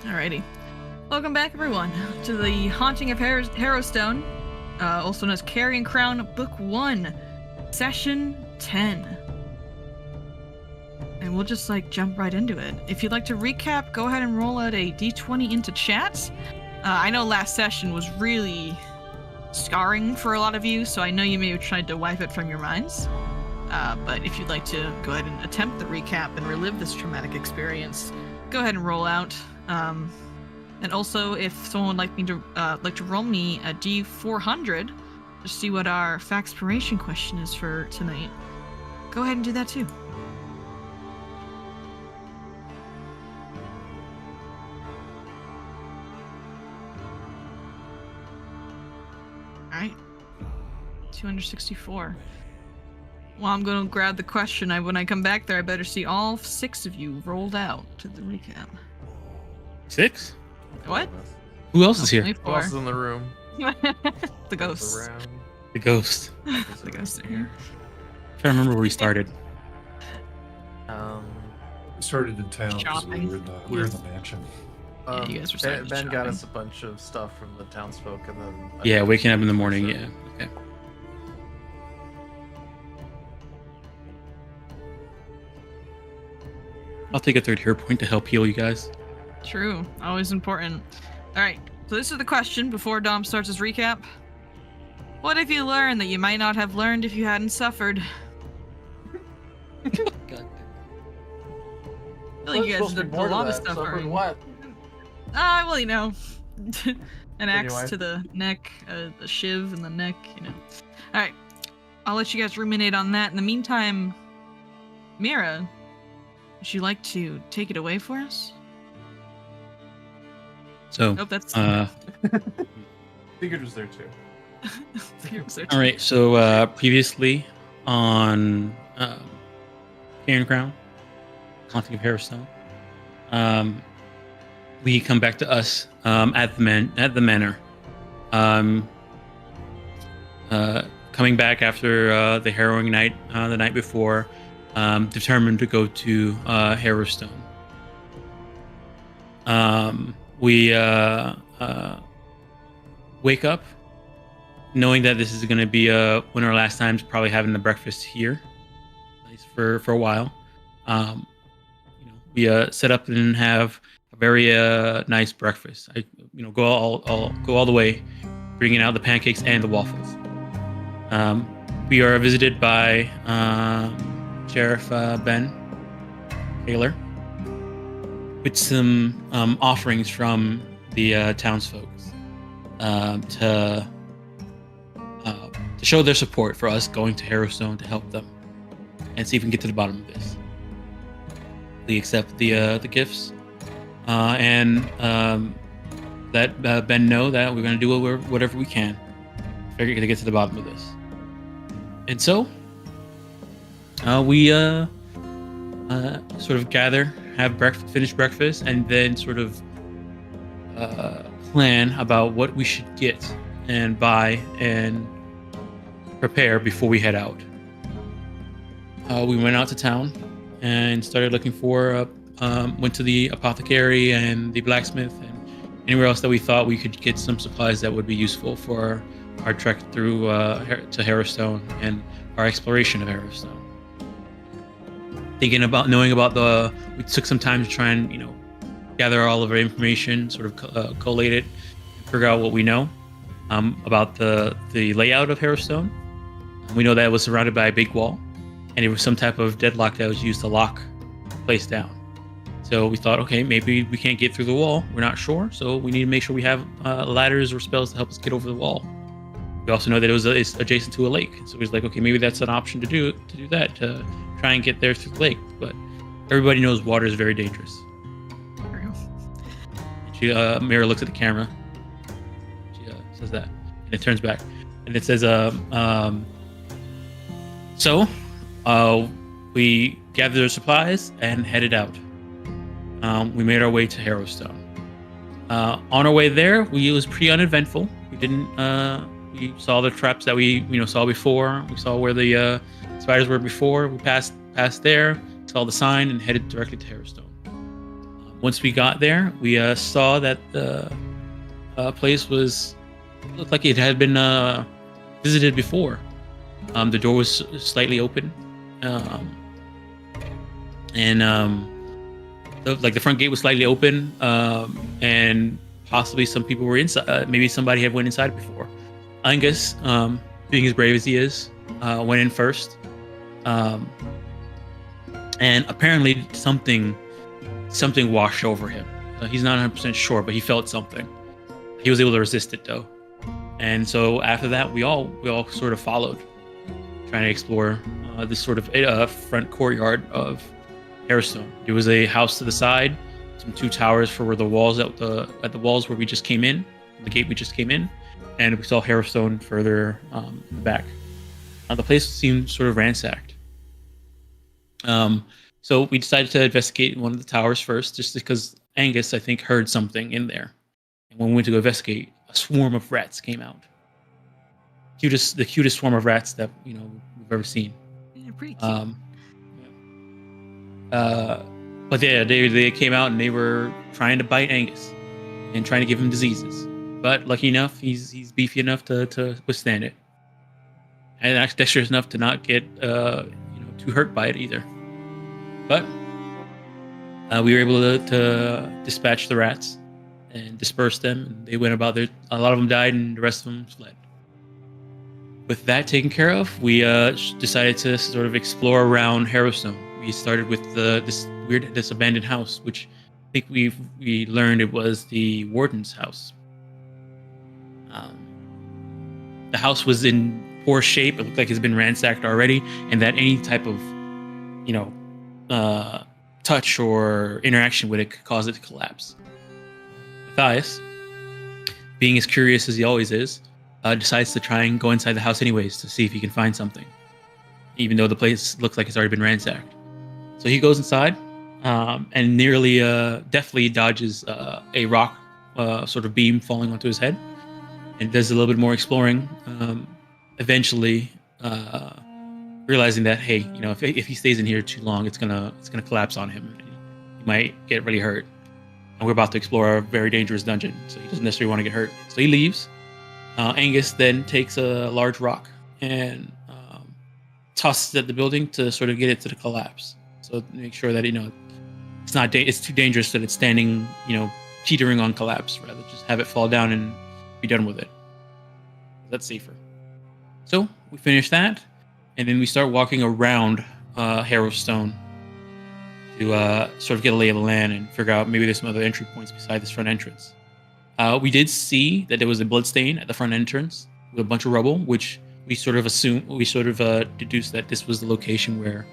Alrighty. Welcome back, everyone, to the Haunting of Harrowstone, also known as Carrion Crown Book 1, Session 10. And we'll just, jump right into it. If you'd like to recap, go ahead and roll out a d20 into chat. I know last session was really scarring for a lot of you, so I know you may have tried to wipe it from your minds. But if you'd like to go ahead and attempt the recap and relive this traumatic experience, go ahead and roll out. And also, if someone would like to roll me a D400 to see what our Faxpiration question is for tonight, go ahead and do that too. All right, 264. Well, I'm going to grab the question. When I come back there, I better see all 6 of you rolled out to the recap. 6? What? Who else is here? Who else is in the room? The ghosts. The ghost. The ghosts are here. I'm trying to remember where we started. We started in town. Shopping. We were in the mansion. Yeah, you guys were starting Ben got shopping. us a bunch of stuff from the townsfolk, and then Yeah, waking up in the morning. Yeah. Okay. I'll take a third hero point to help heal you guys. True. Always important. All right. So this is the question before Dom starts his recap. What have you learned that you might not have learned if you hadn't suffered? God. I feel like you guys did a lot of suffering. What? Well, an axe Anyway. to the neck, a shiv in the neck, All right. I'll let you guys ruminate on that. In the meantime, Mira, would you like to take it away for us? So, Nope, that's... Figured was there too. all right. So, previously on Carrion Crown, Haunting of Harrowstone, we come back to us at the manor. Coming back after the harrowing night, the night before, determined to go to Harrowstone. We wake up knowing that this is going to be one of our last times probably having the breakfast here, at least for a while. We set up and have a very nice breakfast. I go all the way, bringing out the pancakes and the waffles. We are visited by Sheriff Ben Taylor with some offerings from the townsfolk to show their support for us going to Harrowstone to help them and see if we can get to the bottom of this. They accept the gifts and let Ben know that we're going to do whatever we can to get to the bottom of this. And so we sort of gather, have breakfast, finish breakfast, and then sort of plan about what we should get and buy and prepare before we head out. We went out to town and started looking for, went to the apothecary and the blacksmith and anywhere else that we thought we could get some supplies that would be useful for our trek through to Harrowstone and our exploration of Harrowstone. We took some time to try and gather all of our information, sort of collate it, and figure out what we know about the layout of Harrowstone. We know that it was surrounded by a big wall, and it was some type of deadlock that was used to lock the place down. So we thought, okay, maybe we can't get through the wall. We're not sure, so we need to make sure we have ladders or spells to help us get over the wall. We also know that it's adjacent to a lake, so we was like, okay, maybe that's an option to do that, to try and get there through the lake. But everybody knows water is very dangerous. Mira looks at the camera. She says that, and it turns back, and it says, so we gathered our supplies and headed out. We made our way to Harrowstone. On our way there, it was pretty uneventful. We saw the traps that we saw before. We saw where the spiders were before. We passed there, saw the sign, and headed directly to Harrowstone. once we got there, we saw that the place looked like it had been visited before. The door was slightly open, and the front gate was slightly open, and possibly some people were inside. Maybe somebody had went inside before. Angus, being as brave as he is, went in first, and apparently something washed over him. He's not 100% sure, but he felt something. He was able to resist it though, and so after that, we all sort of followed, trying to explore this sort of front courtyard of Harrowstone. There was a house to the side, some 2 towers for the walls at the walls where we just came in, the gate we just came in, and we saw Harrowstone further back. The place seemed sort of ransacked. So we decided to investigate one of the towers first, just because Angus, I think, heard something in there. And when we went to go investigate, a swarm of rats came out. The cutest swarm of rats that we've ever seen. Yeah, pretty cute. But yeah, they came out and they were trying to bite Angus and trying to give him diseases. But lucky enough, he's beefy enough to withstand it, and actually dexterous enough to not get too hurt by it either. But we were able to dispatch the rats and disperse them, and they went about their. A lot of them died, and the rest of them fled. With that taken care of, we decided to sort of explore around Harrowstone. We started with this abandoned house, which I think we learned it was the warden's house. The house was in poor shape. It looked like it's been ransacked already, and that any type of touch or interaction with it could cause it to collapse. Matthias, being as curious as he always is, decides to try and go inside the house anyways to see if he can find something, even though the place looks like it's already been ransacked. So he goes inside and nearly deftly dodges a rock sort of beam falling onto his head, and does a little bit more exploring, eventually realizing that, hey, if he stays in here too long, it's gonna collapse on him. He might get really hurt, and we're about to explore a very dangerous dungeon, so he doesn't necessarily want to get hurt. So he leaves. Angus then takes a large rock and tosses it at the building to sort of get it to the collapse. So make sure that it's too dangerous that it's standing, teetering on collapse. Rather just have it fall down and be done with it. That's safer. So we finish that, and then we start walking around Harrowstone to sort of get a lay of the land and figure out maybe there's some other entry points beside this front entrance. We did see that there was a bloodstain at the front entrance with a bunch of rubble, which we sort of deduced that this was the location where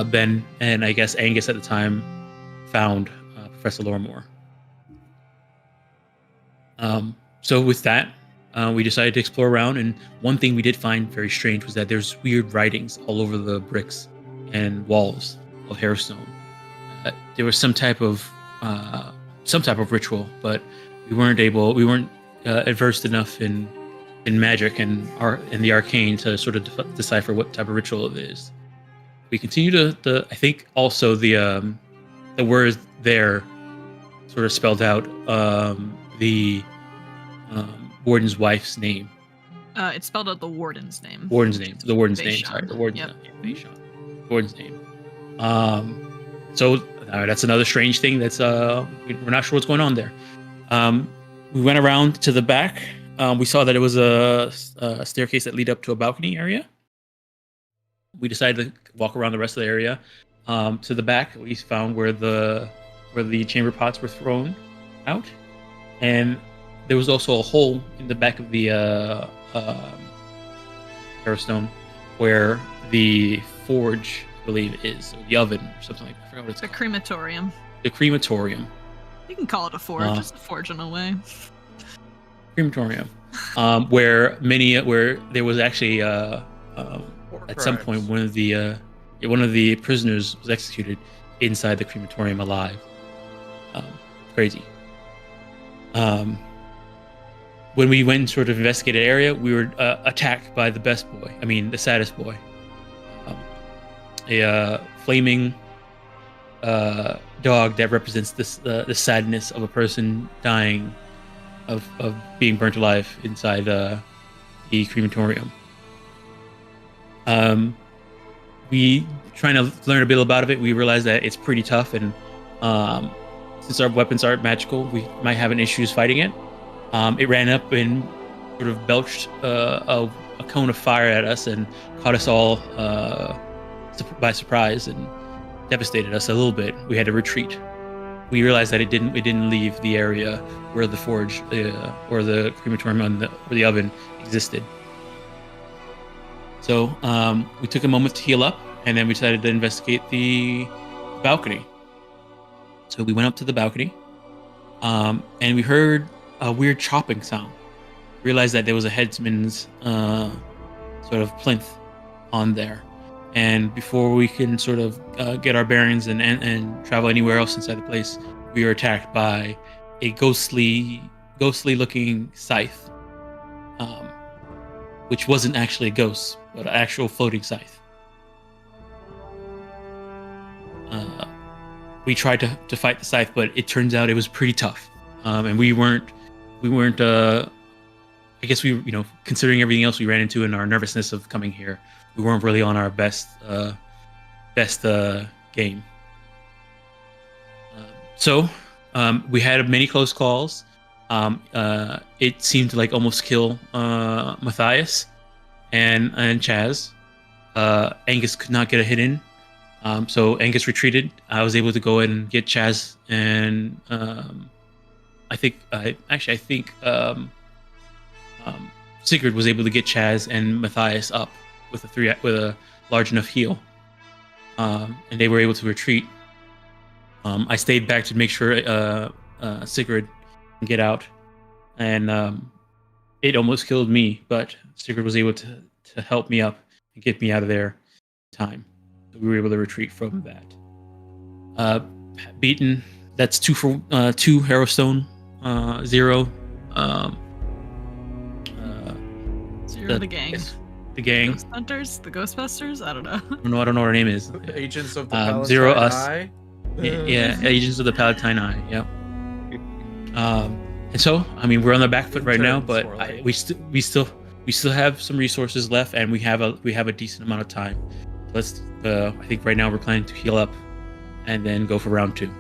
Ben and I guess Angus at the time found Professor Lorimore. So with that, we decided to explore around, and one thing we did find very strange was that there's weird writings all over the bricks and walls of Harrowstone. There was some type of ritual, but we weren't adversed enough in magic and the arcane to sort of decipher what type of ritual it is. We continue to I think also the words there sort of spelled out the warden's wife's name. It spelled out the warden's name. The warden's name. Bayshon. Sorry, the warden's Yep. name. Bayshon. Warden's name. So that's another strange thing. That's we're not sure what's going on there. We went around to the back. We saw that it was a staircase that lead up to a balcony area. We decided to walk around the rest of the area. To the back, we found where the chamber pots were thrown out, and there was also a hole in the back of the Harrowstone where the forge, I believe, is, or the oven or something like that. I forgot what it's The called. crematorium. The crematorium. You can call it a forge. It's a forge in a way. Crematorium, where there was actually at some point one of the prisoners was executed inside the crematorium alive. Crazy. When we went and sort of investigated the area, we were attacked by the saddest boy. A flaming dog that represents this the sadness of a person dying of being burnt alive inside the crematorium. We trying to learn a bit about it. We realized that it's pretty tough, and since our weapons aren't magical, we might have an issues fighting it. It ran up and sort of belched a cone of fire at us and caught us all by surprise and devastated us a little bit. We had to retreat. We realized that it didn't leave the area where the forge or the crematorium or the oven existed. So we took a moment to heal up, and then we decided to investigate the balcony. So we went up to the balcony, and we heard a weird chopping sound. Realized that there was a headsman's sort of plinth on there. And before we can sort of get our bearings and travel anywhere else inside the place, we were attacked by a ghostly looking scythe, which wasn't actually a ghost, but an actual floating scythe. We tried to fight the scythe, but it turns out it was pretty tough, and we weren't. I guess we, considering everything else we ran into and our nervousness of coming here, we weren't really on our best game. So we had many close calls. It seemed to almost kill Matthias and Chaz. Angus could not get a hit in, so Angus retreated. I was able to go in and get Chaz, and I think Sigurd was able to get Chaz and Matthias up with a large enough heal, and they were able to retreat. I stayed back to make sure Sigurd can get out, and it almost killed me, but Sigurd was able to help me up and get me out of there in time. So we were able to retreat from that. Beaten. That's 2 for 2 Harrowstone, 0. Zero the gang. The gang. Ghost Hunters? The Ghostbusters? I don't know. I don't know what her name is. Agents of the Palatine 0 us. Eye. Yeah, Agents of the Palatine Eye. Yep. And so, we're on the back foot right now, but we still have some resources left, and we have a decent amount of time. Let's. I think right now we're planning to heal up, and then go for round 2.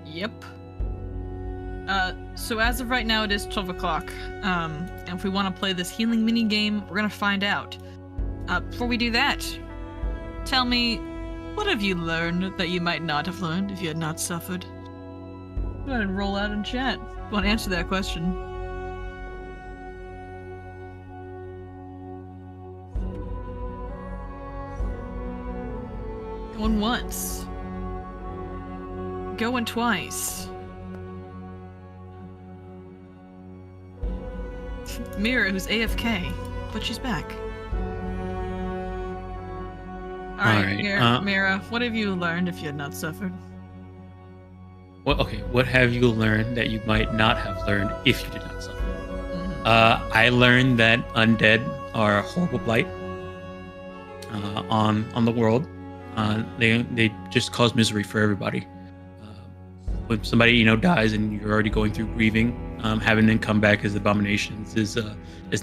Yep. So as of right now, it is 12 o'clock. And if we want to play this healing mini game, we're gonna find out. Before we do that, tell me, what have you learned that you might not have learned if you had not suffered? Go ahead and roll out in chat. If you want to answer that question. Going once. Going twice. Mira, who's AFK, but she's back. All right, Mira, what have you learned if you had not suffered? Well, okay, what have you learned that you might not have learned if you did not suffer? Mm-hmm. I learned that undead are a horrible blight on the world. They just cause misery for everybody. When somebody dies and you're already going through grieving, having them come back as abominations is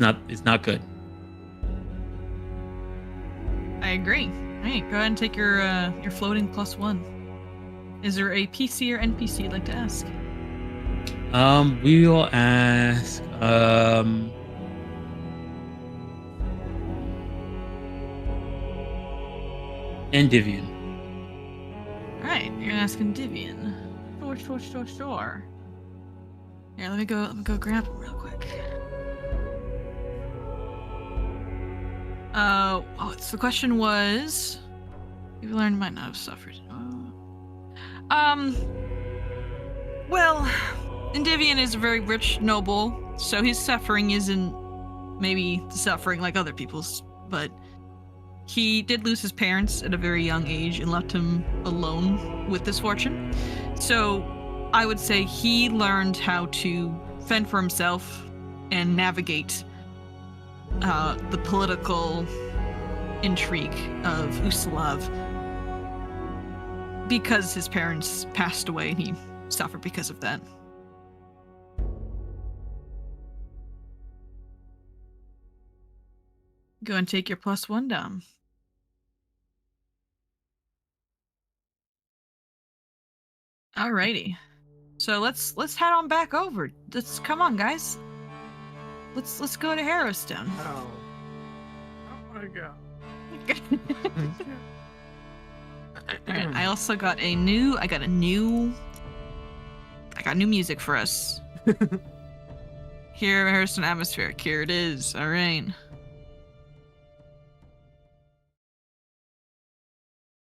not good. I agree. Hey, go ahead and take your floating +1. Is there a PC or NPC you'd like to ask? We will ask. Endivian. All right, you're asking Divian. Sure. Here, let me go grab him real quick. So the question was, you learned might not have suffered. Well, Endivian is a very rich noble, so his suffering isn't maybe suffering like other people's, but he did lose his parents at a very young age and left him alone with this fortune. So I would say he learned how to fend for himself and navigate the political intrigue of Ustalav because his parents passed away and he suffered because of that. Go and take your +1 Dom. Alrighty. So let's head on back over. Let's come on, guys. Let's go to Harrowstone. Oh. I want to go. Alright, I also got new music for us. Here, Harrowstone Atmospheric. Here it is. Alright.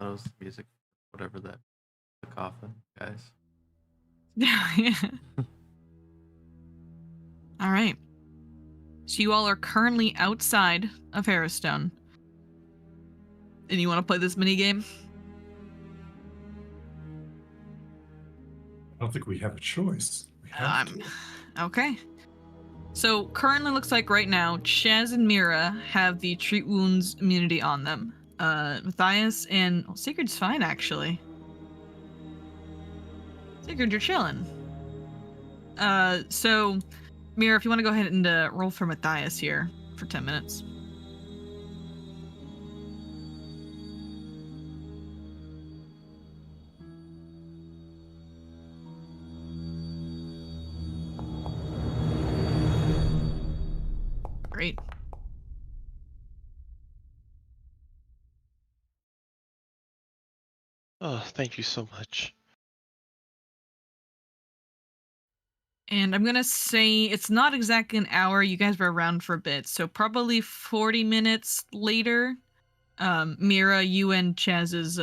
That was the music, whatever that, the coffin, guys. Yeah. Alright. So you all are currently outside of Harrowstone. And you want to play this mini game? I don't think we have a choice. We have to. Okay. So currently looks like right now, Chaz and Mira have the treat wounds immunity on them. Matthias and Sigurd's fine actually. Sigurd, you're chilling. So Mira, if you want to go ahead and roll for Matthias here for 10 minutes. Great. Oh, thank you so much. And I'm gonna say it's not exactly an hour. You guys were around for a bit, so probably 40 minutes later, Mira, you and Chaz's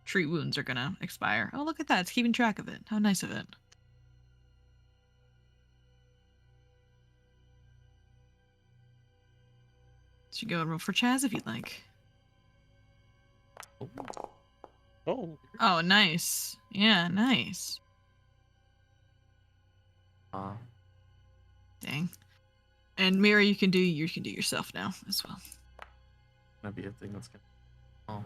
treat wounds are gonna expire. Oh, look at that! It's keeping track of it. How nice of it. So you go and roll for Chaz if you'd like. Oh, Oh, nice. Yeah, nice. Dang. And Mira, you can do yourself now as well. Gonna be a thing that's gonna. Oh,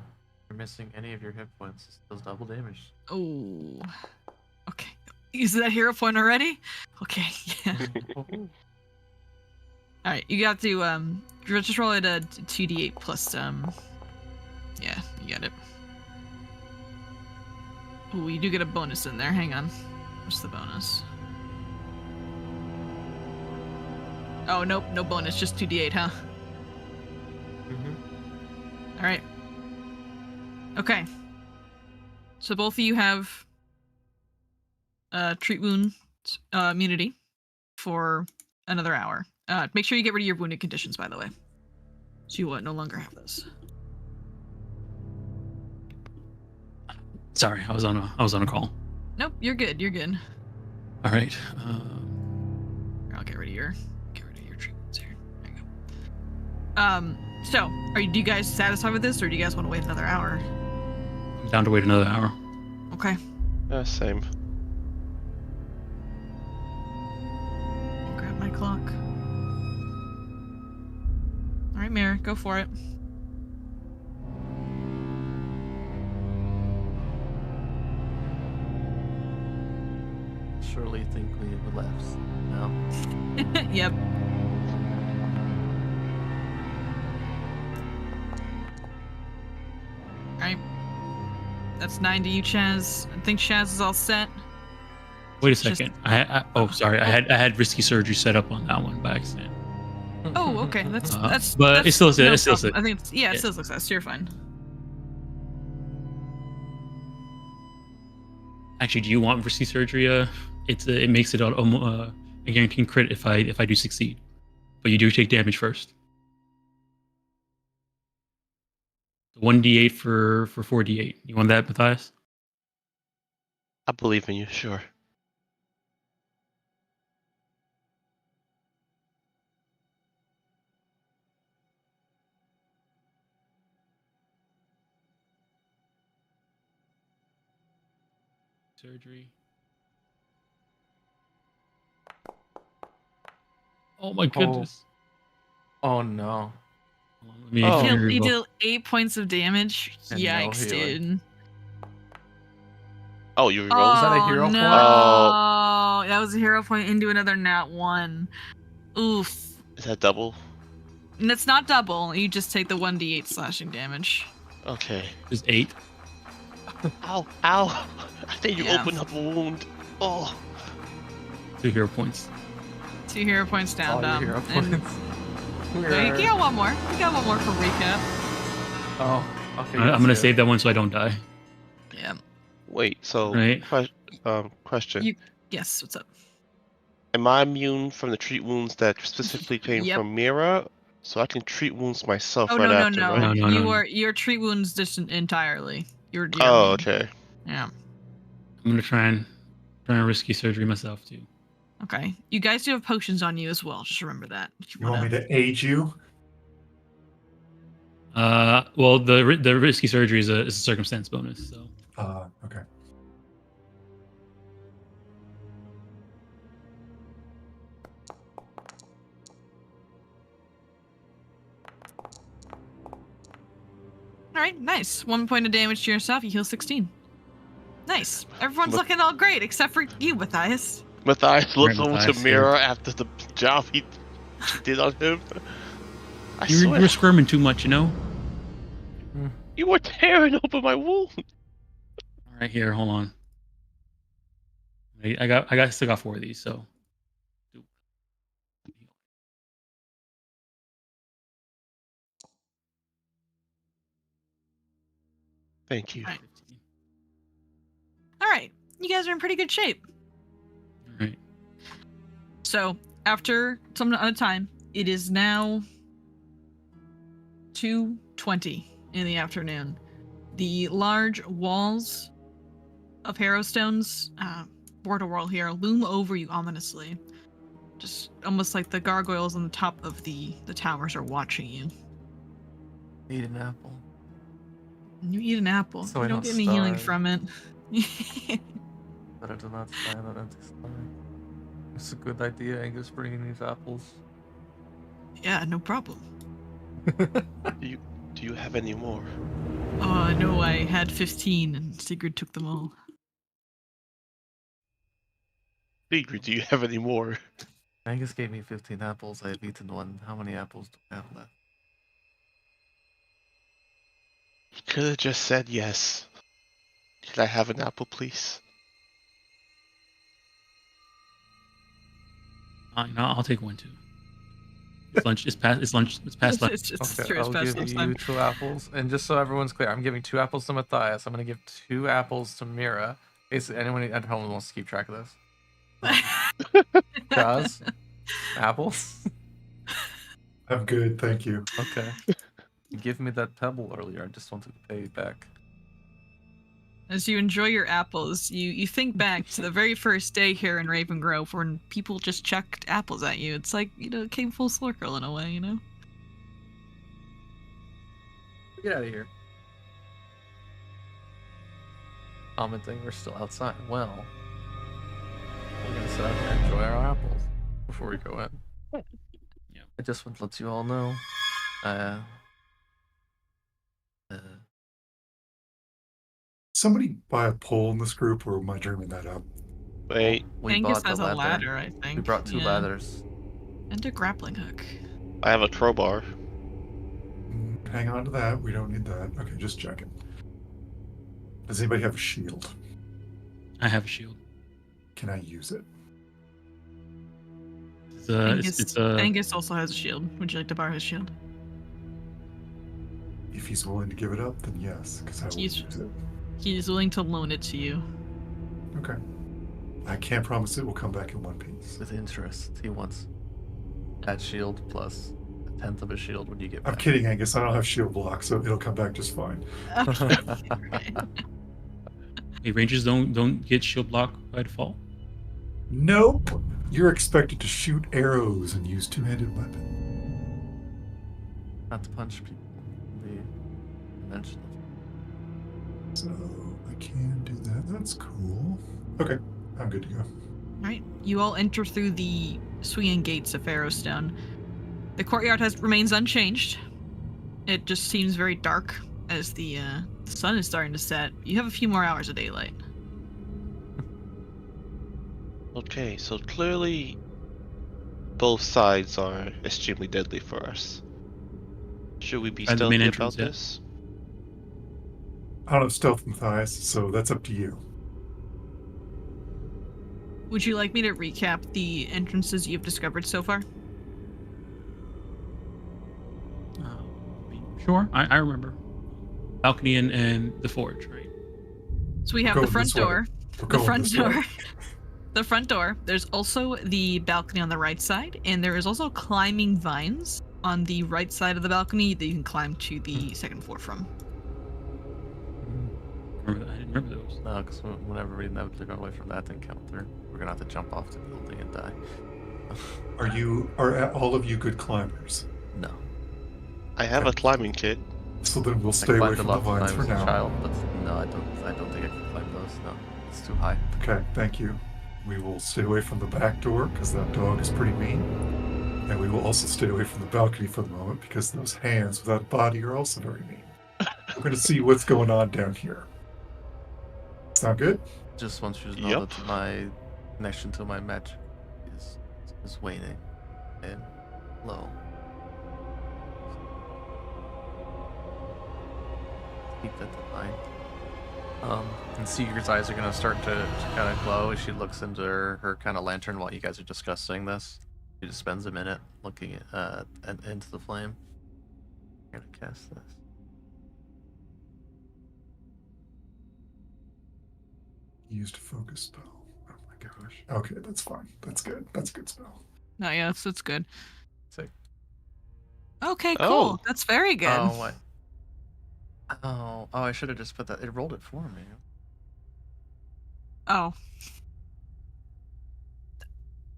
you're missing any of your hit points. It deals double damage. Oh. Okay. Is that hero point already? Okay. Yeah. All right. You got to just roll it a 2d8 plus Yeah, you got it. Oh, you do get a bonus in there. Hang on. What's the bonus? Oh, nope, no bonus, just 2d8, huh? Mm-hmm. All right. Okay. So both of you have treat wound immunity for another hour. Make sure you get rid of your wounded conditions, by the way. So you no longer have those. Sorry, I was on a call. Nope, you're good. You're good. All right. I'll get rid of your treat wounds here. There you go. So do you guys satisfied with this, or do you guys want to wait another hour? I'm down to wait another hour. Okay. same. Grab my clock. All right, Mira, go for it. Surely think we relapse. No. Yep. Alright. That's 9 to you, Chaz. I think Chaz is all set. Wait a It's just- second. Sorry. I had risky surgery set up on that one by accident. Oh, okay. That's But that's it's still no it still problem. I think it's, yeah, it yeah. still success. You're fine. Actually, do you want risky surgery? It makes it a guaranteed crit if I do succeed, but you do take damage first. 1d8 for 4d8. You want that, Matthias? I believe in you, sure. Surgery. Oh my goodness. Oh no. Let me Oh. let me You reroll. deal 8 points of damage. And no Yikes, healing. dude. Oh, you rerolled? Oh, that a hero point? no. That was a hero point into another nat 1. Oof. Is that double? And it's not double. You just take the 1d8 slashing damage. Okay. Just 8. Ow! Ow! I think you Yeah. opened up a wound. Oh. 2 hero points. 2 hero points down, All your Dom. hero And- points. Wait, you got one more. You got one more for recap. Oh, okay. I'm gonna save that one so I don't die. Yeah. Wait. So, Right. question. Yes, what's up? Am I immune from the treat wounds that specifically came Yep. from Mira? So I can treat wounds myself Oh, right no, after, no, right? No. Your treat wounds distant entirely. You're Oh, immune. okay. Yeah. I'm gonna try and risky surgery myself too. Okay. You guys do have potions on you as well. Just remember that. If You want me wanna- to aid you? Well, the risky surgery is a circumstance bonus. So Okay. All right, nice. 1 point of damage to yourself. You heal 16. Nice. Everyone's But- looking all great except for you, Matthias. Matthias looks Right, over Matthias, to Mira after the job he did on him. I you swear, were squirming too much, you know. you were tearing open my wound. All right, here, hold on. I still got 4 of these, so. Thank you. Right. All right, you guys are in pretty good shape. All right. So after some amount of time, it is now 2:20 in the afternoon. The large walls of Harrowstone's border wall here loom over you ominously, just almost like the gargoyles on the top of the towers are watching you. Eat an apple. You eat an apple. So you I don't don't get any healing starve. from it. But I do not stand on empty stomach. It's a good idea, Angus, bringing these apples. Yeah, no problem. Do you have any more? Oh, no, I had 15 and Sigrid took them all. Sigrid, do you have any more? Angus gave me 15 apples. I have eaten one. How many apples do I have left? He could have just said yes. Can I have an apple, please? No, I'll take 1 too. It's lunch. It's past. It's lunch. It's past lunch. It's Okay, true, it's I'll past give you lunchtime. 2 apples. And just so everyone's clear, I'm giving 2 apples to Matthias. I'm going to give 2 apples to Mira. Basically, anyone at home wants to keep track of this. Kaz? Apples? I'm good, thank you. Okay. You gave me that pebble earlier. I just wanted to pay you back. As you enjoy your apples, you think back to the very first day here in Ravengro when people just chucked apples at you. It's like, it came full circle in a way, Get out of here. Commenting, we're still outside. Well, we're gonna sit out here and enjoy our apples before we go in. Yeah. I just want to let you all know. Somebody buy a pole in this group, or am I dreaming that up? Wait, We Angus bought the has a leather. ladder, I think. We brought 2 Yeah. ladders. And a grappling hook. I have a crowbar. Hang on to that. We don't need that. Okay, just checking. Does anybody have a shield? I have a shield. Can I use it? Angus also has a shield. Would you like to borrow his shield? If he's willing to give it up, then yes, because I will He's- use it. He's willing to loan it to you. Okay. I can't promise it will come back in one piece. With interest. He wants that shield plus a tenth of a shield when you get I'm back. kidding, Angus. I don't have shield block, so it'll come back just fine. Hey, rangers don't get shield block by default. Nope. You're expected to shoot arrows and use two-handed weapon. Not to punch people. The convention. So I can do that. That's cool. Okay, I'm good to go. Right. You all enter through the swinging gates of Harrowstone. The courtyard remains unchanged. It just seems very dark as the sun is starting to set. You have a few more hours of daylight. Okay, so clearly both sides are extremely deadly for us. Should we be Find the main stealthy entrance, about yeah. this? I don't have stealth Matthias, so that's up to you. Would you like me to recap the entrances you've discovered so far? Sure, I remember. Balcony and the forge, right? So we have We're the going front this way. door. We're The going front this way. door. The front door. There's also the balcony on the right side, and there is also climbing vines on the right side of the balcony that you can climb to the second floor from. I didn't remember those. No, because whenever we inevitably run away from that encounter, we're gonna have to jump off the building and die. Are all of you good climbers? No. I have a climbing kit. So then we'll I stay away climbed a from lot the of vines times for as a now. child, but no, I don't think I can climb those. No, it's too high. Okay, thank you. We will stay away from the back door because that dog is pretty mean. And we will also stay away from the balcony for the moment because those hands without body are also very mean. We're going to see what's going on down here. Sound good? Just want you to know Yep. that my connection to my magic is waning and low. Keep that in mind. And Seeger's eyes are gonna start to kind of glow as she looks into her kind of lantern while you guys are discussing this. She just spends a minute looking at into the flame. I'm gonna cast this. Used a focus spell. Oh my gosh. Okay, that's fine. That's good. That's a good spell. No, yeah, that's good. Sick. Okay, cool. Oh. That's very good. Oh, what? Oh, I should have just put that. It rolled it for me. Oh.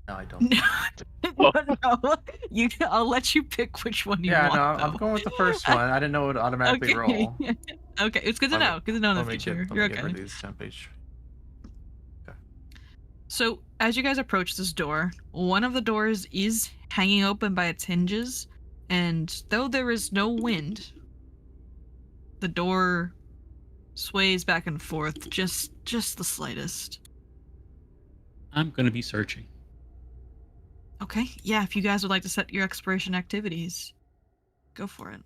No, I don't. No, I'll let you pick which one you Yeah, want. no, I'm though. going with the first one. I didn't know it would automatically Okay. roll. Okay, it's good to know. Good to know in the Let me future. get You're rid okay. of these temp HP. So, as you guys approach this door, one of the doors is hanging open by its hinges, and though there is no wind, the door sways back and forth just the slightest. I'm gonna be searching. Okay, yeah, if you guys would like to set your exploration activities, go for it.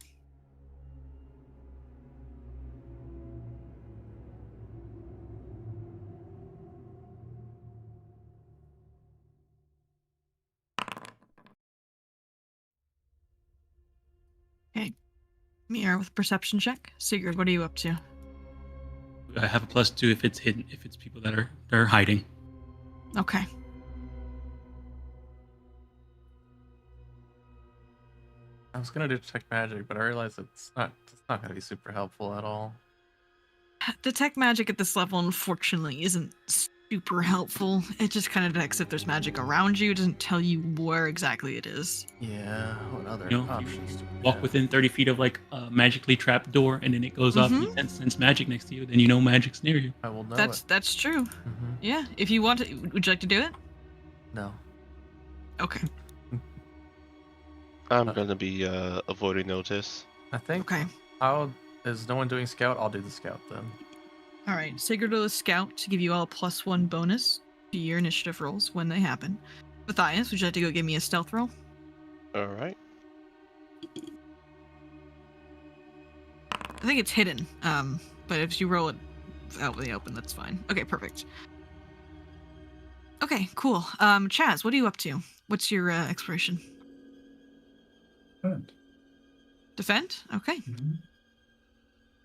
Okay, Mira with perception check. Sigurd, what are you up to? I have a +2 if it's hidden, if it's people that are hiding. Okay. I was gonna do detect magic, but I realized it's not gonna be super helpful at all. Detect magic at this level, unfortunately, isn't super helpful. It just kind of detects if there's magic around you. It doesn't tell you where exactly it is. Yeah, what other You know, options do we Walk have? within 30 feet of like a magically trapped door, and then it goes off. Mhm. And sense magic next to you, then you know magic's near you. I will know That's true. it. Mm-hmm. Yeah, if you want to, would you like to do it? No. Okay. I'm gonna be avoiding notice. I think Okay. is no one doing scout? I'll do the scout then. All right. Sigurd will scout to give you all a +1 bonus to your initiative rolls when they happen. Matthias, would you like to go give me a stealth roll? All right. I think it's hidden. But if you roll it out in the open, that's fine. Okay, perfect. Okay, cool. Chaz, what are you up to? What's your exploration? Good. Defend? Okay. Mhm.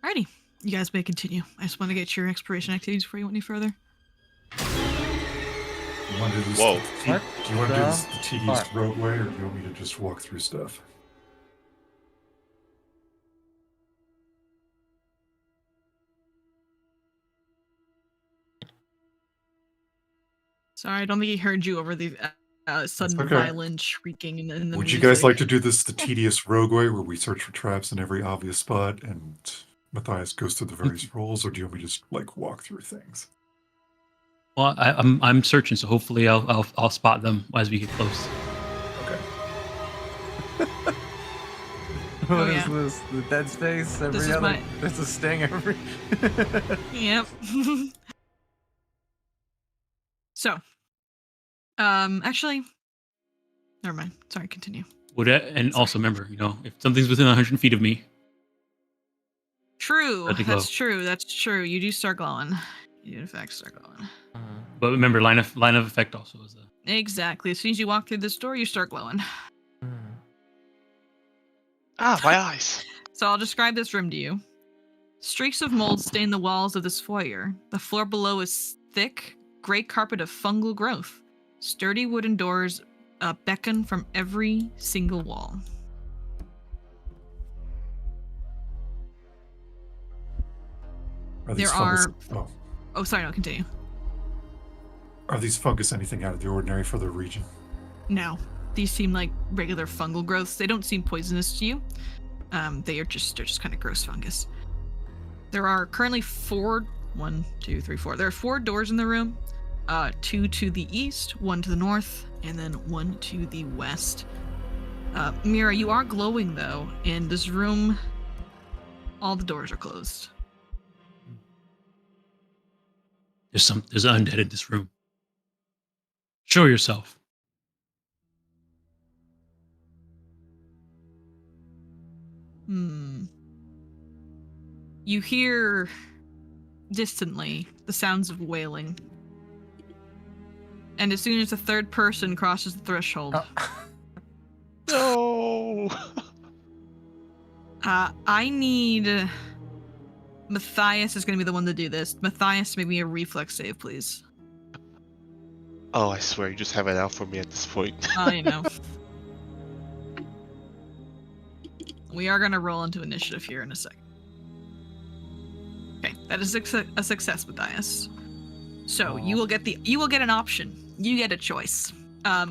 Alrighty. You guys may continue. I just want to get your exploration activities before you went any further. You want to do this? Whoa. Do you want to do this the tedious Fuck. road way, or do you want me to just walk through stuff? Sorry, I don't think he heard you over the sudden okay. violent shrieking in the Would you music. guys like to do this the tedious rogue way, where we search for traps in every obvious spot, and Matthias goes through the various roles, or do you want me to just like walk through things? Well, I'm searching, so hopefully I'll spot them as we get close. Okay. What is yeah. this? The dead space? Every This is other. my- There's a sting every. Yep. So, actually, never mind. Sorry, continue. And also remember, if something's within 100 feet of me, True. Let it glow. That's true. That's true. You do start glowing. You do in fact start glowing. but remember, line of effect also is a. Exactly. As soon as you walk through this door, you start glowing. Ah, my eyes. So I'll describe this room to you. Streaks of mold stain the walls of this foyer. The floor below is thick, gray carpet of fungal growth. Sturdy wooden doors beckon from every single wall. Are these There fungus? are- Oh, sorry, no, continue. Are these fungus anything out of the ordinary for the region? No, these seem like regular fungal growths. They don't seem poisonous to you. They're just kind of gross fungus. There are currently 4. There are 4 doors in the room. 2 to the east, 1 to the north, and then 1 to the west. Mira, you are glowing though. In this room, all the doors are closed. There's an undead in this room. Show yourself. You hear distantly the sounds of wailing. And as soon as the third person crosses the threshold, No. I need Matthias is going to be the one to do this. Matthias, make me a reflex save, please. Oh, I swear you just have it out for me at this point. I know. We are going to roll into initiative here in a second. Okay, that is a success, Matthias. So you will get an option. You get a choice. As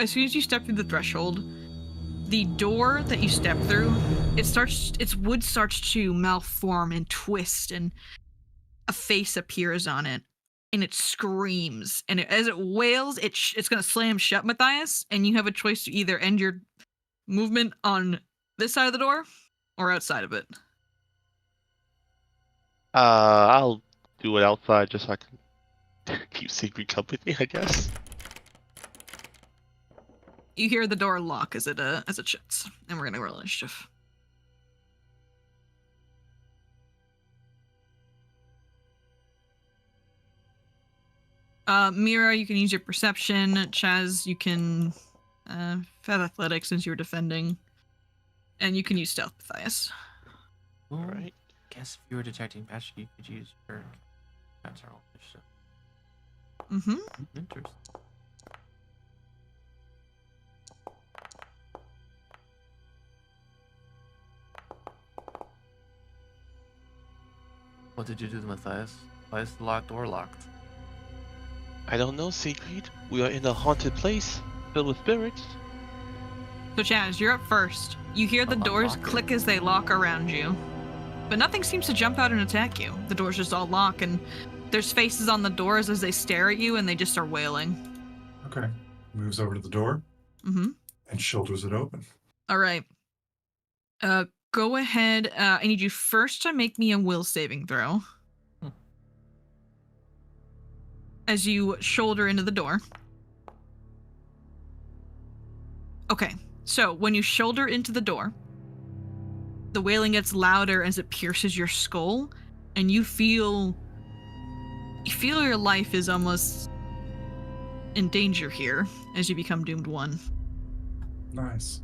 soon as you step through the threshold, the door that you step through, its wood starts to malform and twist, and a face appears on it, and it screams, and as it wails, it's gonna slam shut, Matthias, and you have a choice to either end your movement on this side of the door or outside of it. I'll do it outside just so I can keep secret company, I guess. You hear the door lock as it shuts, and we're gonna roll initiative. Mira, you can use your perception. Chaz, you can have athletics since you were defending, and you can use stealth, Matthias. Alright. Guess if you were detecting magic, you could use your natural initiative. Mm-hmm. Interesting. What did you do to Matthias? Why is the locked door locked? I don't know, Siegfried. We are in a haunted place filled with spirits. So Chaz, you're up first. You hear the doors Unlock it. click as they lock around you, but nothing seems to jump out and attack you. The doors just all lock, and there's faces on the doors as they stare at you, and they just are wailing. Okay. Moves over to the door Mm-hmm. and shoulders it open. All right. Go ahead. I need you first to make me a will saving throw. As you shoulder into the door. Okay, so when you shoulder into the door, the wailing gets louder as it pierces your skull, and you feel your life is almost in danger here as you become doomed one. Nice.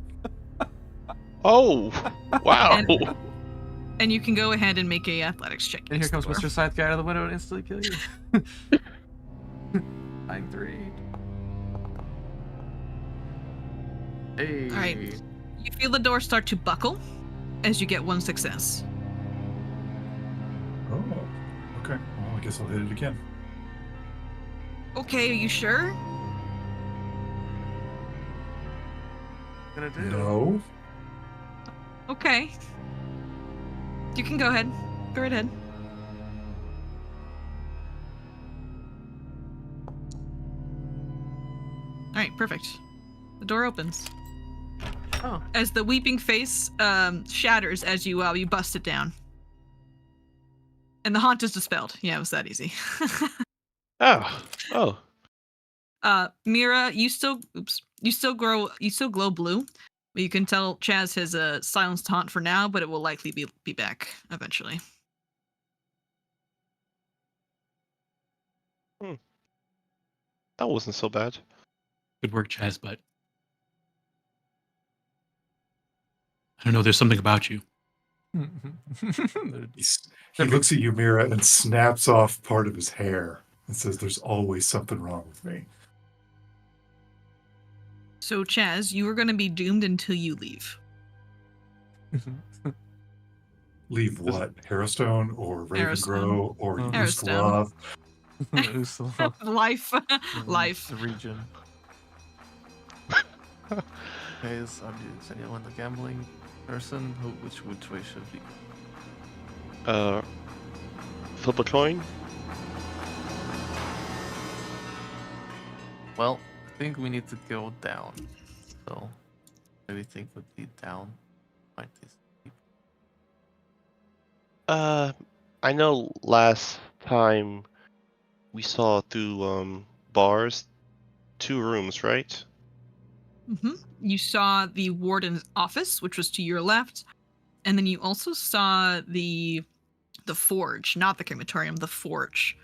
Oh! Wow! And you can go ahead and make a athletics check. And here against comes the door. Mr. Scythe guy out of the window and instantly kill you. I'm 3. Hey. All right. You feel the door start to buckle as you get 1 success. Oh. Okay. Well, I guess I'll hit it again. Okay, are you sure? What gonna do? No. Okay. You can go ahead. Go right ahead. Alright, perfect. The door opens. Oh. As the weeping face shatters as you bust it down. And the haunt is dispelled. Yeah, it was that easy. Oh. Mira, you still glow blue. But you can tell Chaz has a silenced haunt for now, but it will likely be back eventually. That wasn't so bad. Good work, Chaz, but I don't know. There's something about you. He looks at you, Mira, and snaps off part of his hair and says, "There's always something wrong with me." So, Chaz, you are going to be doomed until you leave. Leave what? Harrowstone or Ravengro or Harrowstone. Ustalav? Ustalav. Life. Life. The region. Okay, is anyone the gambling person? Which way should we go? Flip a coin. Well, I think we need to go down. So, maybe think would be down. Like this. I know last time we saw through bars 2 rooms, right? Mm-hmm. You saw the warden's office, which was to your left, and then you also saw the forge, not the crematorium, the forge.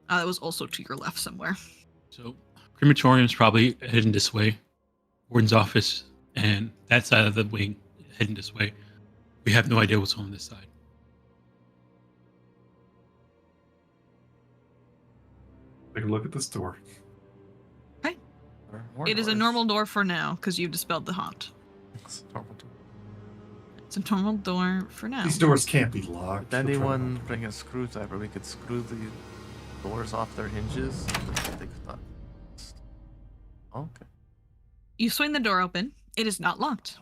That was also to your left somewhere. So, crematorium's probably heading this way. Warden's office and that side of the wing heading this way. We have no idea what's on this side. Take a look at this door. It is a normal door for now, because you've dispelled the haunt. It's a normal door. It's a normal door for now. These doors can't be locked. Did anyone bring a screwdriver? We could screw the doors off their hinges. They could not. Okay. You swing the door open. It is not locked.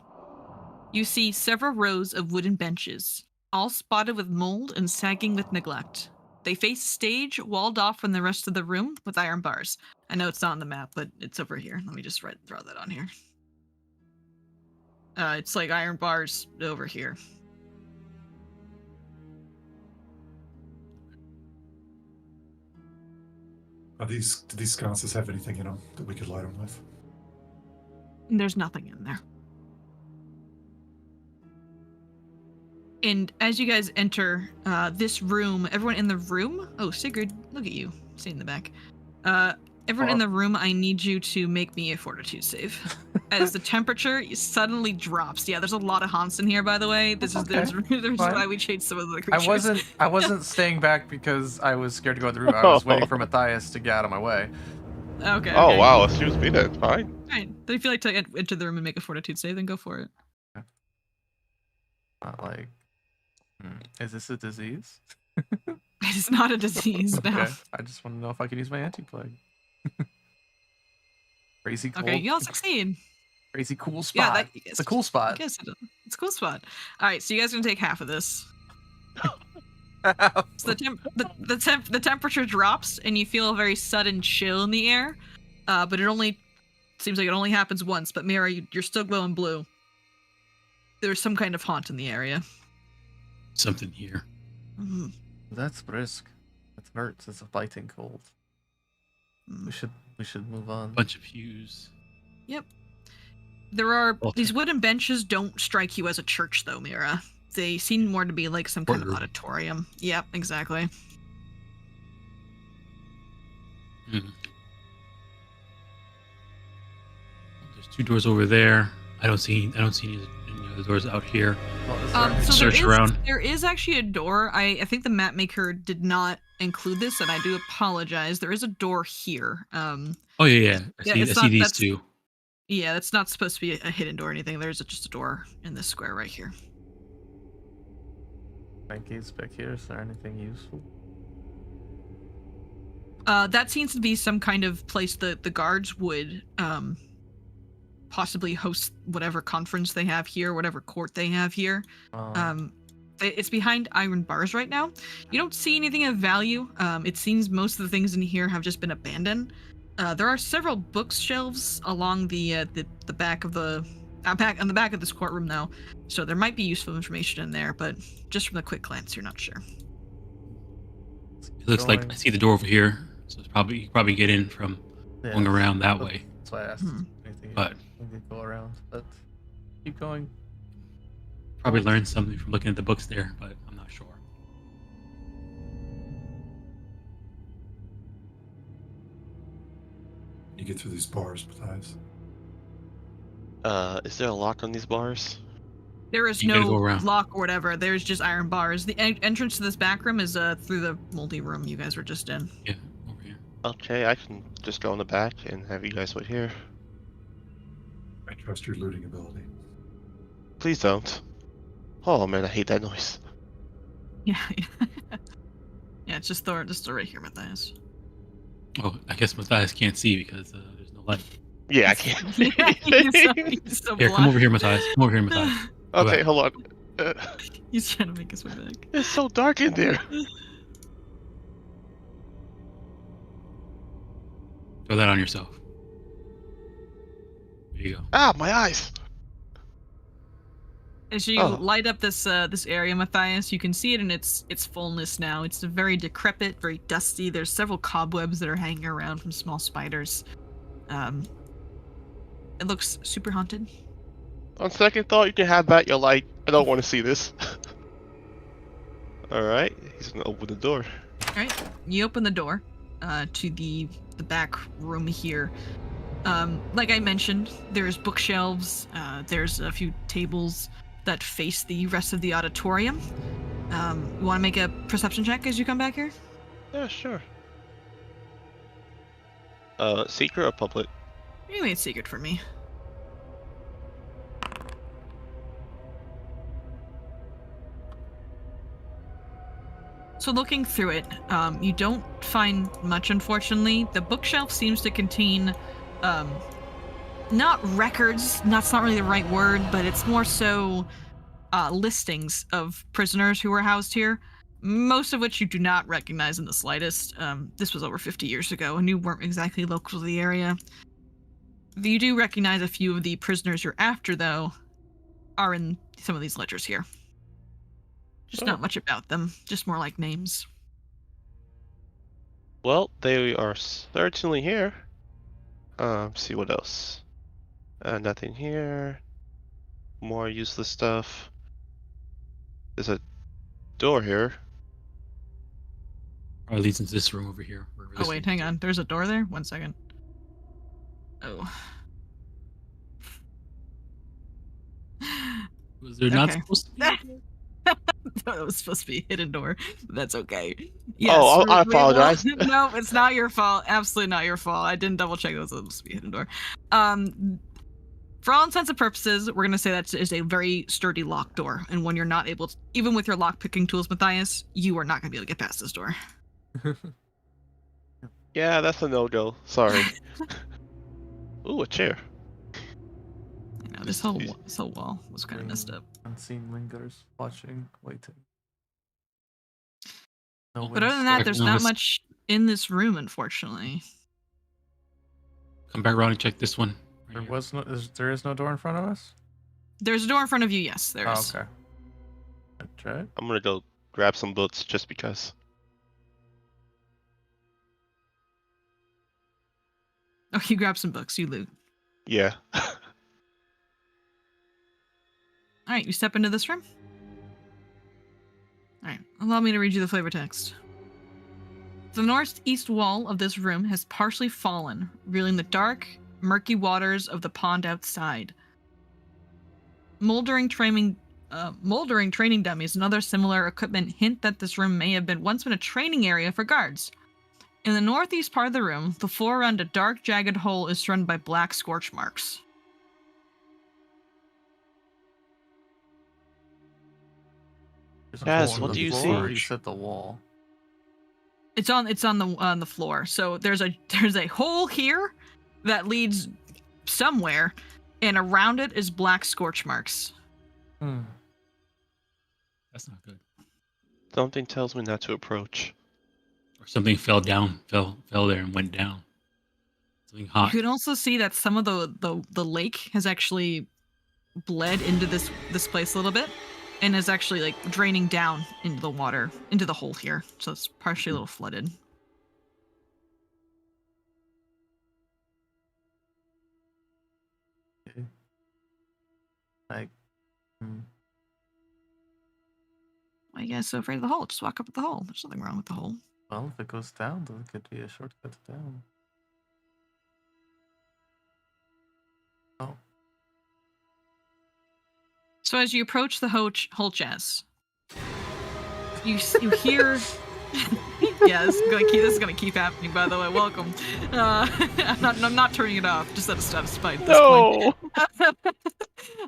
You see several rows of wooden benches, all spotted with mold and sagging with neglect. They face stage, walled off from the rest of the room with iron bars. I know it's not on the map, but it's over here. Let me just throw that on here. It's like iron bars over here. Do these sconces have anything in them that we could light them with? There's nothing in there. And as you guys enter this room, everyone in the room... Oh, Sigrid, look at you, sitting in the back. Everyone in the room, I need you to make me a fortitude save. As the temperature suddenly drops. Yeah, there's a lot of haunts in here, by the way. There's why we changed some of the creatures. I wasn't staying back because I was scared to go in the room. I was waiting for Matthias to get out of my way. Okay. Oh, okay. wow. Excuse me then. Fine. Fine. Then if you like to enter the room and make a fortitude save, then go for it. Not like... Is this a disease? It is not a disease, no. Okay. I just want to know if I can use my anti-plague. Crazy cool. Okay, you'll succeed. Crazy cool spot. Yeah, it's a cool spot. It's a cool spot. All right, so you guys are gonna take half of this. So the temperature drops, and you feel a very sudden chill in the air. But it seems like it only happens once. But Mira, you're still glowing blue. There's some kind of haunt in the area. Something here. Mm-hmm. That's brisk. It hurts. It's a biting cold. We should move on. Bunch of hues. Yep. There are these wooden benches. Don't strike you as a church, though, Mira. They seem more to be like some kind of auditorium. Yep, exactly. There's 2 doors over there. I don't see any other doors out here. So Search around. There is actually a door. I think the map maker did not include this, and I do apologize. There is a door here. Oh yeah. I see these 2. Yeah, that's not supposed to be a hidden door or anything. There's just a door in this square right here. Gates back here. Is there anything useful? That seems to be some kind of place the guards would possibly host whatever conference they have here, whatever court they have here. It's behind iron bars right now. You don't see anything of value. It seems most of the things in here have just been abandoned. There are several bookshelves along the back of the back on the back of this courtroom, though, so there might be useful information in there, but just from the quick glance, you're not sure. It looks like I see the door over here, so it's probably you can probably get in from going around that way. That's why I asked. Anything But you can go around, but keep going. probably learn something from looking at the books there, but I'm not sure. You get through these bars, Matthias. Is there a lock on these bars? There is You gotta no go around. lock or whatever. There's just iron bars. The entrance to this back room is through the multi-room you guys were just in. Yeah, over here. Okay, I can just go in the back and have you guys wait here. I trust your looting ability. Please don't. Oh man, I hate that noise. Yeah. Yeah, it's just door right here, Matthias. Oh, I guess Matthias can't see because there's no light. Yeah, I can't. Yeah, he's so Here, come blind. over here, Matthias. Come over here, Matthias. Okay, back. hold on. He's trying to make his way back. It's so dark in there. Throw that on yourself. There you go. Ah, my eyes. As you Oh. light up this area, Matthias, you can see it in its fullness now. It's very decrepit, very dusty. There's several cobwebs that are hanging around from small spiders. It looks super haunted. On second thought, you can have that. Your light. I don't want to see this. All right, he's gonna open the door. All right, you open the door to the back room here. Like I mentioned, there's bookshelves. There's a few tables that face the rest of the auditorium. You want to make a perception check as you come back here? Yeah, sure. Secret or public? You made secret for me. So looking through it, you don't find much, unfortunately. The bookshelf seems to contain, not records, that's not really the right word, but it's more so listings of prisoners who were housed here, most of which you do not recognize in the slightest. This was over 50 years ago, and you weren't exactly local to the area. You do recognize a few of the prisoners you're after, though, are in some of these ledgers here. Just not much about them, just more like names. Well, they are certainly here. See what else. Nothing here. More useless stuff. There's a door here. Probably leads into this room over here. Oh wait, hang on. There's a door there? 1 second. Oh. Was there not Okay. supposed to be? That was supposed to be a hidden door. But that's okay. Yes, Oh, I we will- apologize. No, it's not your fault. Absolutely not your fault. I didn't double check that was supposed to be a hidden door. For all intents and purposes, we're gonna say that is a very sturdy locked door, and when you're not able to, even with your lock picking tools, Matthias, you are not gonna be able to get past this door. Yeah, that's a no-go. Sorry. Ooh, a chair. You know, this whole wall was kind of messed up. Unseen lingers, watching, waiting. No But other than that, wind there's No, not it's- much in this room, unfortunately. Come back around and check this one. right There here. was no. There is no door in front of us. There's a door in front of you. Yes, there Oh, is. okay. Try it. I'm gonna go grab some books just because. Oh, you grab some books. You loot. Yeah. All right, you step into this room. All right, allow me to read you the flavor text. The northeast wall of this room has partially fallen, revealing the dark, murky waters of the pond outside. Moldering training dummies and other similar equipment hint that this room may have once been a training area for guards. In the northeast part of the room, the floor around a dark, jagged hole is surrounded by black scorch marks. There's a Yes, hole in what the do you floor, or see? You said the wall. It's on the floor. So there's a hole here that leads somewhere, and around it is black scorch marks. Hmm. That's not good. Something tells me not to approach. Or something fell down, fell there and went down. Something hot. You can also see that some of the lake has actually bled into this place a little bit, and is actually like draining down into the water, into the hole here. So it's partially a little flooded. Okay. Why are you guys so afraid of the hole? Just walk up the hole. There's nothing wrong with the hole. Well, if it goes down, then it could be a shortcut down. Oh. So as you approach the hole chest, you hear. Yeah, this is gonna keep happening. By the way, welcome. I'm not turning it off. Just out of spite. At this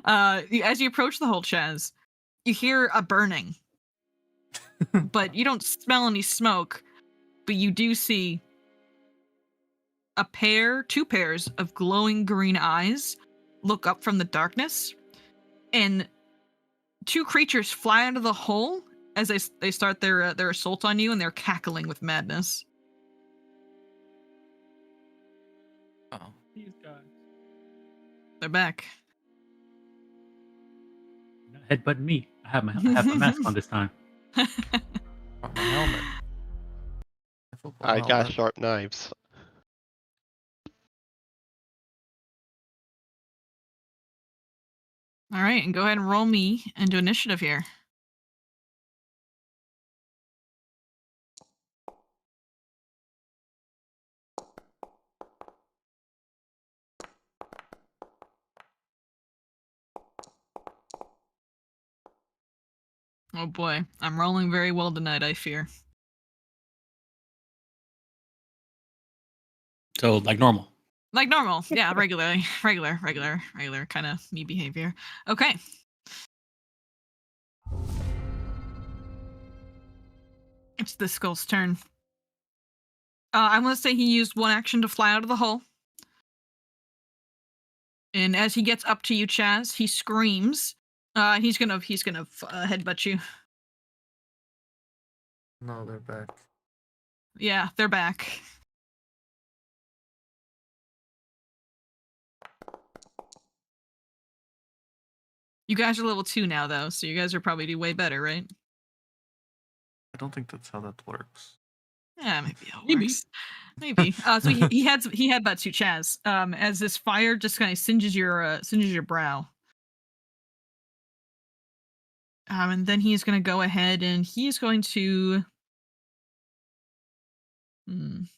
point. As you approach the hole chest, you hear a burning, but you don't smell any smoke. But you do see two pairs of glowing green eyes look up from the darkness, and two creatures fly out of the hole as they start their assault on you, and they're cackling with madness. Oh. These guys. They're back. Headbutt me. I have my mask on this time. My helmet. I got sharp knives. All right, and go ahead and roll me into initiative here. Oh boy, I'm rolling very well tonight, I fear. So like normal. Like normal, yeah, regular kind of me behavior. Okay. It's the skull's turn. I'm gonna say he used one action to fly out of the hole. And as he gets up to you, Chaz, he screams. He's gonna headbutt you. No, they're back. Yeah, they're back. You guys are level 2 now, though, so you guys are probably do way better, right? I don't think that's how that works. Yeah, maybe it works. Maybe. So he headbutts you, Chaz. As this fire just kind of singes your brow. And then he's going to go ahead and he's going to. I think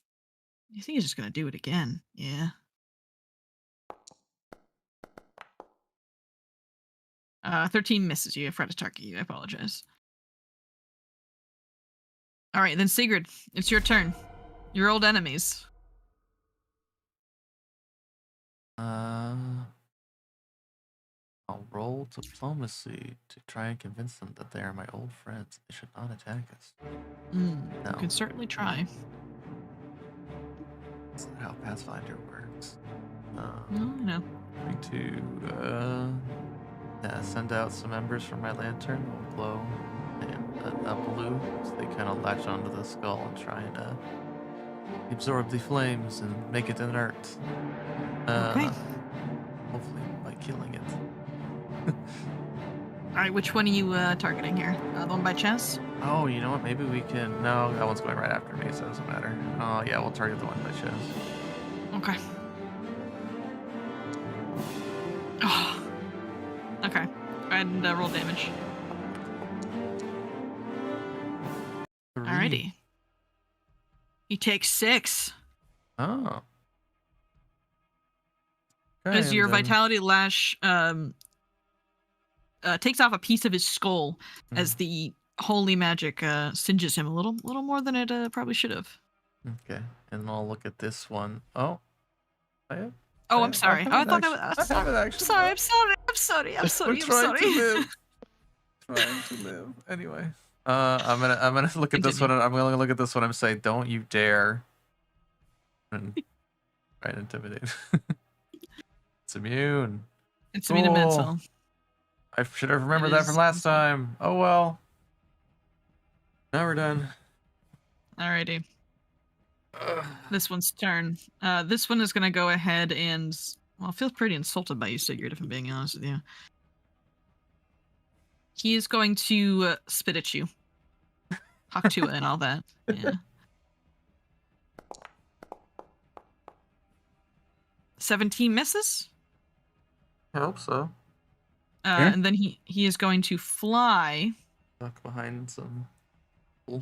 he's just going to do it again. Yeah. 13 misses you. I forgot to target you. I apologize. All right, then Sigrid, it's your turn. Your old enemies. I'll roll diplomacy to try and convince them that they are my old friends. They should not attack us. You can certainly try. That's not how Pathfinder works. No. Going to send out some embers from my lantern. Will glow and a blue, so they kind of latch onto the skull and try and absorb the flames and make it inert. Okay. Hopefully by killing it. All right, which one are you targeting here? The one by chest? Oh, you know what? Maybe we can. No, that one's going right after me, so it doesn't matter. Oh, yeah, we'll target the one by chest. Okay. Oh. Okay. Go ahead and roll damage. 3. Alrighty. He takes 6. Oh. As Okay, your and then- vitality lash takes off a piece of his skull as the holy magic singes him a little more than it probably should have. Okay, and I'll look at this one. Oh. I'm sorry. I I thought have it I'm actually. sorry. I'm We're sorry. trying to live. Trying to live. Anyway, I'm gonna look at this one. And I'm gonna look at this one and say, "Don't you dare!" And try and intimidate. It's immune. It's immune to mental. I should have remembered It that is from last mental. time. Oh well. Now we're done. Alrighty. This one's turn. This one is gonna go ahead and it feels pretty insulted by you, Sigurd, if I'm being honest with you. He is going to spit at you. Talk to it and all that. Yeah. 17 misses. I hope so. And then he is going to fly Duck behind some.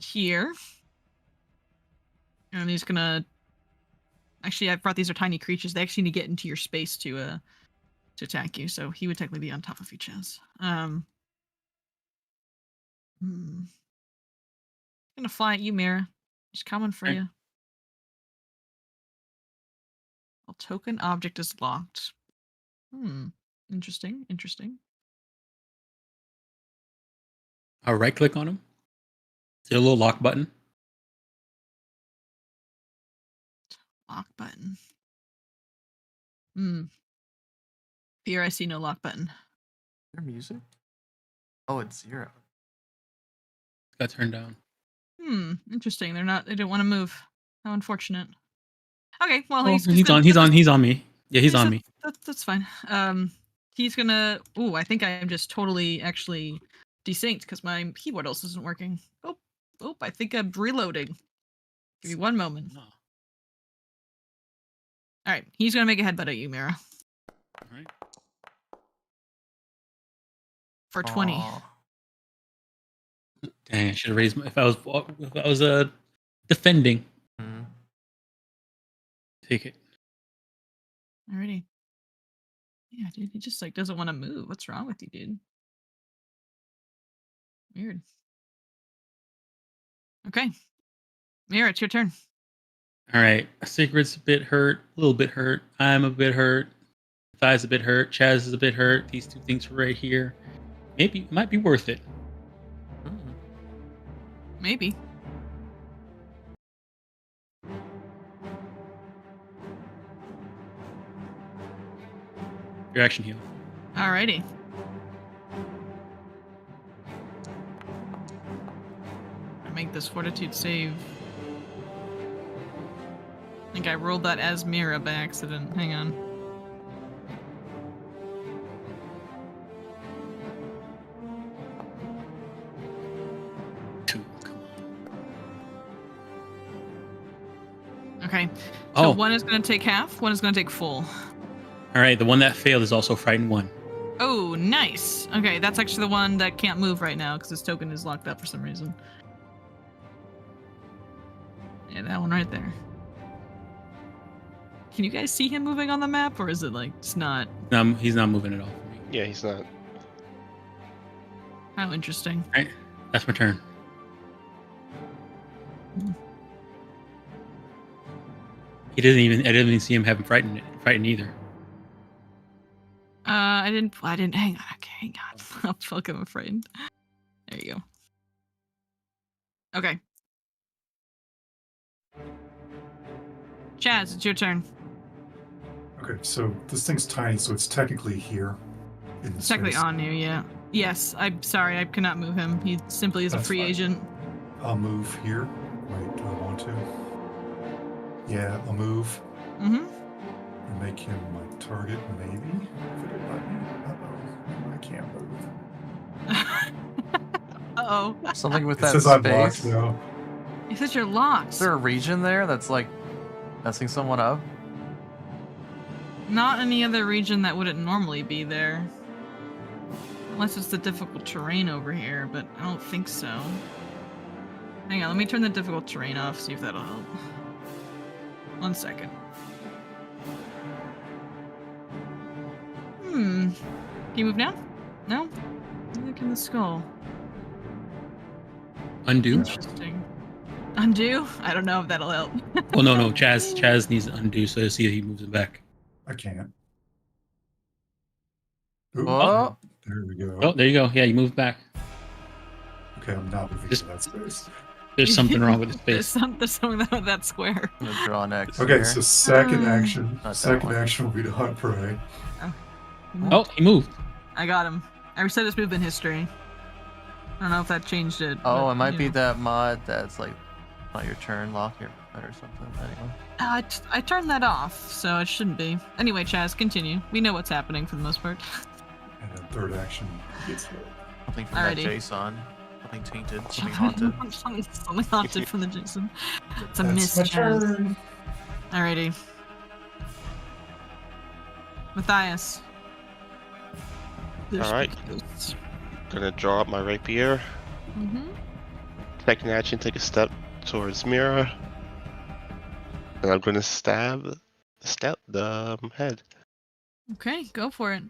here. And he's gonna. Actually, I brought these are tiny creatures. They actually need to get into your space to attack you. So he would technically be on top of you, Chaz. Gonna fly at you, Mira. Just coming for Okay. you. Well, token object is locked. Interesting. I'll right click on him. Is there a little lock button? Lock button. Here I see no lock button. Is there music? Oh, it's 0. Got turned down. Interesting. They don't want to move. How unfortunate. Okay, well Oh, he's he's on me. Yeah, he's on me. That's fine. He's gonna. Ooh, I think I'm just totally actually desynced because my keyboard also isn't working. Oh, I think I'm reloading. Give me one moment. Oh, All right, he's gonna make a headbutt at you, Mira, all right. for 20. Aw. Dang, I should have raised my. If I was defending. Mhm. Take it. Alrighty. Yeah, dude, he just like doesn't want to move. What's wrong with you, dude? Weird. Okay, Mira, it's your turn. All right. Sigrid's a little bit hurt. I'm a bit hurt. Thigh's a bit hurt. Chaz is a bit hurt. These two things right here. Maybe it might be worth it. Maybe. Your action heal. Alrighty. I make this fortitude save. I think I rolled that as Mira by accident. Hang on. Two. Come on. Okay. So Oh. one is going to take half, one is going to take full. All right. The one that failed is also frightened 1. Oh, nice. Okay, that's actually the one that can't move right now because his token is locked up for some reason. Yeah, that one right there. Can you guys see him moving on the map, or is it like it's not? He's not moving at all for me. Yeah, he's not. How interesting. All right. That's my turn. I didn't even see him having frightened either. I didn't. Hang on. Okay, hang on. I'm fucking afraid. There you go. Okay. Chaz, it's your turn. Okay, so this thing's tiny, so it's technically here. In It's technically space. on you, yeah. Yes, I'm sorry, I cannot move him. He simply is a That's free fine. agent. I'll move here. Wait, do I want to? Yeah, I'll move Mm-hmm. and make him my target, maybe. If it'll let me. Uh-oh. I can't move. Uh-oh. Something with It that says I'm locked space. now. He says you're locked. Is there a region there that's like messing someone up? Not any other region that wouldn't normally be there. Unless it's the difficult terrain over here, but I don't think so. Hang on, let me turn the difficult terrain off, see if that'll help. 1 second. Can you move now? No? Look in the skull. Undo. Interesting. Undo? I don't know if that'll help. Oh no. Chaz needs to undo so to see if he moves it back. I can't. Ooh, Oh. There we go. Oh, there you go. Yeah, you moved back. Okay, I'm not moving Just- to that space. There's something wrong with the There's space. something with that square. I'm gonna draw next. Okay, here. so second action. Not that Second one. action will be to hunt prey. Oh, he moved. I got him. I reset his movement history. I don't know if that changed it. Oh, but, it might you be know. that mod that's like not your turn, lock your or something. Anyway. I turned that off, so it shouldn't be. Anyway, Chaz, continue. We know what's happening for the most part. And then third action gets hit. Something from that Alrighty. Jason. Something tainted. Something haunted. Something haunted from the Jason. It's a That's mist. my Chaz. turn. Alrighty. Matthias. Alright. Gonna draw up my rapier. Mm-hmm. Second action, take a step towards Mira. And I'm gonna stab the head. Okay, go for it.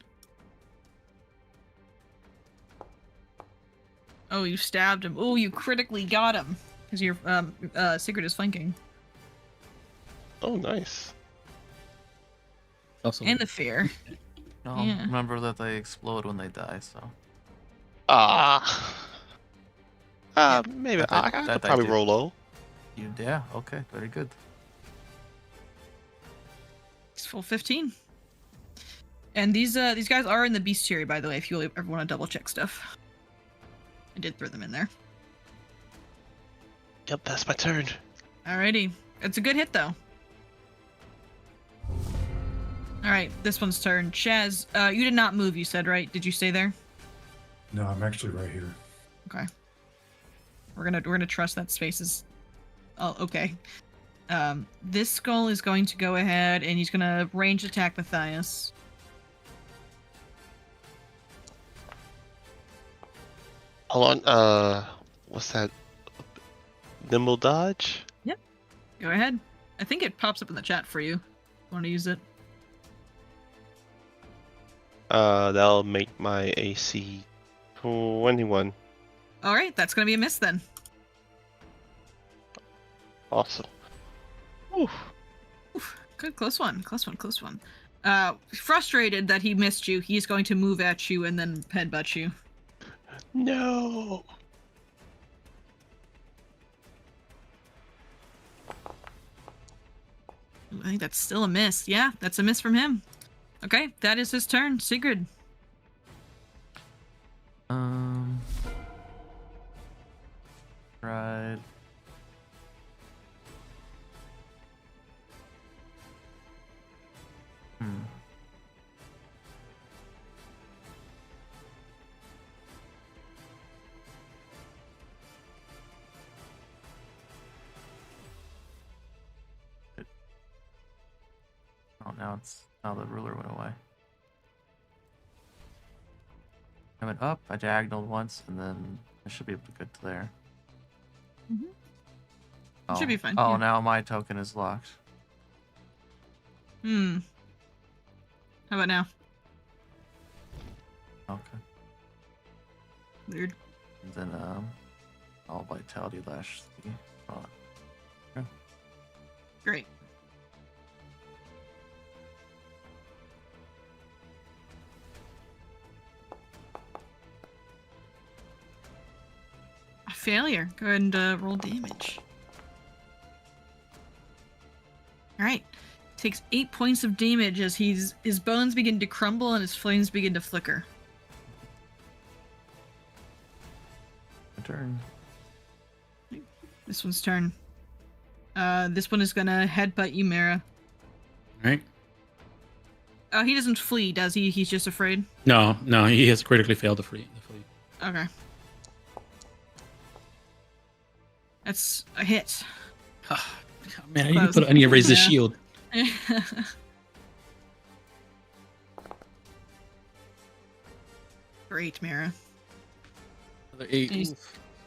Oh, you stabbed him. Oh, you critically got him. Because your Sigurd is flanking. Oh, nice. Also, And the fear. No, Yeah. remember that they explode when they die, so. Maybe That- I that could I probably do. roll low. Yeah, okay, very good. It's full 15. And these guys are in the bestiary, by the way, if you ever want to double check stuff. I did throw them in there. Yep, that's my turn. Alrighty. It's a good hit, though. Alright, this one's turn. Chaz, you did not move, you said, right? Did you stay there? No, I'm actually right here. Okay. We're gonna trust that space is... Oh, okay. This skull is going to go ahead, and he's gonna range attack Matthias. Hold on, what's that? Nimble dodge? Go ahead. I think it pops up in the chat for you. Want to use it? That'll make my AC 21. Alright, that's gonna be a miss then. Awesome. Oof. Oof, good, close one. Frustrated that he missed you, he's going to move at you and then headbutt you. No. I think that's still a miss. Yeah, that's a miss from him. Okay, that is his turn. Sigurd. Right. Oh, now the ruler went away. I went up, I diagonaled once, and then I should be able to get to there. Mhm. Oh. Should be fine, Oh, yeah. now my token is locked. How about now? Okay. Weird. And then I'll vitality lash the spot. Great. A failure. Go ahead and roll damage. Alright. Takes 8 points of damage as his bones begin to crumble and his flames begin to flicker. My turn. This one's turn. This one is gonna headbutt you, Mara. Right? He doesn't flee, does he? He's just afraid? No, he has critically failed to flee. Okay. That's a hit. Man, I need to raise the Yeah. shield. Great, Mara. Another 8.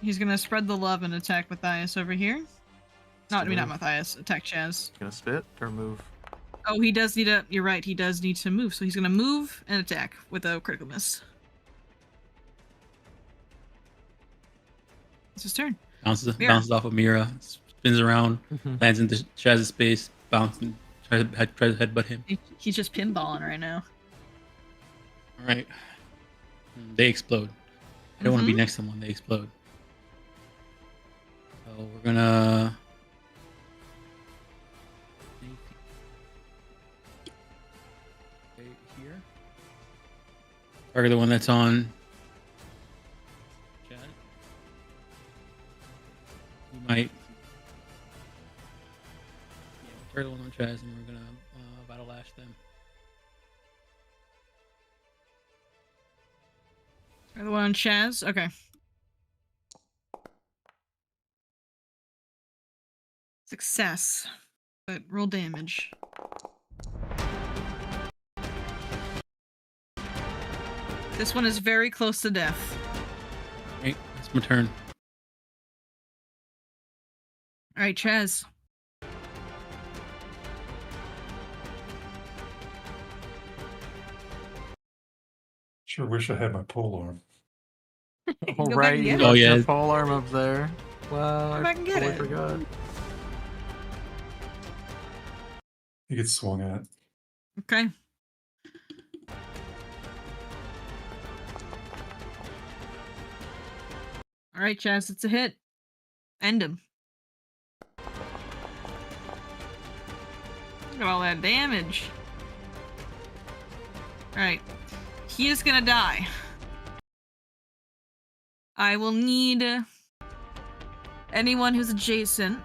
He's gonna spread the love and attack Matthias over here. No, I mean not Move. Matthias. Attack Chaz. Gonna spit or move? Oh, he does need to. You're right. He does need to move. So he's gonna move and attack with a critical miss. It's his turn. Bounces off of Mira, spins around, lands into Chaz's space, bounces, tries to headbutt him. He's just pinballing right now. All right. They explode. I don't want to be next to them when they explode. So we're gonna. Right here. Target the one that's on. Chad. We might. Yeah, we'll target the one on Chaz, and we're gonna battle lash them. The one on Chaz? Okay. Success. But roll damage. This one is very close to death. Okay, it's my turn. Alright, Chaz. Sure wish I had my pole arm. All Go back right, and you get it. Oh, left yeah. your pole arm up there. Well, Go I back and get totally it. forgot. He gets swung at. Okay. Alright, Chaz, it's a hit. End him. Look at all that damage. Alright. He is gonna die. I will need anyone who's adjacent.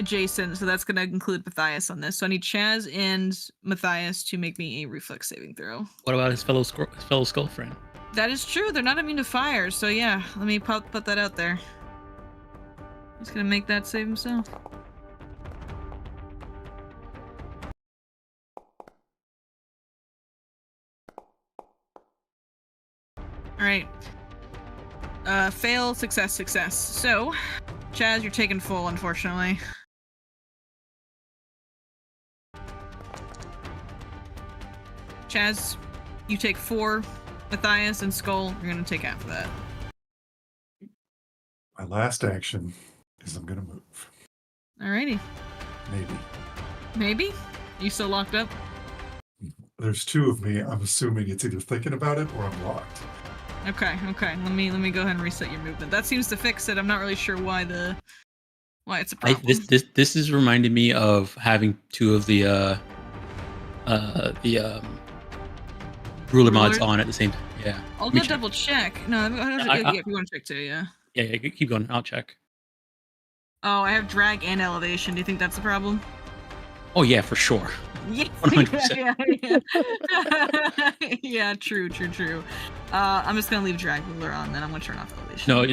So that's gonna include Matthias on this. So I need Chaz and Matthias to make me a reflex saving throw. What about his fellow skull friend? That is true. They're not immune to fire. So yeah, let me put that out there. He's gonna make that save himself. Alright. Fail, success, success. So, Chaz, you're taking full, unfortunately. Chaz, you take 4. Matthias and Skull, you're gonna take half of that. My last action is I'm gonna move. Alrighty. Maybe. Maybe? You still locked up? There's 2 of me. I'm assuming it's either thinking about it or I'm locked. Okay. Let me go ahead and reset your movement. That seems to fix it. I'm not really sure why it's a problem. This is reminding me of having 2 of the ruler mods on at the same time. Yeah. I'll Let me go check. double check. No, yeah, if you want to check too, yeah. Yeah, keep going. I'll check. Oh, I have drag and elevation. Do you think that's a problem? Oh yeah, for sure. Yeah, 100%. yeah. Yeah, true. I'm just gonna leave drag ruler on, then I'm gonna turn off elevation. No,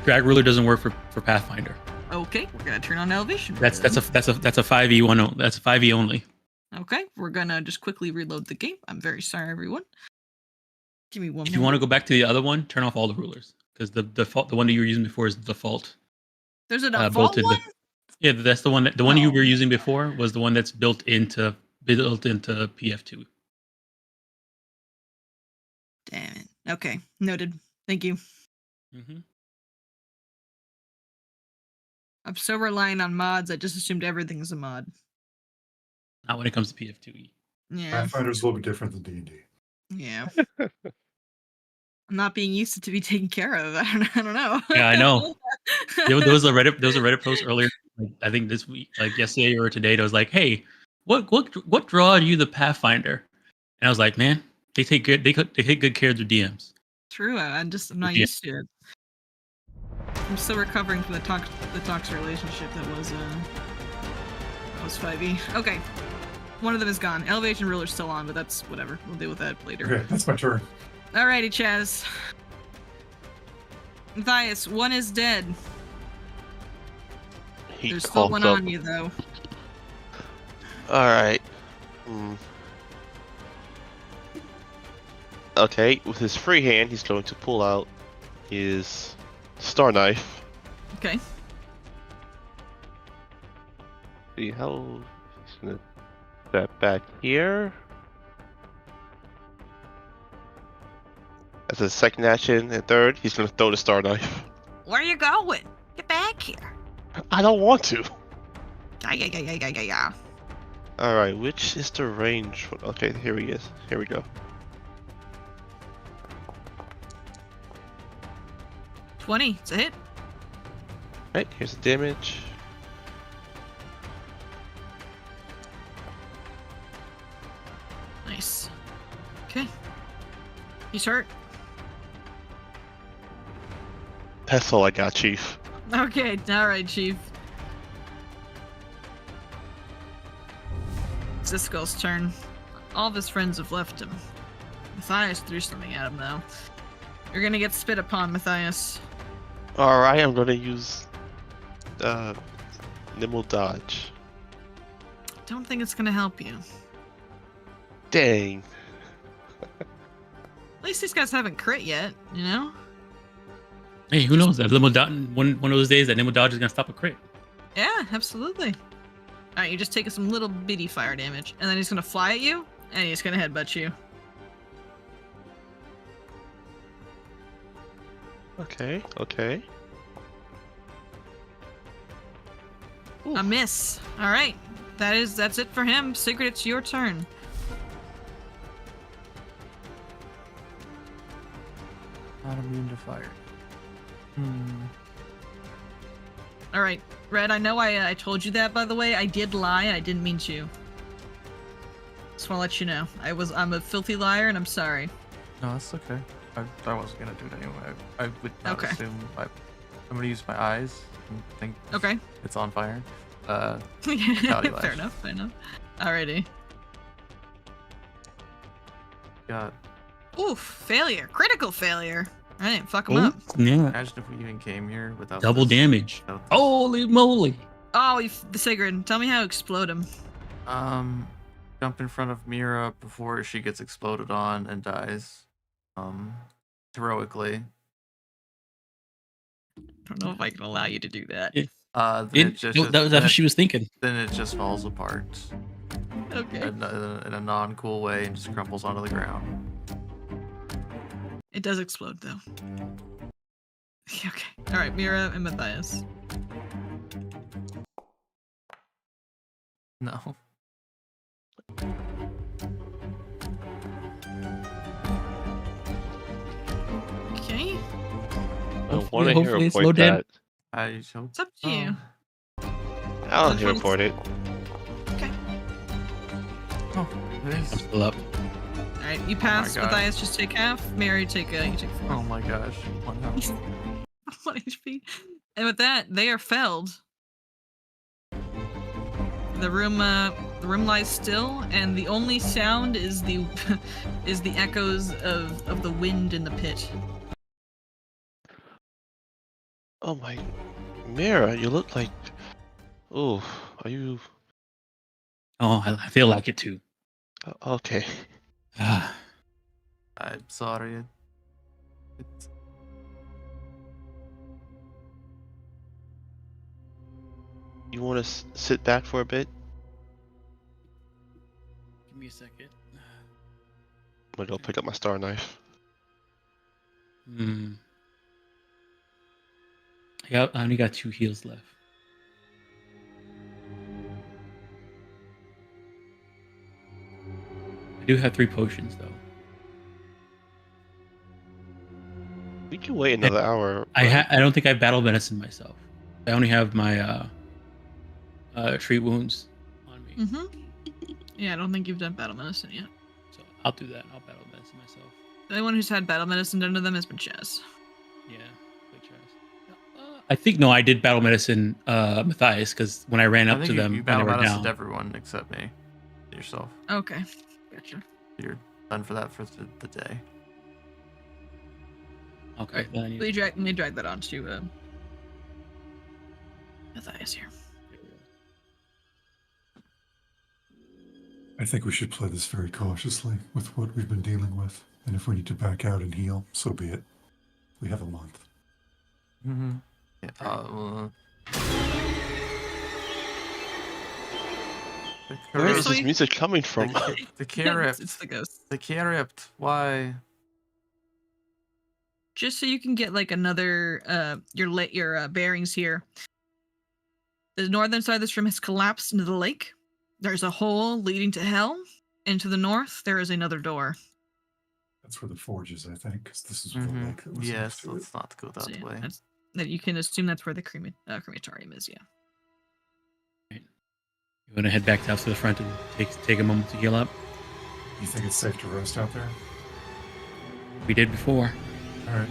drag ruler doesn't work for Pathfinder. Okay, we're gonna turn on elevation. That's a 5e one. That's a 5e only. Okay, we're gonna just quickly reload the game. I'm very sorry, everyone. Give me one. If you want to go back to the other one, turn off all the rulers because the one that you were using before is the default. There's a default one. Yeah, that's the one. The one you were using before was the one that's built into PF2. Damn it. Okay, noted. Thank you. Mm-hmm. I'm so relying on mods. I just assumed everything's a mod. Not when it comes to PF2e. Yeah. Pathfinder's a little bit different than D&D. Yeah. I'm not being used to be taken care of. I don't know. Yeah, I know. There was a Reddit post earlier. Like, I think this week, like yesterday or today, that was like, "Hey, what draw are you the Pathfinder?" And I was like, "Man, they take good care of their DMs." True. I'm not Yeah. used to it. I'm still recovering from the toxic relationship that was 5e. Okay. One of them is gone. Elevation ruler's still on, but that's whatever. We'll deal with that later. Okay, that's my turn. Alrighty, Chaz. Matthias, one is dead. He There's still one coughed up. on you, though. Alright. Okay, with his free hand, he's going to pull out his star knife. Okay. See how he's gonna step back here. As a second action and third, he's gonna throw the star knife. Where are you going? Get back here. I don't want to. Yeah. Alright, which is the range? Okay, here he is. Here we go. 20. It's a hit. Right, here's the damage. Nice. Okay. He's hurt. That's all I got, Chief. Okay, alright, Chief. It's Ziskel's turn. All of his friends have left him. Matthias threw something at him, though. You're gonna get spit upon, Matthias. Alright, I'm gonna use nimble dodge. Don't think it's gonna help you. Dang. At least these guys haven't crit yet, you know? Hey, who knows? That nimble dodge, one of those days, that nimble dodge is gonna stop a crit. Yeah, absolutely. Alright, you're just taking some little bitty fire damage, and then he's gonna fly at you, and he's gonna headbutt you. Okay, okay. A miss. Alright. That's it for him. Sigrid, it's your turn. Not immune to fire. Alright, Red, I know I told you that, by the way. I did lie, and I didn't mean to. Just want to let you know. I'm a filthy liar, and I'm sorry. No, that's okay. I wasn't gonna do it anyway. I would not Okay. assume. I'm gonna use my eyes and think Okay. it's on fire. Lash. Fair enough, fair enough. Alrighty. God, Oof, failure. Critical failure. Alright, fuck him Oh, up. yeah. imagine if we even came here without Double this- damage. without this. Holy moly. Oh, the Sigrid, tell me how to explode him. Jump in front of Mira before she gets exploded on and dies. Heroically. Don't know if I can allow you to do that. Yeah. Then it just, That's what she was thinking. then it just falls apart Okay. in a non-cool way and just crumbles onto the ground. It does explode, though. Okay. Alright, Mira and Matthias. No. Okay. I Hopefully- want to hear hopefully it's report low dam- that. I hope. It's up to you. I'll Which hear one's- report it. Okay. Oh, it I'm is. still up. Alright, you pass. God. Matthias, just take half. Mary, you take 4. Oh my gosh. 1 health. 1 HP. And with that, they are felled. The room lies still, and the only sound is the is the echoes of the wind in the pit. Oh my, Mira, you look like. Oh, are you Oh, I feel like it too. okay? Ah, I'm sorry. It's... You want to sit back for a bit? give me a second. I'm gonna go pick up my star knife. Hmm. I only got 2 heals left. I do have 3 potions though. We can wait another hour. I don't think I battle medicine myself. I only have my treat wounds on me. Yeah, I don't think you've done battle medicine yet. So I'll do that. I'll battle medicine myself. The only one who's had battle medicine done to them has been Chaz. Yeah. Play chess. I think no, I did battle medicine Matthias because when I ran I up think to you, them you and they battle were medicine down. everyone except me. Yourself. Okay, gotcha. You're done for that for the day. Okay. Then I need Let me drag that on to Matthias here. I think we should play this very cautiously with what we've been dealing with. And if we need to back out and heal, so be it. We have a month. Mm-hmm. Yeah. Where is Honestly- this music coming from? The Crypt. It's the ghost. The Crypt. Why? Just so you can get like another your bearings here. The northern side of this room has collapsed into the lake. There's a hole leading to hell. And to the north, there is another door. That's where the forge is, I think, because this is where the lake that was Yes, next to it. let's not go that So, yeah, way. that you can assume that's where the crematorium is. Yeah. You want to head back out to the front and take a moment to heal up? You think it's safe to rest out there? We did before. All right.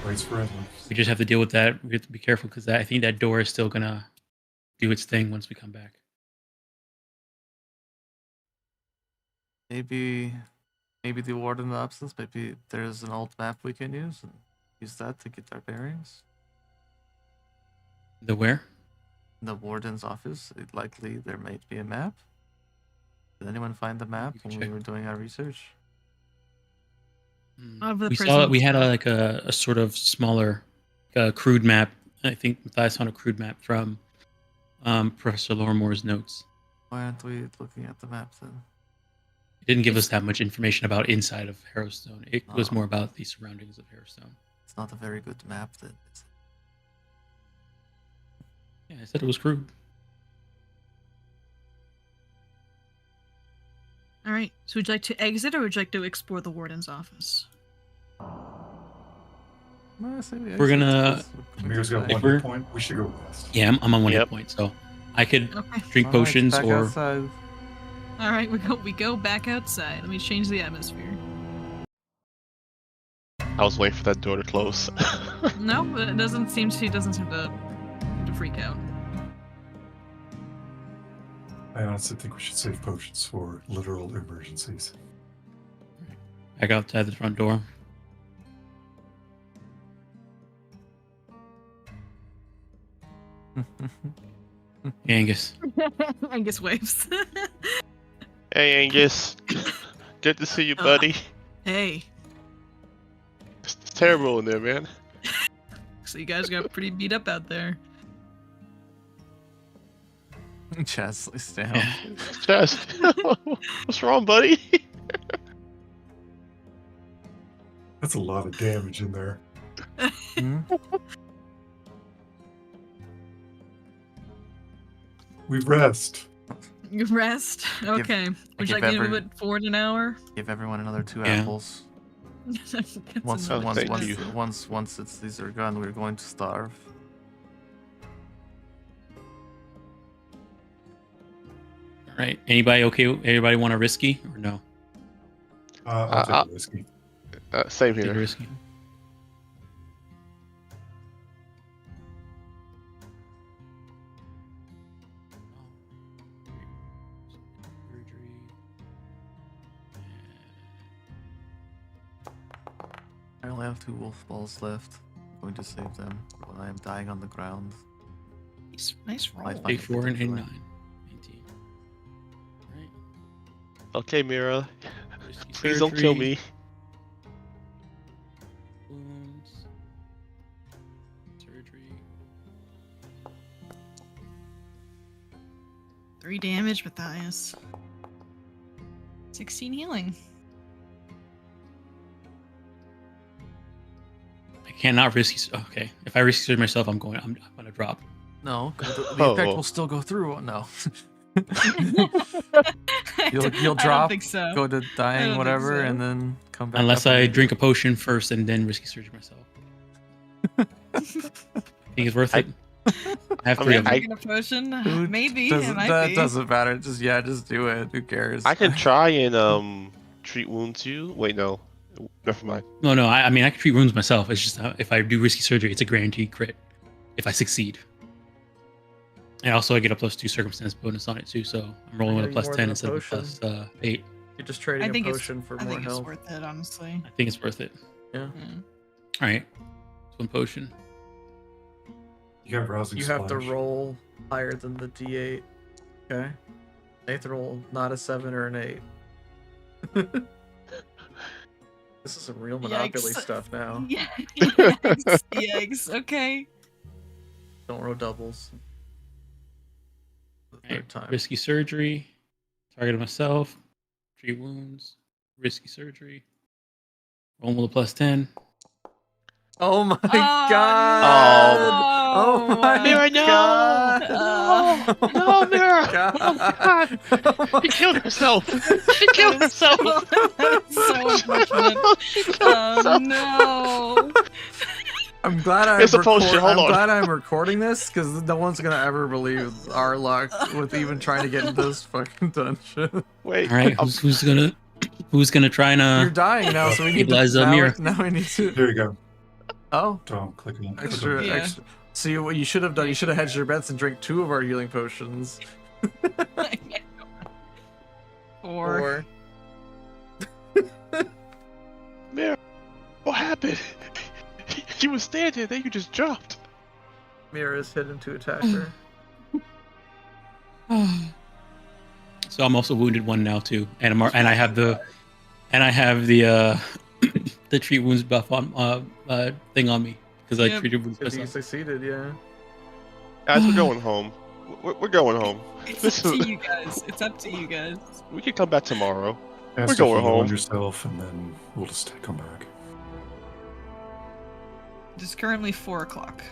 Waits for us. We just have to deal with that. We have to be careful because I think that door is still gonna do its thing once we come back. Maybe Maybe the warden of absence. Maybe there's an old map we can use and use that to get our bearings. The where? In the warden's office, likely there might be a map. Did anyone find the map You can when we check. were doing our research? Of the We saw prison it. We had stuff. a sort of smaller, crude map. I think Matthias found a crude map from Professor Lorimore's notes. Why aren't we looking at the map then? It didn't give us that much information about inside of Harrowstone. It was Oh. more about the surroundings of Harrowstone. It's not a very good map then. Is it? Yeah, I said it was crude. All right. So would you like to exit or would you like to explore the warden's office? No, I say we We're exit, gonna- 'cause we're Amir's got If one we're- hit point. We should go west. Yeah, I'm on one Yep. hit point, so I could Okay. drink Alright, potions back or outside. All right. We go back outside. Let me change the atmosphere. I was waiting for that door to close. No, but it doesn't seem to freak out. I honestly think we should save potions for literal emergencies. back outside the front door. Angus. Angus waves. Hey Angus, good to see you, buddy. Hey. It's terrible in there, man. So you guys got pretty beat up out there. Chesley's down. Yeah. Chest, what's wrong, buddy? That's a lot of damage in there. Hmm? We rest. You rest. Okay. Would you give like me to move every- it forward an hour? Give everyone another 2 Yeah. apples. That's Once, another thank once, you. once these are gone, we're going to starve. All right. Anybody okay? Everybody want a risky or no? I'll take a whiskey. Same Take a here. risky. I only have 2 wolf balls left. I'm going to save them when I am dying on the ground. Nice roll. Might Take find 4 and particular. 9. 19. Right. Okay, Mira, Risky please don't kill surgery, me. Wounds. Surgery. 3 damage, Matthias. 16 healing. I cannot risky. Okay. If I risky surgery myself, I'm gonna drop. No, the Oh. effect will still go through. No. You'll I drop, don't think so. go to don't dying, think whatever, so. and then come back. Unless up I again. drink a potion first and then risky surgery myself. Think it's worth it. I have I 3 mean, of them. I- Drinking a potion? Who Maybe. It doesn't- might that be. doesn't matter. Just do it. Who cares? I can try and treat wounds too. Wait, no, never mind. No, I mean I can treat wounds myself. It's just if I do risky surgery, it's a guaranteed crit if I succeed. And also I get a +2 circumstance bonus on it too, so I'm rolling with a Getting more +10 than a instead of a potion. +8. You're just trading I think a it's- potion for I more think it's health. worth it, honestly. I think it's worth it. Yeah. Yeah. All right, it's 1 potion. You got rousing You have to splash. roll higher than the D8. Okay. You have to roll not a 7 or an 8. This is some real Monopoly Yikes. stuff now. Yeah. Yikes. Yikes. Okay. Don't roll doubles. The All right, third time. risky surgery. Targeted myself. Treat wounds. Risky surgery. Rolling with a +10. Oh my Oh, god! no. Oh my Mira, no! god! No! No, Mira! God. Oh God! He killed himself. He killed himself. That's so unfortunate. He killed Oh himself. no! I'm glad I'm, It's a potion, hold I'm on. glad I'm recording this because no one's gonna ever believe our luck with even trying to get into this fucking dungeon. Wait. All right, who's gonna try and You're dying now, so we need to. Stabilize Mira. Now we need to. There you go. Oh, Tom, click on click on extra, it. Yeah. extra. See what you should have done. You should have hedged your bets and drank 2 of our healing potions. Or Or happened? You were standing there, you just dropped. Mira's hidden to attack her. So I'm also wounded 1 now too, and I have the the treat wounds buff on thing on me because I Yep. treated wounds Because you myself. succeeded, yeah. Guys, we're going home. We're going home. It's This up is- to you guys. It's up to you guys. We can come back tomorrow. Cast We're a going heal on home. yourself, and then we'll just come back. It is currently 4 o'clock.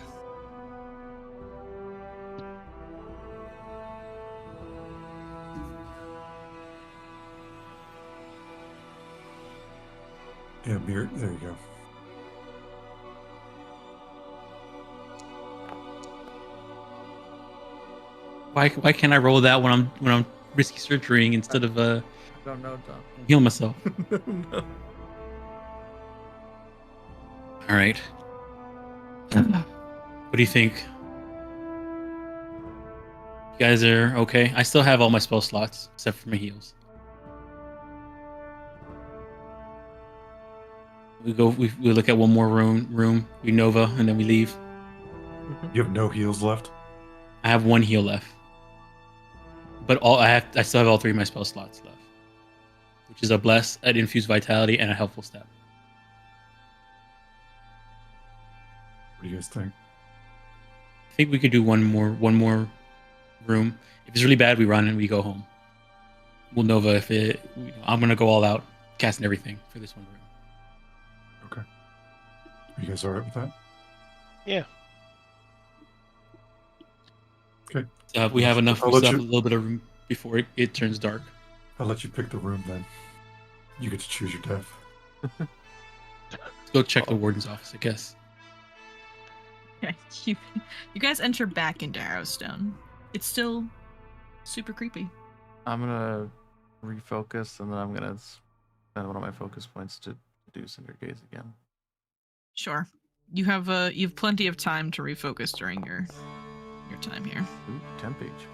Yeah, Mir, there you go. Why can't I roll that when I'm risky surgerying instead of I don't know, Tom. heal myself? No. All right. What do you think? You guys are okay? I still have all my spell slots except for my heals. We look at one more room, we Nova, and then we leave. You have no heals left? I have 1 heal left. But I still have all 3 of my spell slots left. Which is a bless, an infused vitality, and a helpful step. What do you guys think? I think we could do one more room. If it's really bad, we run and we go home. We'll Nova I'm gonna go all out, casting everything for this one room. Okay. Are you guys alright with that? Yeah. Okay. We have enough. I'll We let still have you- a little bit of room before it turns dark. I'll let you pick the room then. You get to choose your death. Let's go check the warden's office, I guess. Okay, you guys enter back into Harrowstone. It's still super creepy. I'm gonna refocus, and then I'm gonna spend one of my focus points to do Cinder Gaze again. Sure. You have plenty of time to refocus during your time here. Ooh, temp each.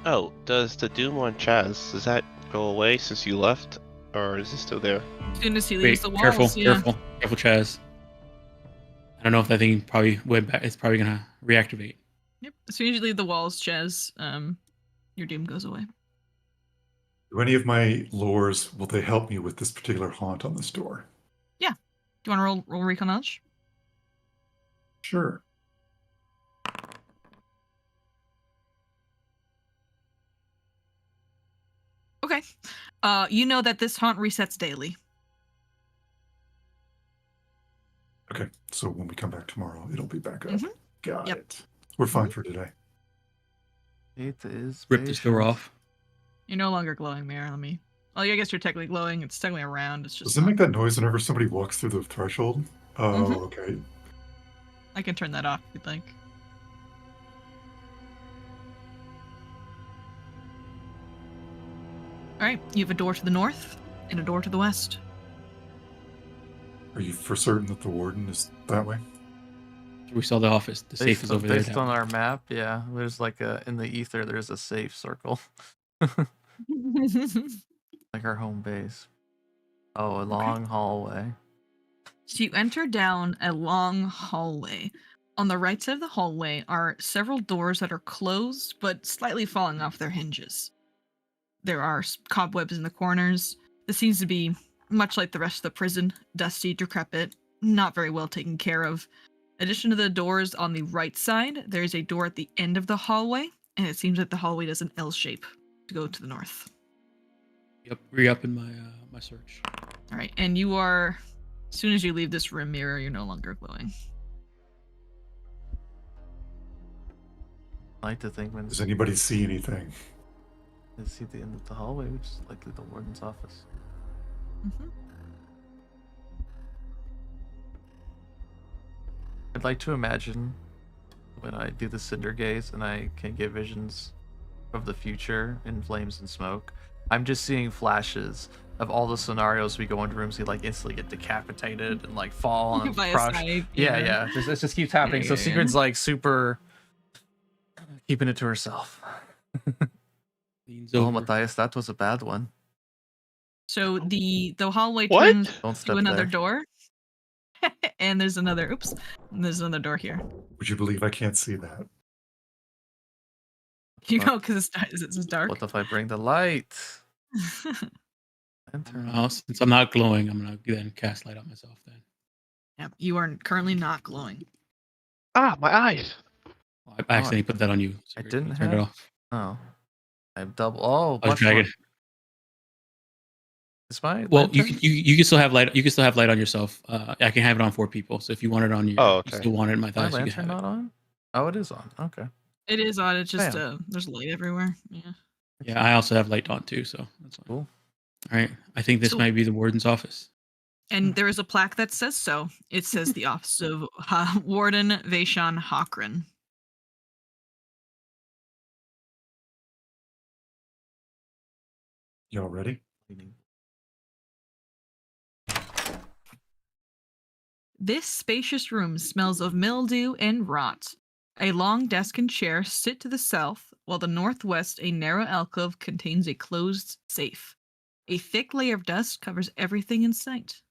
Oh, does the Doom on Chaz, does that go away since you left? Or is it still there? As soon as he Wait, leaves the walls, careful, Chaz. I don't know if that thing probably went back. It's probably gonna reactivate. Yep. As soon as you leave the walls, Chaz, your doom goes away. Do any of my lures, will they help me with this particular haunt on this door? Do you want to roll recon knowledge? Sure. Okay. You know that this haunt resets daily. Okay, so when we come back tomorrow, it'll be back up. Mhm. Got Yep. it. We're fine for today. It is. Rip this door patience. off. You're no longer glowing, Mare. Well, I guess you're technically glowing. It's technically around. It's just. Does it make that noise whenever somebody walks through the threshold? Oh, Mhm. okay. I can turn that off if you'd like. All right. You have a door to the north and a door to the west. Are you for certain that the warden is that way? We saw the office. The safe is over there. Based on our map, yeah. There's like in the ether, there's a safe circle, like our home base. Oh, a long hallway. So you enter down a long hallway. On the right side of the hallway are several doors that are closed but slightly falling off their hinges. There are cobwebs in the corners. This seems to be much like the rest of the prison, dusty, decrepit, not very well taken care of. In addition to the doors on the right side, there is a door at the end of the hallway, and it seems that the hallway does an L shape to go to the north. Yep, re-up in my my search. All right, and you are, as soon as you leave this room mirror, you're no longer glowing. I like to think when Does anybody see anything? they see the end of the hallway, which is likely the warden's office. Mm-hmm. I'd like to imagine when I do the Cinder Gaze and I can get visions of the future in flames and smoke. I'm just seeing flashes of all the scenarios we go into rooms, we like instantly get decapitated and like fall and By a crush. scythe, Yeah. It just keeps happening. So Yeah. Sigrid's like super keeping it to herself. Leans Oh, over. Matthias, that was a bad one. So the hallway What? turns Don't step to another there. door. And there's another there's another door here. Would you believe I can't see that? You Fuck. know, because it's dark. What if I bring the light? Enter. Since I'm not glowing, I'm gonna then cast light on myself. Then Yep, you are currently not glowing. Ah, my eyes. well, I accidentally put that on you. I Sorry, didn't turn it have. off. Oh, I have double. Oh, I was plus dragging. one. Is my Well, you lantern? can you can still have light. You can still have light on yourself. I can have it on 4 people. So if you want it on your, Oh, you okay. still want it in my My thighs, you can lantern have it. not on? Oh, it is on. Okay. It is odd. It's just Bam. there's light everywhere. Yeah. Yeah, I also have light on too, so that's fine. Cool. All right, I think this So- might be the warden's office. And there is a plaque that says so. It says the office of Warden Vaishon Hawkran. Y'all ready? This spacious room smells of mildew and rot. A long desk and chair sit to the south, while the northwest, a narrow alcove contains a closed safe. A thick layer of dust covers everything in sight.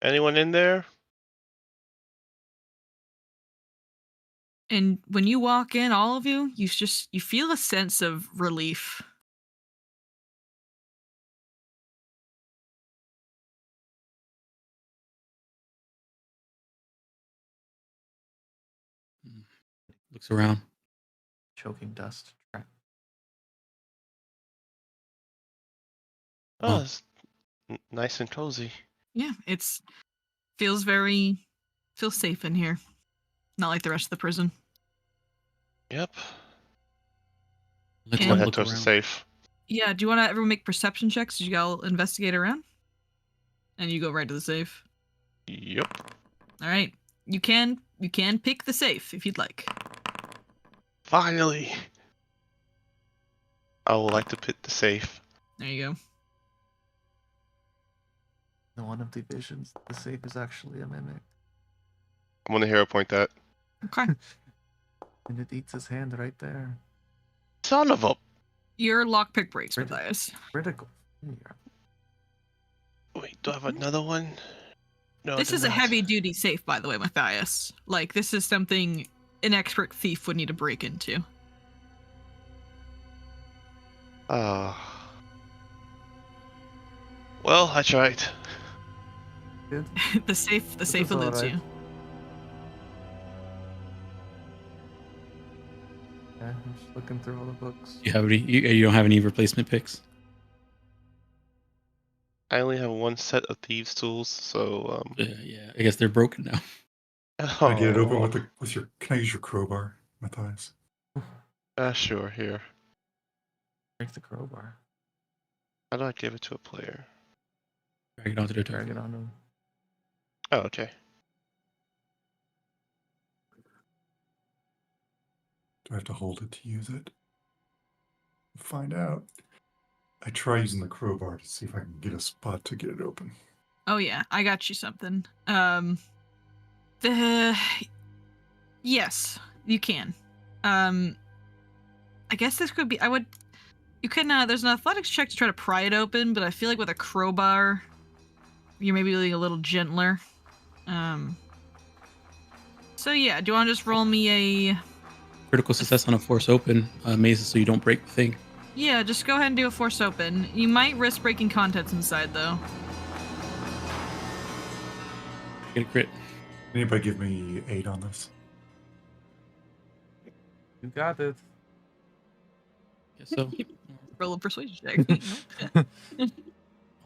Anyone in there? And when you walk in, all of you, you feel a sense of relief. Looks around. Choking dust. Oh, Oh. it's nice and cozy. Yeah, it's feels safe in here. Not like the rest of the prison. Yep. Let's And- We'll all head look towards the around. safe. Yeah, do you want to everyone make perception checks? You go investigate around? And you go right to the safe. Yep. All right. You can pick the safe if you'd like. Finally. I would like to pick the safe. There you go. In one of the visions, the safe is actually a mimic. I'm gonna hero point that. Okay. And it eats his hand right there. Son of a. Your lockpick breaks, Really? Matthias. Critical. Wait, do I have another one? No. This I do is a not. heavy duty safe, by the way, Matthias. Like, this is something an expert thief would need to break into. Ah. Well, I tried. Good. the safe is eludes alright. you. Yeah, I'm just looking through all the books. You have any? You don't have any replacement picks? I only have one set of thieves' tools, so Yeah, I guess they're broken now. Can I get it open Oh. with your? Can I use your crowbar, Matthias? Sure, here. Break the crowbar. How do I give it to a player? Drag it onto the Drag target. it on him. Oh, okay. Do I have to hold it to use it? Find out. I try using the crowbar to see if I can get a spot to get it open. Oh yeah, I got you something. Yes, you can. I guess this could be. You can. There's an athletics check to try to pry it open, but I feel like with a crowbar, you're maybe being a little gentler. So yeah, do you want to just roll me a? Critical success on a force open mazes, so you don't break the thing. Yeah, just go ahead and do a force open. You might risk breaking contents inside though. Get a crit. Anybody give me 8 on this? You got it. Guess so. Roll a persuasion check.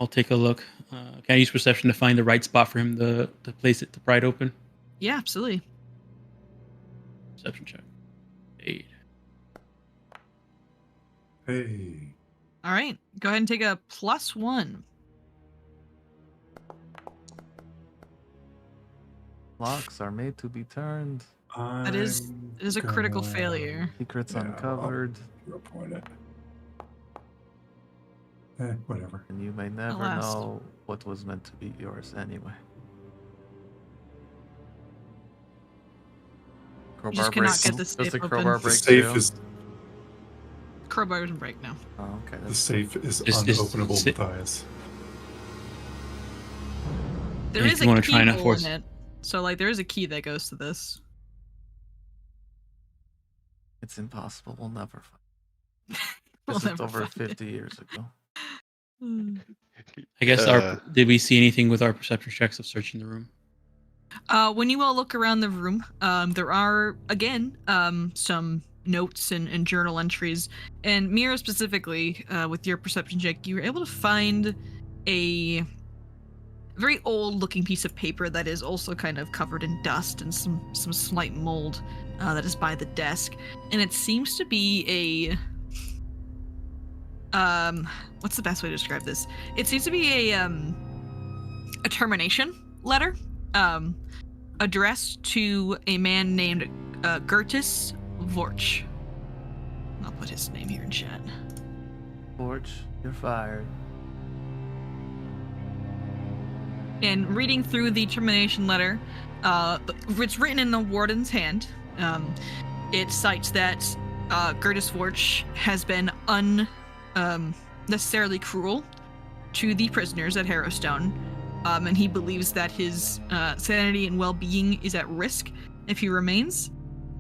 I'll take a look. Can I use perception to find the right spot for him to place it to pry it open? Yeah, absolutely. Perception check. 8. Hey. All right, go ahead and take a +1. Locks are made to be turned. That is a critical failure. Secrets Yeah, uncovered. Hero point it. Whatever. And you may never Alas. know what was meant to be yours anyway. Crowbar just cannot breaks. get the Does safe the open. crowbar The break safe too? is. Crowbar doesn't break now. Oh, okay. The safe is Just- unopenable, sit- Matthias. There And is if you a wanna try and keyhole force- in it. So, like, there is a key that goes to this. It's impossible. We'll never find. We'll This is never over find it. 50 years ago. I guess did we see anything with our perception checks of searching the room? When you all look around the room, there are again some notes and journal entries. And Mira specifically, with your perception check, you were able to find a very old-looking piece of paper that is also kind of covered in dust and some slight mold that is by the desk, and it seems to be a what's the best way to describe this? It seems to be a termination letter. Addressed to a man named Gertis Vorch. I'll put his name here in chat. Forge, you're fired. And reading through the termination letter, it's written in the warden's hand. It cites that Gertis Vorch has been unnecessarily cruel to the prisoners at Harrowstone. And he believes that his sanity and well-being is at risk if he remains,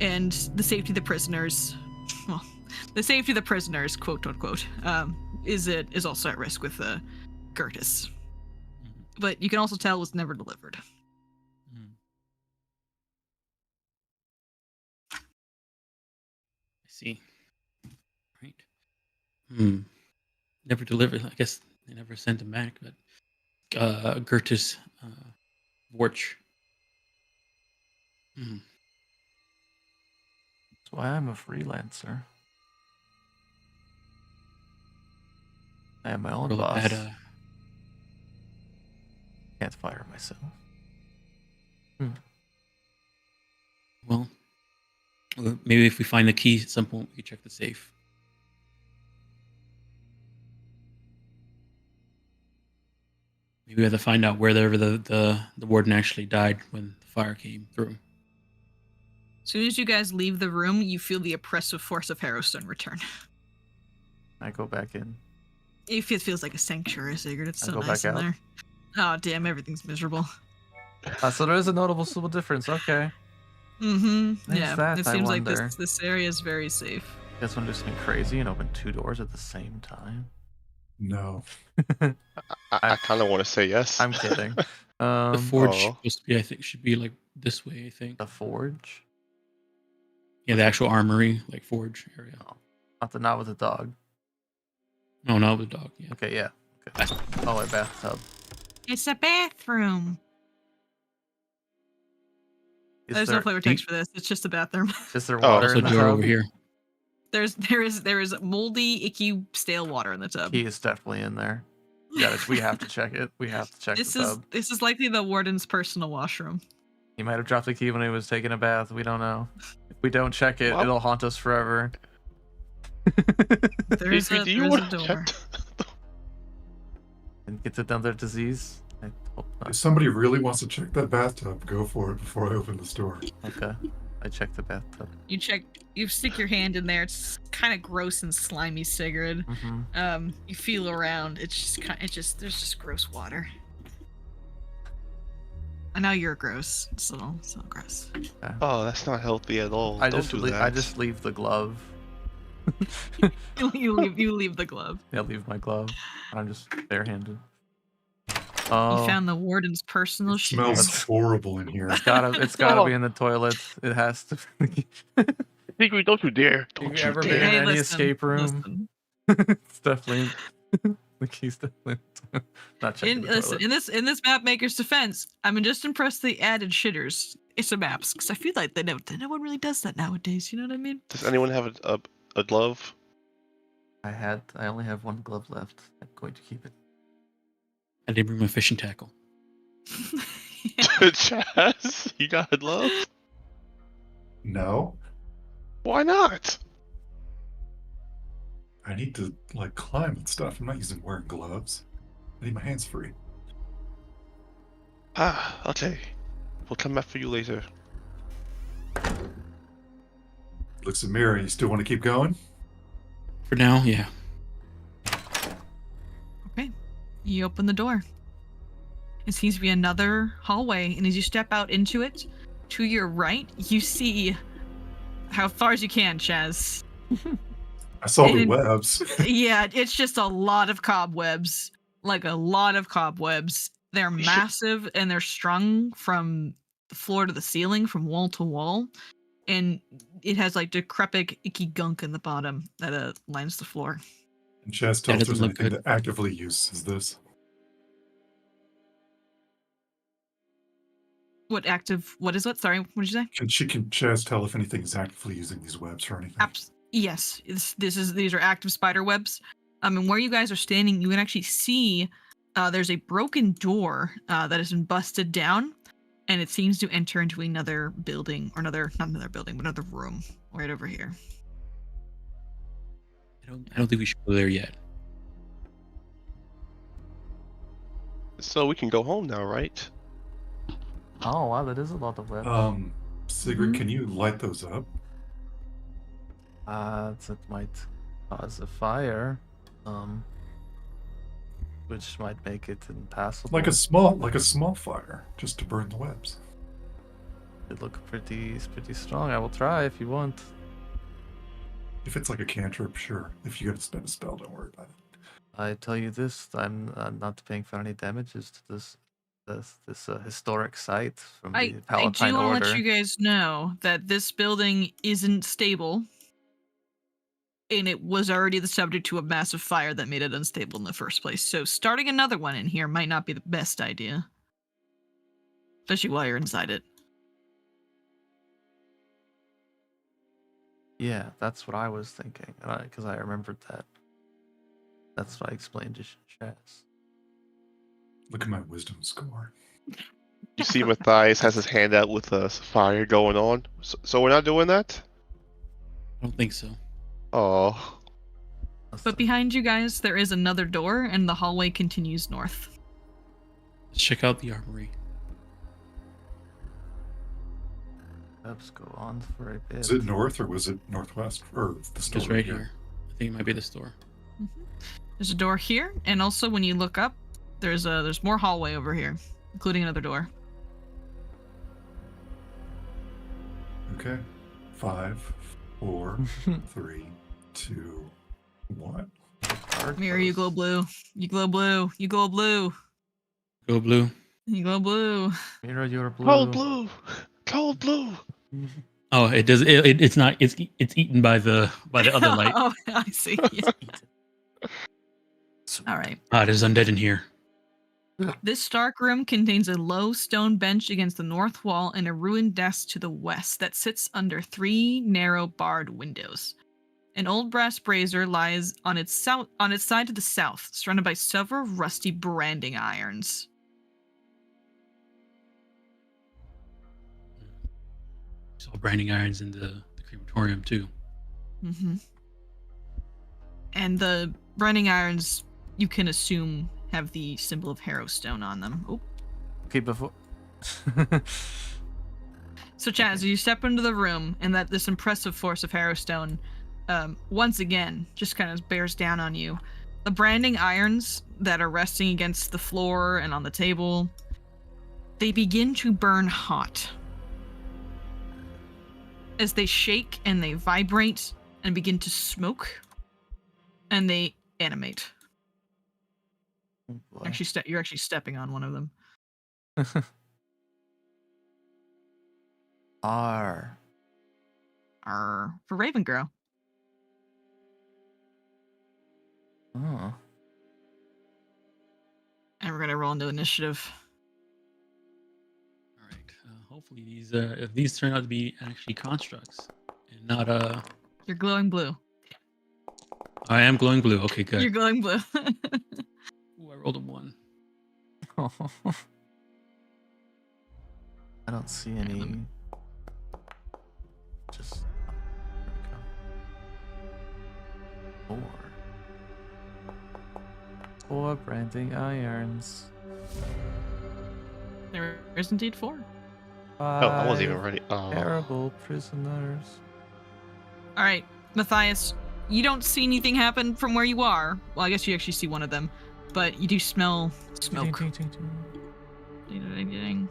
and the safety of the prisoners, well, the safety of the prisoners, quote unquote, is also at risk with Gertis. But you can also tell it was never delivered. I see. Right. Never delivered. I guess they never sent him back, but Gertis Vorch. That's why I'm a freelancer. I am my own Roll a boss. bad, Can't fire myself. well, maybe if we find the key at some point, we can check the safe. Maybe we have to find out wherever the warden actually died when the fire came through. As soon as you guys leave the room, you feel the oppressive force of Harrowstone return. I go back in. It feels like a sanctuary, Sigurd. It's I so go nice back in out. there. Oh, damn, everything's miserable. So there is a noticeable difference. Okay. Mm-hmm. There's Yeah, that, it I seems like wonder. this area is very safe. Guess I'm just being crazy and open 2 doors at the same time. No. I kind of want to say yes. I'm kidding. The forge Oh. supposed to be, I think, should be like this way. I think. The forge? Yeah, the actual armory, like forge area. Not with the dog. No, not with the dog. Yeah. Okay, yeah. Okay. Oh, a bathtub. It's a bathroom. Is There's there, no flavor text for this. It's just a bathroom. Is there Oh, water Also, in the door tub? over here. There is moldy, icky, stale water in the tub. He is definitely in there. We have to check it. We have to check This the is tub. this is likely the warden's personal washroom. He might have dropped the key when he was taking a bath. We don't know. If we don't check it, Well- it'll haunt us forever. There is Do a, you there's a want to door. check? And gets another disease. I hope If not. somebody really wants to check that bathtub, go for it before I open this door. Okay. I checked the bathtub. You stick your hand in there. It's kind of gross and slimy, Sigurd. Mm-hmm. You feel around. It's just there's just gross water. I know you're gross. It's a little gross. Oh, that's not healthy at all. I Don't just do le- that. I just leave the glove. you leave the glove. Yeah, leave my glove. I'm just barehanded. You Oh, found the warden's personal It shoes. smells horrible in here. it's gotta be in the toilet. It has to. Secret, don't you dare. Don't you you ever dare. been in Hey, any listen, escape room? listen. It's definitely the key's definitely not checking the toilet. In this map maker's defense, I'm just impressed they added shitters. It's a maps because I feel like no one really does that nowadays. You know what I mean? Does anyone have a glove? I only have 1 glove left. I'm going to keep it. I didn't bring my fishing tackle. Chaz, you got a glove? No. Why not? I need to, climb and stuff. I'm not wearing gloves. I need my hands free. Okay. We'll come back for you later. Looks at Mira. You still want to keep going? For now, yeah. Okay. You open the door. It seems to be another hallway, and as you step out into it, to your right, you see how far as you can, Chaz. I saw the And- webs. Yeah, it's just a lot of cobwebs. Like a lot of cobwebs. They're We should- massive and they're strung from the floor to the ceiling, from wall to wall. And it has like decrepit, icky gunk in the bottom that lines the floor. And Chaz, That tell if doesn't there's look anything good. that actively uses this. What is what? Sorry, what did you say? Can Chaz tell if anything is actively using these webs or anything? Yes, these are active spider webs. And where you guys are standing, you can actually see there's a broken door that has been busted down, and it seems to enter into another building, or not another building, but another room right over here. I don't think we should go there yet. So we can go home now, right? Oh wow, that is a lot of web. Sigrid, Mhm. can you light those up? That might cause a fire, which might make it impassable. Like a small fire, just to burn the webs. They look pretty strong. I will try if you want. If it's like a cantrip, sure. If you gotta spend a spell, don't worry about it. I tell you this, I'm not paying for any damages to this historic site from I the do Palatine want to Order. let you guys know that this building isn't stable, and it was already the subject to a massive fire that made it unstable in the first place. So starting another one in here might not be the best idea, especially while you're inside it. Yeah, that's what I was thinking, because I remembered that. That's what I explained to Chaz. Look at my wisdom score. You see Matthias has his hand out with a fire going on. So we're not doing that? I don't think so. Oh. But behind you guys, there is another door, and the hallway continues north. Let's check out the armory. Webs go on for a bit. Is it north or was it northwest? Or the store Just right here. I think it might be the store. There's a door here, and also when you look up, there's more hallway over here, including another door. Okay. 5, 4, 3, 2, 1. Mirror, you glow blue. You glow blue. You glow blue. Go blue. You glow blue. Mirror, you're blue. Cold blue! Cold blue! Oh, it does. It's not. It's eaten by the other light. Oh, I see. Yeah. All right. Ah, there's undead in here. This dark room contains a low stone bench against the north wall and a ruined desk to the west that sits under 3 narrow barred windows. An old brass brazier lies on its side to the south, surrounded by several rusty branding irons. Saw branding irons in the crematorium too. Mm-hmm. And the branding irons, you can assume, have the symbol of Harrowstone on them. Oh. Okay, before. So, Chaz, you step into the room, and this impressive force of Harrowstone, once again, just kind of bears down on you. The branding irons that are resting against the floor and on the table, they begin to burn hot. As they shake and they vibrate and begin to smoke, and they animate. Boy. Actually, you're actually stepping on one of them. R. For Ravengro. Oh. And we're gonna roll into initiative. All right. Hopefully these if these turn out to be actually constructs and not You're glowing blue. I am glowing blue. Okay, good. You're glowing blue. Ooh, I rolled a 1. I don't see any. Just. There we go. 4 branding irons. There is indeed 4. Oh, I wasn't even 5 ready. Oh. Terrible prisoners. All right, Matthias, You don't see anything happen from where you are. Well, I guess you actually see one of them, but you do smell smoke. Ding.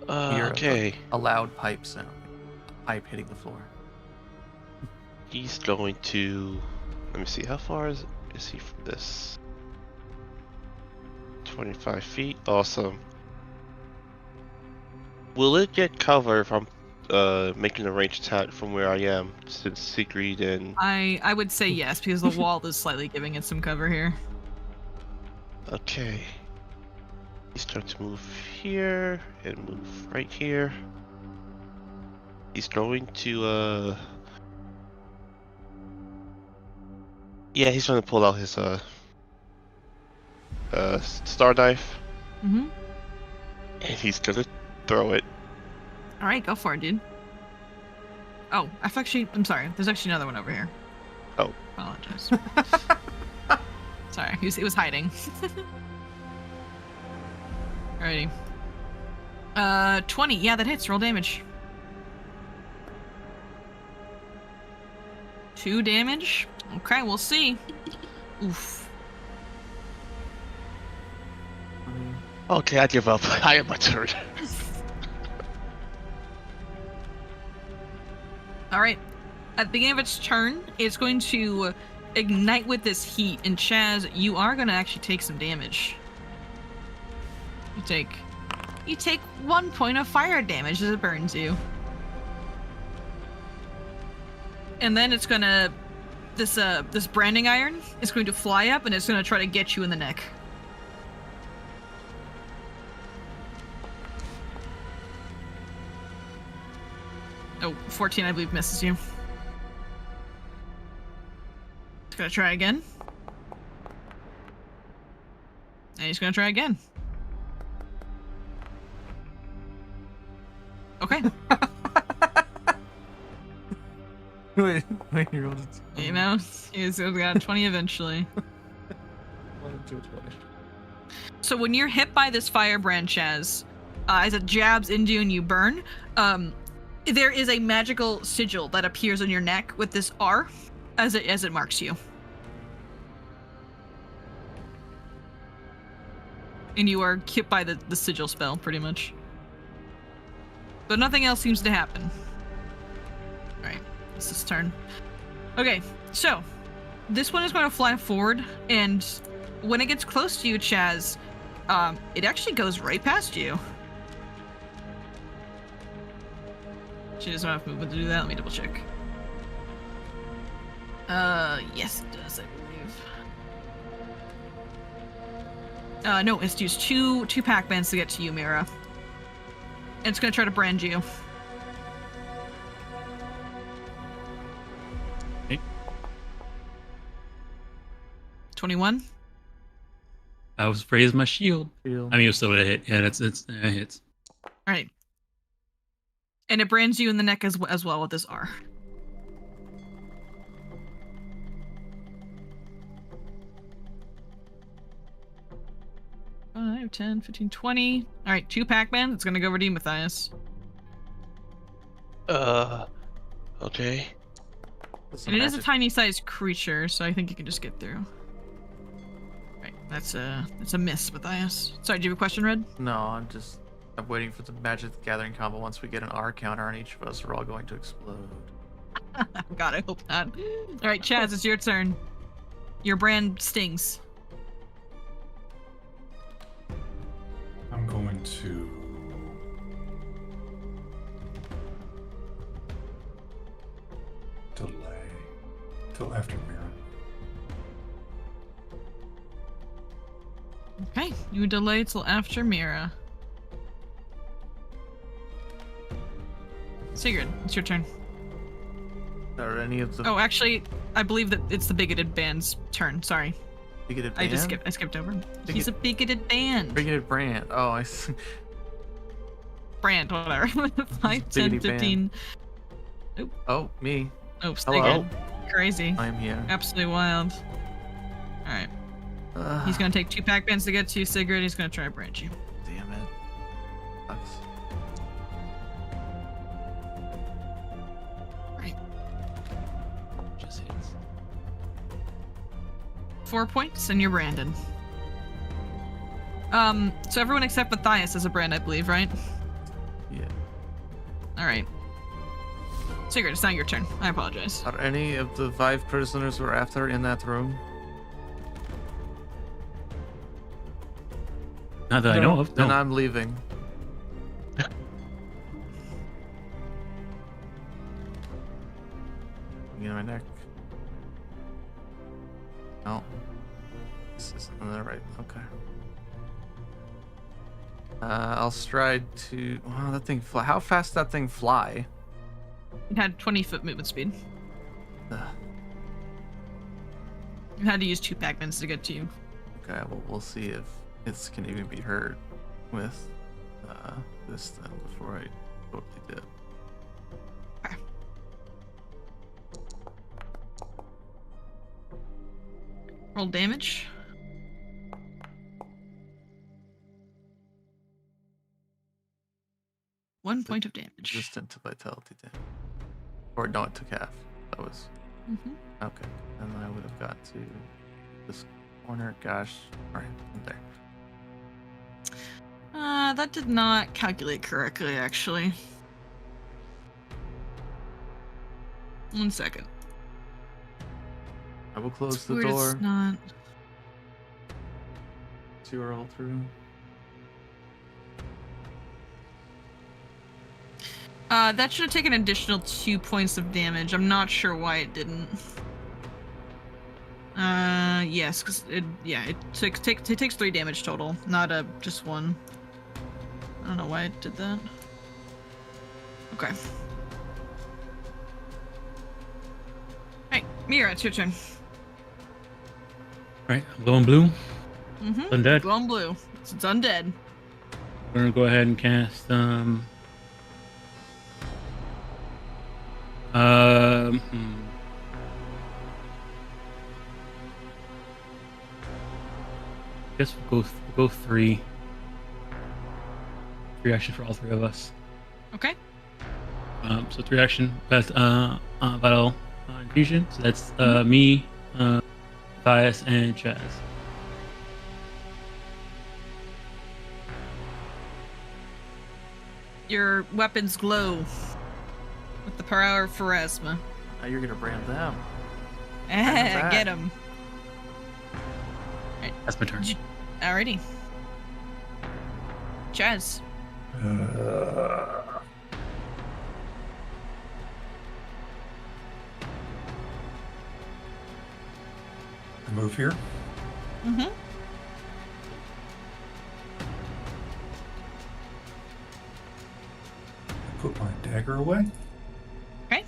Hear Okay. a loud pipe sound. Pipe hitting the floor. He's going to. Let me see. How far is he from this? 25 feet. Awesome. Will it get cover if I'm making a ranged attack from where I am, since Sigrid and... I would say yes, because the wall is slightly giving it some cover here. Okay. He's trying to move here and move right here. He's going to yeah, he's trying to pull out his star knife. Mm-hmm. And he's gonna throw it. All right, go for it, dude. Oh, I'm sorry. There's actually another one over here. Oh. Apologize. Sorry, it was hiding. Alrighty. 20. Yeah, that hits. Roll damage. 2 damage. Okay, we'll see. Oof. Okay, I give up. I am my turn. All right. At the beginning of its turn, it's going to ignite with this heat, and Chaz, you are going to actually take some damage. You take 1 point of fire damage as it burns you. And then it's gonna this branding iron is going to fly up and it's gonna try to get you in the neck. Oh, 14 I believe misses you. It's gonna try again. And he's gonna try again. Okay. Wait, you rolled a You know, he's got a 20 eventually. 1, 2, 20. So when you're hit by this firebrand, Chaz, as it jabs into you and you burn, there is a magical sigil that appears on your neck with this R as it marks you. And you are hit by the sigil spell, pretty much. But nothing else seems to happen. Alright, it's this turn. Okay, so this one is going to fly forward, and when it gets close to you, Chaz, it actually goes right past you. She doesn't have movement to do that. Let me double check. Yes, it does, I believe. No, it's used two Pac-Mans to get to you, Mira. And it's gonna try to brand you. Okay. 21. I was afraid of my shield. Shield. I mean, it was still a hit. Yeah, it hits. All right. And it brands you in the neck as well with this R. Five, 10, 15, 20. All right, 2 Pac-Man. It's gonna go redeem Matthias. Okay. And it is a tiny sized creature, so I think you can just get through. Right, that's a miss, Matthias. Sorry, do you have a question, Red? No, I'm waiting for the Magic the Gathering combo. Once we get an R counter on each of us, we're all going to explode. God, I hope not. All right, Chaz, it's your turn. Your brand stings. I'm going to delay till after Mira. Okay, you delay till after Mira. Sigrid, it's your turn. Are any of the Oh, actually, I believe that it's the bigoted band's turn. Sorry, bigoted I band? skipped over. He's a bigoted band. Bigoted brand. Oh, I see. Brand, whatever. 5, 10, Biggity 15. Oh, me. Oh, Hello. Sigrid. Crazy. I'm here. Absolutely wild. Alright. He's gonna take 2 Pac-Mans to get to you, Sigrid. He's gonna try to brand you. Damn it. Sucks. Right. 4 points, and you're branded. So everyone except Matthias is a brand, I believe, right? Yeah. All right. Sigurd, it's not your turn. I apologize. Are any of the 5 prisoners we're after in that room? Not that I know of. Then No. I'm leaving. You know my neck. No. This isn't on the right. Okay. I'll stride to. Wow, that thing fly. How fast that thing fly? It had 20-foot movement speed. Ugh. You had to use 2 Pac-Mans to get to you. Okay, well, we'll see if it can even be heard with this then before I totally did. Okay. Roll damage. One point of damage. Resistant to vitality damage. Or no, it took half. That was Mm-hmm. okay. And I would have got to this corner. Gosh. Alright, I'm there. That did not calculate correctly, actually. 1 second. I will close It's the weird door. It's not. So you are all through. That should have taken an additional 2 points of damage. I'm not sure why it didn't. Yes, because it takes 3 damage total, not just 1. I don't know why it did that. Okay. Alright, Mira, it's your turn. Right, I'm glowing blue. Mm-hmm. Undead. Glowing blue. It's undead. We're gonna go ahead and cast guess we'll go 3. 3 action for all 3 of us. Okay. So 3 action battle infusion. So that's me, Matthias, and Chaz. Your weapons glow with the power of Pharasma. Now you're gonna brand them. back. Get him. That's my turn. Alrighty. Chaz. I move here. Mm-hmm. Put my dagger away. Okay.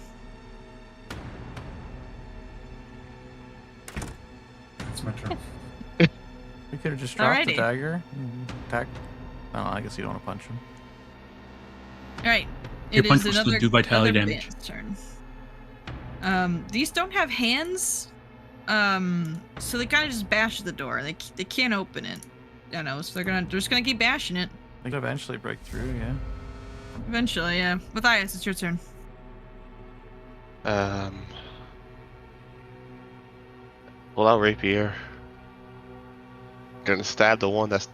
That's my turn. We could have just dropped the Alrighty. dagger. Attack. Oh, I guess you don't want to punch him. Alright. Your It punch is will still another do vitality another damage. band's turn. These don't have hands. So they kind of just bash the door. They can't open it. You know, so they're just gonna keep bashing it. They could eventually break through, yeah. Eventually, yeah. Matthias, it's your turn. Pull out rapier. Gonna stab the one that's.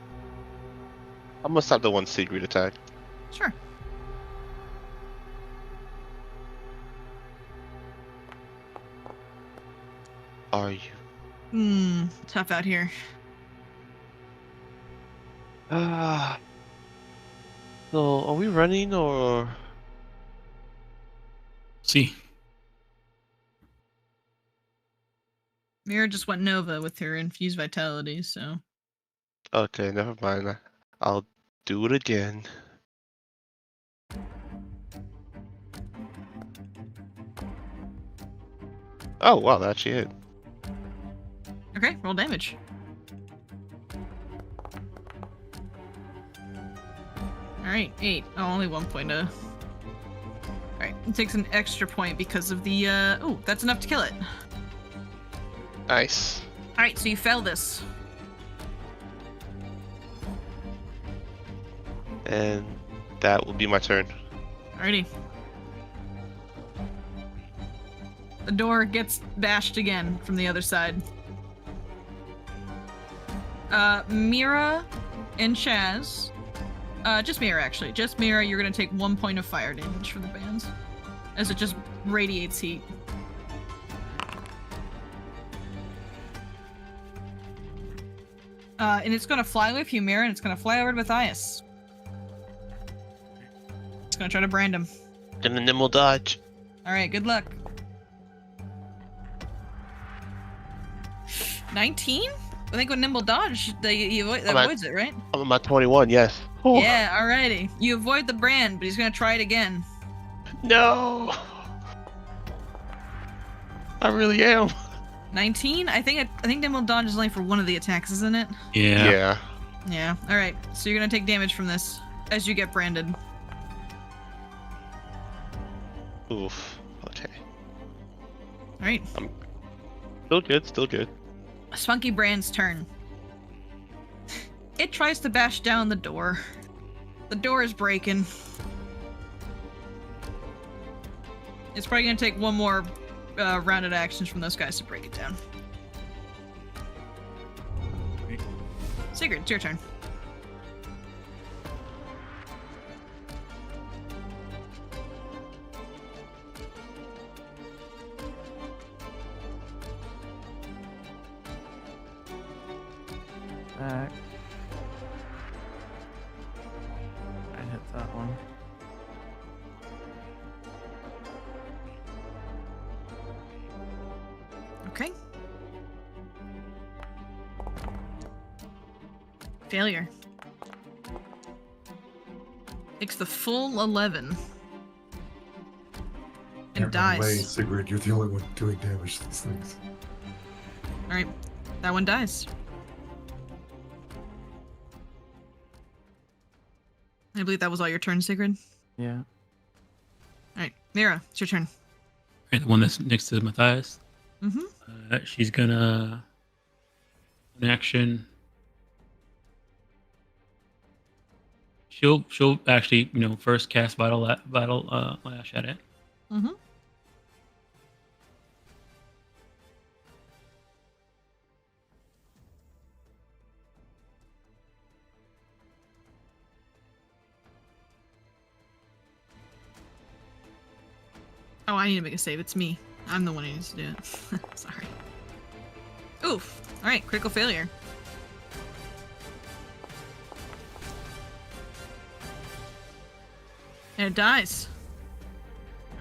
I'm gonna stab the one secret attack. Sure. Are you? Tough out here. So are we running or? See. Mira just went Nova with her infused vitality, so. Okay, never mind. I'll do it again. Oh wow, that actually hit. Okay, roll damage. Alright, 8. Oh, only 1 point. Alright, it takes an extra point because of the, ooh, that's enough to kill it. Nice. Alright, so you fail this. And that will be my turn. Alrighty. The door gets bashed again from the other side. Mira and Chaz. Just Mira, actually. Just Mira, you're gonna take 1 point of fire damage from the bands. As it just radiates heat. And it's gonna fly with you, Mira, and it's gonna fly over to Matthias. It's gonna try to brand him. Gonna nimble dodge. Alright, good luck. 19? I think with Nimble Dodge, he avoids it, right? I'm at my 21, yes. Oh, Yeah, alrighty. You avoid the brand, but he's gonna try it again. no! I really am. 19? I think Nimble Dodge is only for one of the attacks, isn't it? Yeah. Yeah. Yeah. Alright, so you're gonna take damage from this as you get branded. Oof. Okay. Alright. Still good, still good. Spunky Brand's turn. It tries to bash down the door. The door is breaking. It's probably gonna take one more rounded actions from those guys to break it down. Sigrid, it's your turn. Back. I hit that one. Okay. Failure. Takes the full 11. And Can't run away, dies. Sigrid, you're the only one doing damage to these things. Alright, that one dies. I believe that was all your turn, Sigrid. Yeah. Alright, Mira, it's your turn. Right, the one that's next to Matthias. Mm-hmm. She's gonna an action. She'll actually first cast vital lash at it. Mm-hmm. Oh, I need to make a save. It's me. I'm the one who needs to do it. Sorry. Oof. Alright, critical failure. And it dies.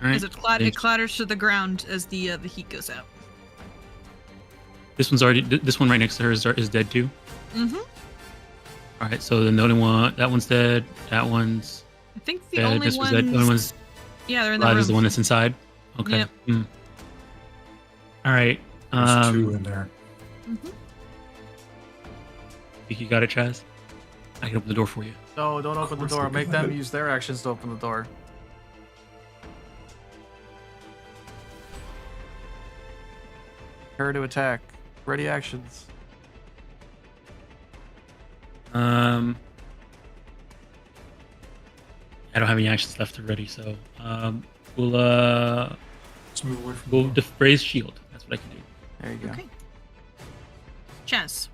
All right. As it clatters to the ground as the heat goes out. This one right next to her is dead too. Mm-hmm. All right, so then the only one, that one's dead. That one's I think the dead. only This was one. dead. The only one's Yeah, they're in the alive room. is the one that's inside. Okay. Yep. All right. There's two in there. Mm-hmm. Think you got it, Chaz? I can open the door for you. No, don't open the course door. they Make got them it. use their actions to open the door. Prepare to attack. Ready actions. I don't have any actions left already, so we'll Let's move away from the door. raise shield. That's what I can do. There you go. Okay. Chaz.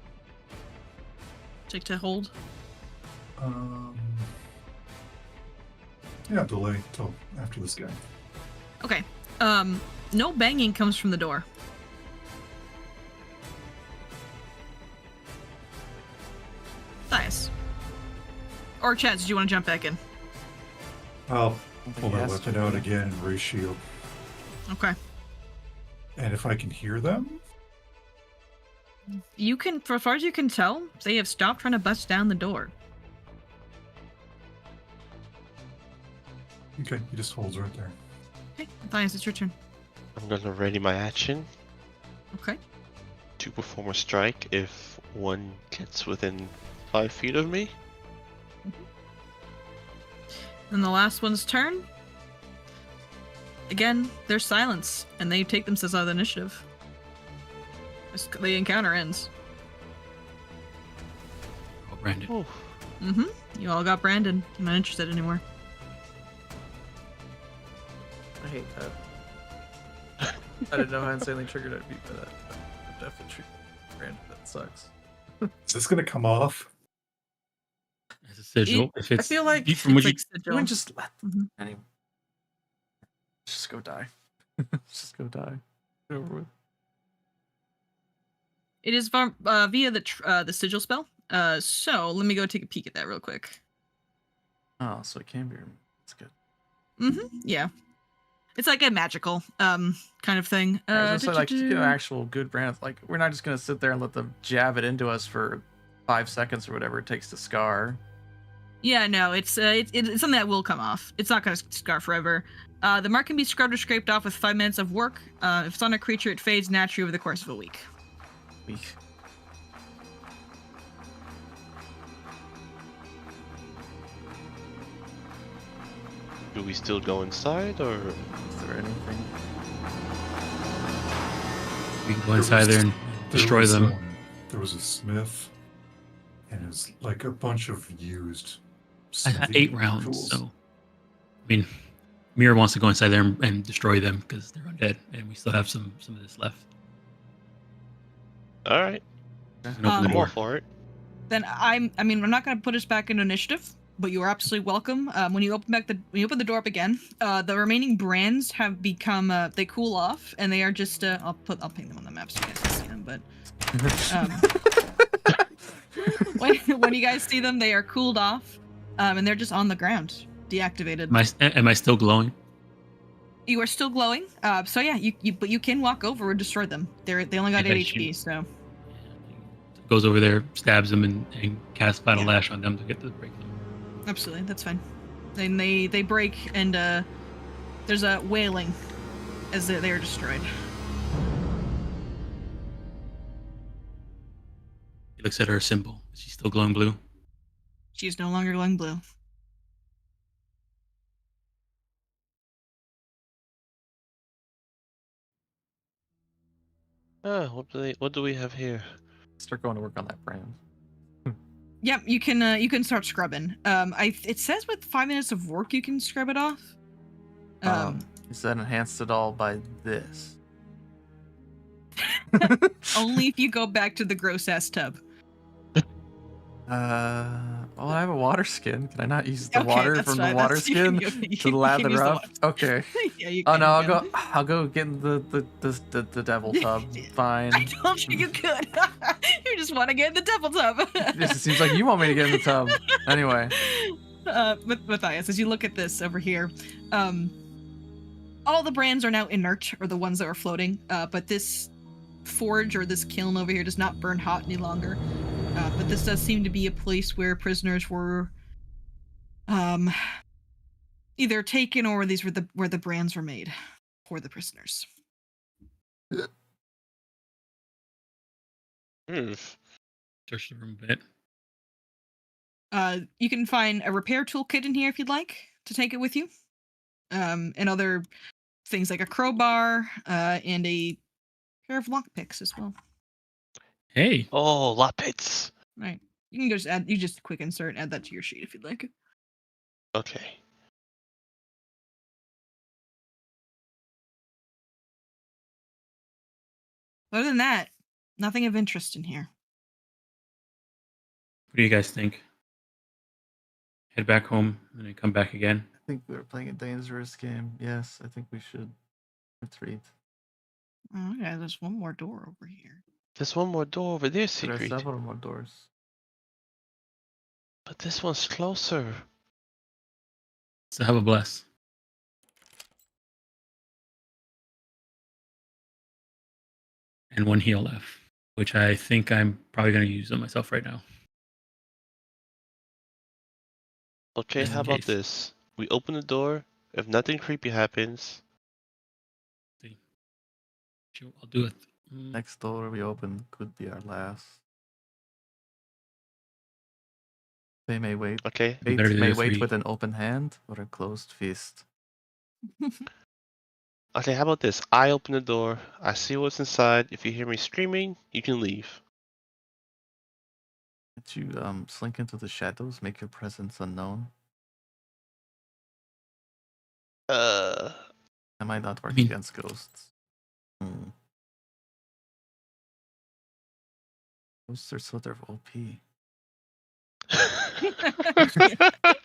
Take to hold. Yeah, delay till after this guy. Okay. No banging comes from the door. Nice. Or Chaz, did you want to jump back in? I'll think pull he my has to, weapon out yeah. again and raise shield. Okay. And if I can hear them, You can, for as far as you can tell, they have stopped trying to bust down the door. okay, he just holds right there. Okay, Matthias, it's your turn. I'm gonna ready my action Okay. to perform a strike if one gets within 5 feet of me. Then the last one's turn. Again, there's silence, and they take themselves out of the initiative. The encounter ends. Oh, Brandon. Ooh. Mm-hmm. You all got branded. I'm not interested anymore. I hate that. I didn't know how insanely triggered I'd be by that. I'm definitely triggered. That sucks. Is this gonna come off? As a sigil. If I it's feel like from what It's like you sigil. wouldn't just let Mhm. anyway. Just go die. Just go die. Get over with. It is via the sigil spell. So let me go take a peek at that real quick. Oh, so it can be. That's good. Yeah. It's like a magical kind of thing. I was gonna say, like, to get an actual good brand, like, we're not just gonna sit there and let them jab it into us for 5 seconds or whatever it takes to scar. Yeah, no, it's something that will come off. It's not going to scar forever. The mark can be scrubbed or scraped off with 5 minutes of work. If it's on a creature, it fades naturally over the course of a week. Weak. Do we still go inside, or Is there anything? we can go inside there and destroy them. There was a smith, and it's like a bunch of used. I had smithing 8 rounds, tools. so I mean, Mira wants to go inside there and destroy them because they're undead, and we still have some of this left. all right? And open the I'm all door. for it. Then I'm not going to put us back into initiative, but you are absolutely welcome. When you open the door up again, the remaining brands have become they cool off, and they are just I'll paint them on the map so you guys can see them. But when you guys see them, they are cooled off, and they're just on the ground, deactivated. Am I still glowing? You are still glowing. So yeah, but you can walk over and destroy them. They only got Yeah, 8 shoot. HP, so Goes over there, stabs them, and casts Battle Lash on them to get to break them. absolutely, that's fine. Then they break, and there's a wailing as they are destroyed. He looks at her symbol. Is she still glowing blue? She is no longer glowing blue. What do we have here? Start going to work on that brand. Yep, you can start scrubbing. It says with 5 minutes of work you can scrub it off. Is that enhanced at all by this? Only if you go back to the gross ass tub. Well, I have a water skin. Can I not use the Okay, water that's from fine. the water That's- skin you to can lather use the up? water. Okay. Yeah, you Oh can, no, you can. I'll go get in the devil tub. Fine. I told you you could. You just want to get in the devil tub. It seems like you want me to get in the tub. Anyway. Matthias, as you look at this over here, all the brands are now inert, or the ones that were floating. But this forge or this kiln over here does not burn hot any longer. But this does seem to be a place where prisoners were, either taken or these were where the brands were made for the prisoners. Search the room a bit. You can find a repair toolkit in here if you'd like to take it with you. And other things like a crowbar, and a pair of lockpicks as well. Hey, Oh, Lapits. Right. You can just quick insert and add that to your sheet if you'd like. Okay. Other than that, nothing of interest in here. what do you guys think? Head back home and then come back again. I think we're playing a dangerous game. Yes, I think we should retreat. Oh, yeah, there's one more door over here. There's one more door over there, There are Secret. several more doors. But this one's closer. So have a bless. And 1 heal left, which I think I'm probably going to use on myself right now. Okay, Just in how about case. this? We open the door. If nothing creepy happens, Sure, I'll do it. Next door we open could be our last. They may wait. okay? Fate Better to may do wait 3. with an open hand or a closed fist. Okay, how about this? I open the door. I see what's inside. If you hear me screaming, you can leave. Did you slink into the shadows, make your presence unknown? That might not work mean- against ghosts. Those are sort of OP.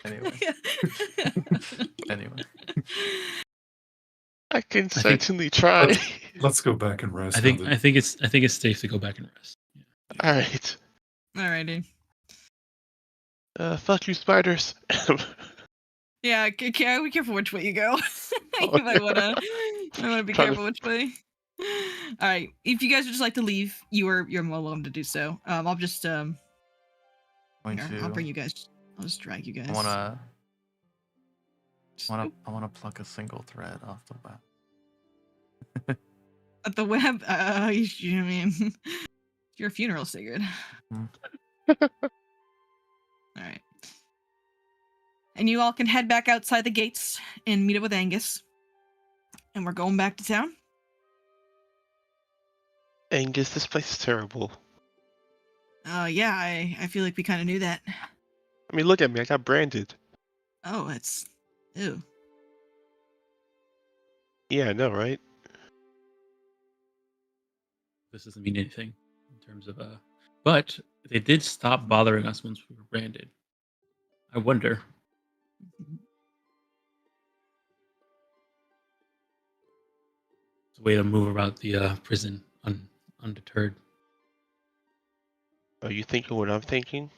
Anyway. Anyway. I can think- certainly try. Let's go back and rest. I think it's safe to go back and rest. Yeah. All right. Alrighty. Fuck you, spiders. Yeah, be careful which way you go. You might wanna be Trying to- careful which way. All right. If you guys would just like to leave, you're more welcome to do so. I'll just Going here, I'll bring you guys. I'll just drag you guys. I Just- wanna pluck a single thread off the web. at the web. I mean, your funeral's sacred. Mm. All right. And you all can head back outside the gates and meet up with Angus. And we're going back to town. Angus, this place is terrible. Yeah, I feel like we kind of knew that. I mean, look at me. I got branded. Oh, it's ew. Yeah, I know, right? This doesn't mean anything in terms of but they did stop bothering us once we were branded. I wonder. It's a way to move about the prison undeterred. Are you thinking what I'm thinking?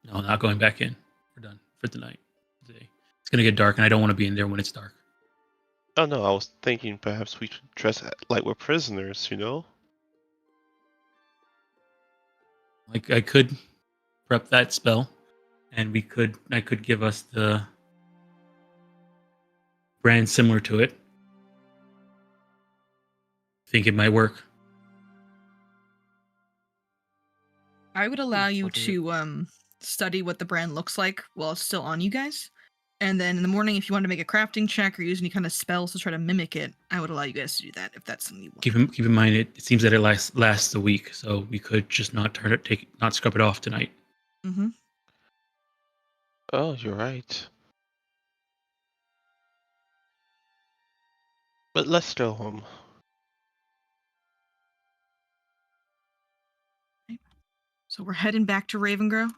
No, not going back in. We're done for tonight. Today. It's gonna get dark, and I don't want to be in there when it's dark. Oh no, I was thinking perhaps we should dress like we're prisoners, you know? Like I could prep that spell, and I could give us the brand similar to it. Think it might work. I would allow you Okay. to study what the brand looks like while it's still on you guys. And then in the morning, if you want to make a crafting check or use any kind of spells to try to mimic it, I would allow you guys to do that if that's something you want. Keep in mind it seems that it lasts a week, so we could just not scrub it off tonight. Mm-hmm. Oh, you're right. But let's go home. So we're heading back to Ravengro.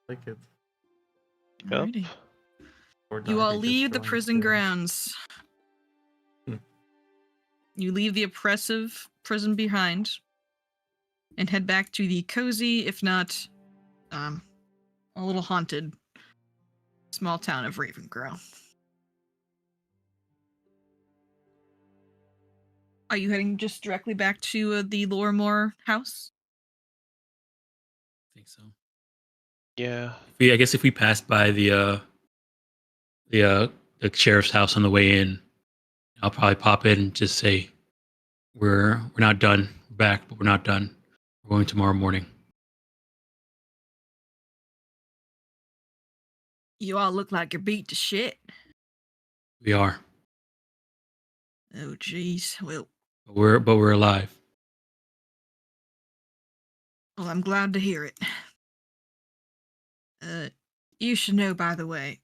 Like it. Yep. Alrighty. Or You all Darbee just leave the going prison to- grounds. Hmm. You leave the oppressive prison behind and head back to the cozy, if not a little haunted, small town of Ravengro. Are you heading just directly back to the Lorimore house? I think so. Yeah. I guess if we pass by the sheriff's house on the way in, I'll probably pop in and just say, "We're not done. We're back, but we're not done. We're going tomorrow morning." You all look like you're beat to shit. We are, Oh, jeez. Well, but we're alive. I'm glad to hear it. You should know, by the way,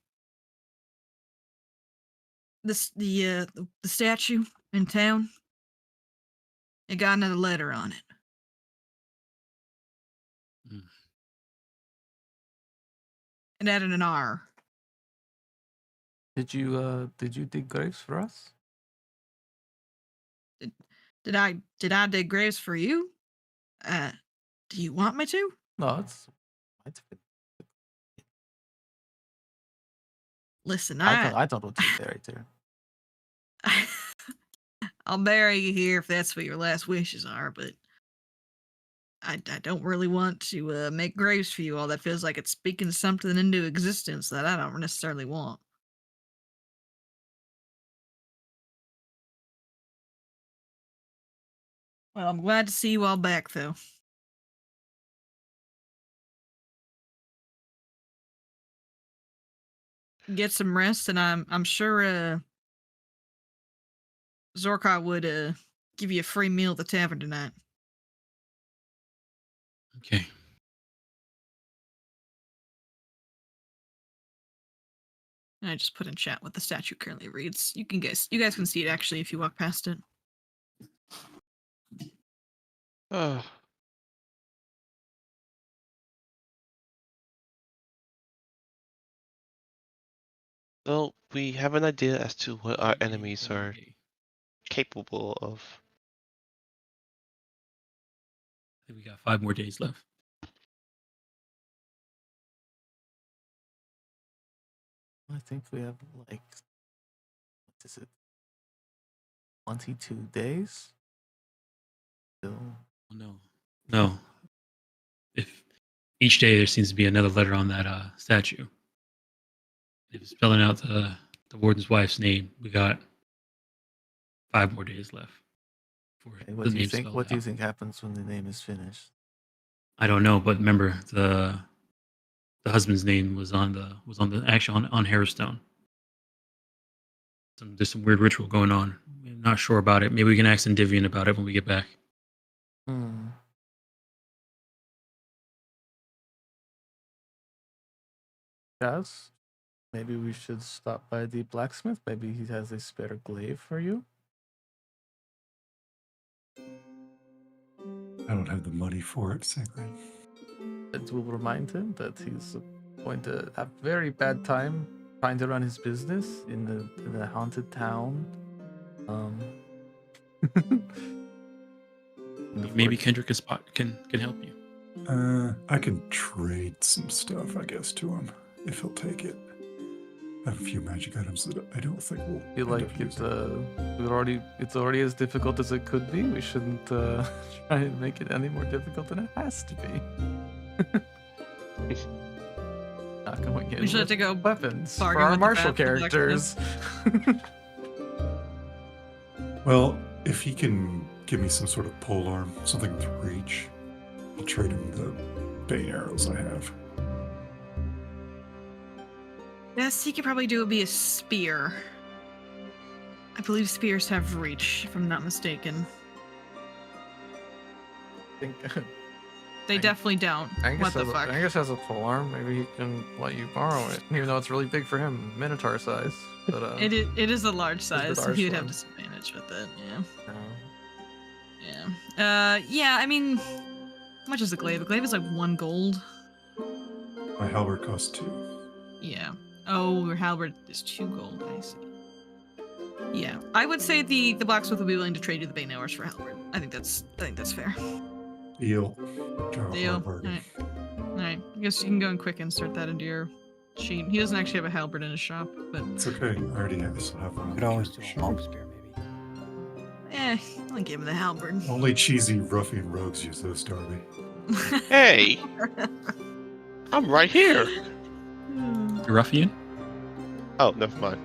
the statue in town, it got another letter on it. Hmm. It added an R. Did you dig graves for us? Did I dig graves for you? Do you want me to? No, it's fine. Listen, I don't want to be buried there. I'll bury you here if that's what your last wishes are, but I don't really want to make graves for you all. That feels like it's speaking something into existence that I don't necessarily want. Well, I'm glad to see you all back, though. Get some rest, and I'm sure Zorka would give you a free meal at the tavern tonight. Okay. And I just put in chat what the statue currently reads. You guys can see it actually if you walk past it. Well, we have an idea as to what our enemies are capable of. I think we got 5 more days left. I think we have like, what is it? 22 days? Still. No. If each day there seems to be another letter on that statue. If it's spelling out the warden's wife's name, we got 5 more days left. Okay, what do you think happens when the name is finished? I don't know, but remember the husband's name was on the actually on Harrowstone. There's some weird ritual going on. I'm not sure about it. Maybe we can ask Endymion about it when we get back. Yes. Maybe we should stop by the blacksmith. Maybe he has a spare glaive for you. I don't have the money for it, Sacred. It will remind him that he's going to have a very bad time trying to run his business in the haunted town. Maybe Kendrick can help you. I can trade some stuff, I guess, to him if he'll take it. I have a few magic items that I don't think will. Feel like it's already as difficult as it could be. We shouldn't try and make it any more difficult than it has to be. Not going in. We should have to go weapons for bargain our with the martial blacksmith. characters. Well, if he can give me some sort of polearm, something with reach, I'll trade him the bane arrows I have. Best he could probably do would be a spear. I believe spears have reach, if I'm not mistaken. I think They definitely don't. What the fuck? Angus has a polearm. Maybe he can let you borrow it, even though it's really big for him, minotaur size. But It is a large size, so he would have one. disadvantage with it. Yeah. I mean, how much is the glaive? The glaive is like 1 gold. My halberd costs 2. Yeah. Oh, your halberd is 2 gold. I see. Yeah, I would say the blacksmith would be willing to trade you the bane arrows for halberd. I think that's fair. Deal. Deal. Alright. I guess you can go and quick insert that into your sheet. He doesn't actually have a halberd in his shop, but It's okay. I already have one. Could always do a long spear, maybe. I'll give him the halberd. Only cheesy ruffian rogues use those, Darbee. Hey! I'm right here! The ruffian? Oh, never mind.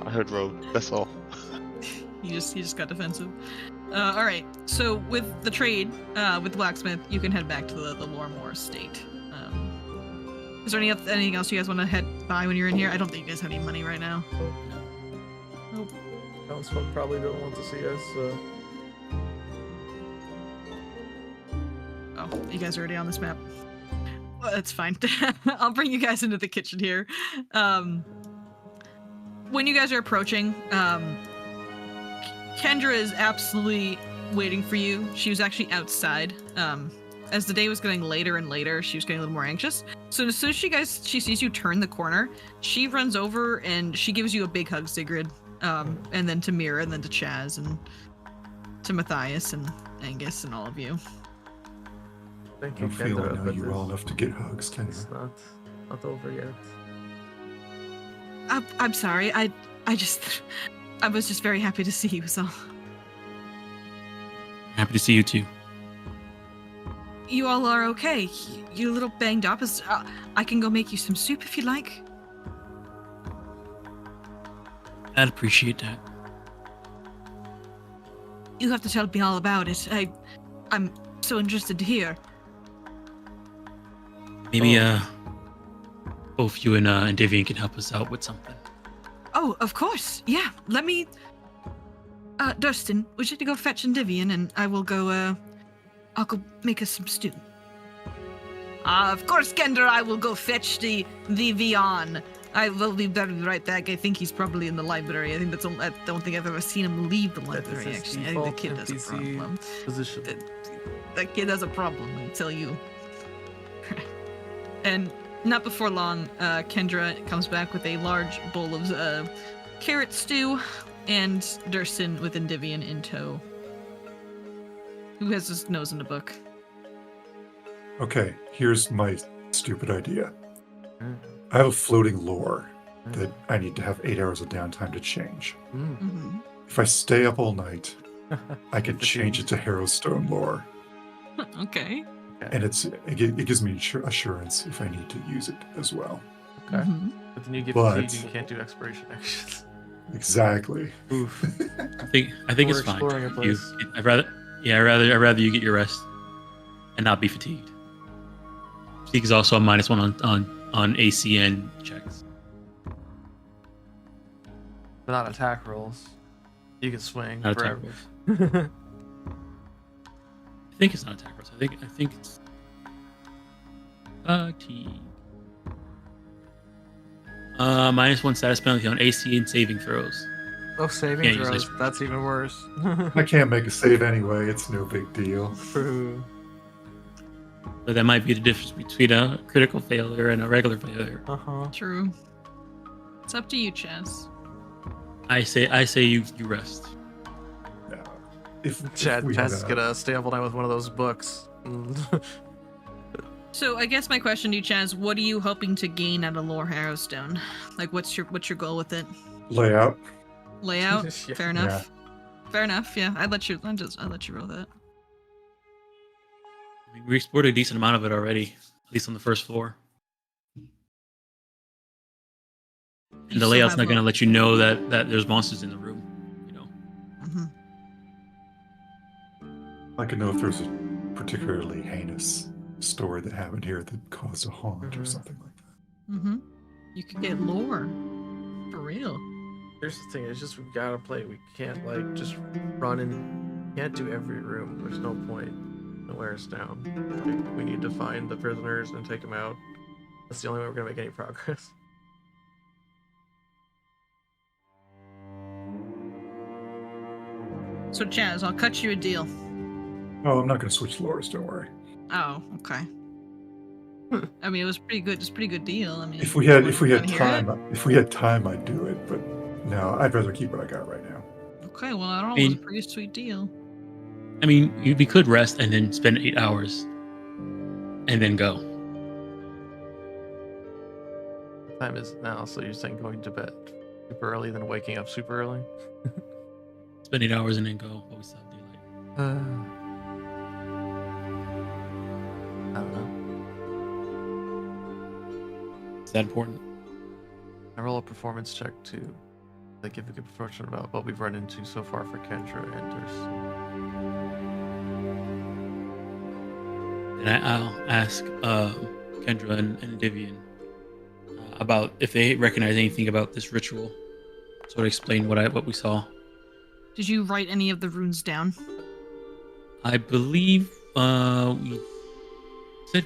I heard rogue, that's all. He just got defensive. All right. So with the trade, with the blacksmith, you can head back to the Loremore estate. Is there anything else you guys want to head by when you're in here? I don't think you guys have any money right now. Nope. Townsfolk probably don't want to see us. Oh, you guys are already on this map. Well, that's fine. I'll bring you guys into the kitchen here. When you guys are approaching, Kendra is absolutely waiting for you. She was actually outside. As the day was getting later and later, she was getting a little more anxious. So as soon as she sees you turn the corner, she runs over and she gives you a big hug, Sigrid. And then to Mira, and then to Chaz, and to Matthias, and Angus, and all of you. Thank I you, don't feel I Kendra, know but you well enough to get hugs, can it's you? not over yet. I'm sorry. I was just very happy to see you, so. Happy to see you too. You all are okay. You're a little banged up. I can go make you some soup if you like. I'd appreciate that. You have to tell me all about it. I'm so interested to hear. Maybe both you and Endymion can help us out with something. Oh, of course. Yeah. Let me. Durston, would you go fetch Endymion, and I will go. I'll go make us some stew. Of course, Kendra, I will go fetch the Vion. I will be right back. I think he's probably in the library. I think that's. I don't think I've ever seen him leave the library. his Actually, I think the default kid has a NPC problem. Position. That kid has a problem. I tell you. And not before long, Kendra comes back with a large bowl of carrot stew, and Durson with Endymion in tow. Who has his nose in the book? Okay, here's my stupid idea. I have a floating lore that I need to have 8 hours of downtime to change. Mm-hmm. If I stay up all night, I can change it to Harrowstone lore, Okay. and it gives me assurance if I need to use it as well. Okay. Mm-hmm. But then you get But- fatigued, you can't do expiration actions. Exactly. Oof. I think We're it's fine. exploring a You, place. I'd rather you get your rest and not be fatigued. Fatigue is also a -1 on ACN checks. But not attack rolls. You can swing Not attack forever. rolls. I think it's not attack rolls. I think it's fatigue. -1 status penalty on AC and saving throws. Oh, saving Can't use throws. this. That's even worse. I can't make a save anyway. It's no big deal. True. So that might be the difference between a critical failure and a regular failure. Uh-huh. True. It's up to you, Chaz. I say you rest. If Chad we Chaz had is gonna stay up all night with one of those books. So I guess my question to you, Chaz, what are you hoping to gain out of Lore Harrowstone? Like, what's your goal with it? layout. Layout? Yeah. Fair enough. Fair enough. Yeah, I'd let you roll that. I mean, we explored a decent amount of it already, at least on the first floor. And the layout's not going to let you know that there's monsters in the room. You know. Mm-hmm. I can know if there's a particularly heinous story that happened here that caused a haunt or something like that. Mm-hmm. You could get lore. For real. Here's the thing, it's just we gotta play. We can't like just run and can't do every room. There's no point. It'll wear us down. Like, we need to find the prisoners and take them out. That's the only way we're gonna make any progress. So Chaz, I'll cut you a deal. Oh, I'm not going to switch lores, don't worry. Oh, okay. I mean, it was pretty good. It's a pretty good deal. I mean, If we had wanna hear it? time, I'd do it. But no, I'd rather keep what I got right now. Okay, well, I don't know. I It was a mean- pretty sweet deal. I mean, we could rest and then spend 8 hours, and then go. What time is it now? So you're saying going to bed super early, then waking up super early? Spend 8 hours and then go. But we still have daylight. I don't know. Is that important? I roll a performance check to give a good proportion about what we've run into so far for Kendra and Durson. And I'll ask Kendra and Divian about if they recognize anything about this ritual. Sort of explain what we saw. Did you write any of the runes down? I believe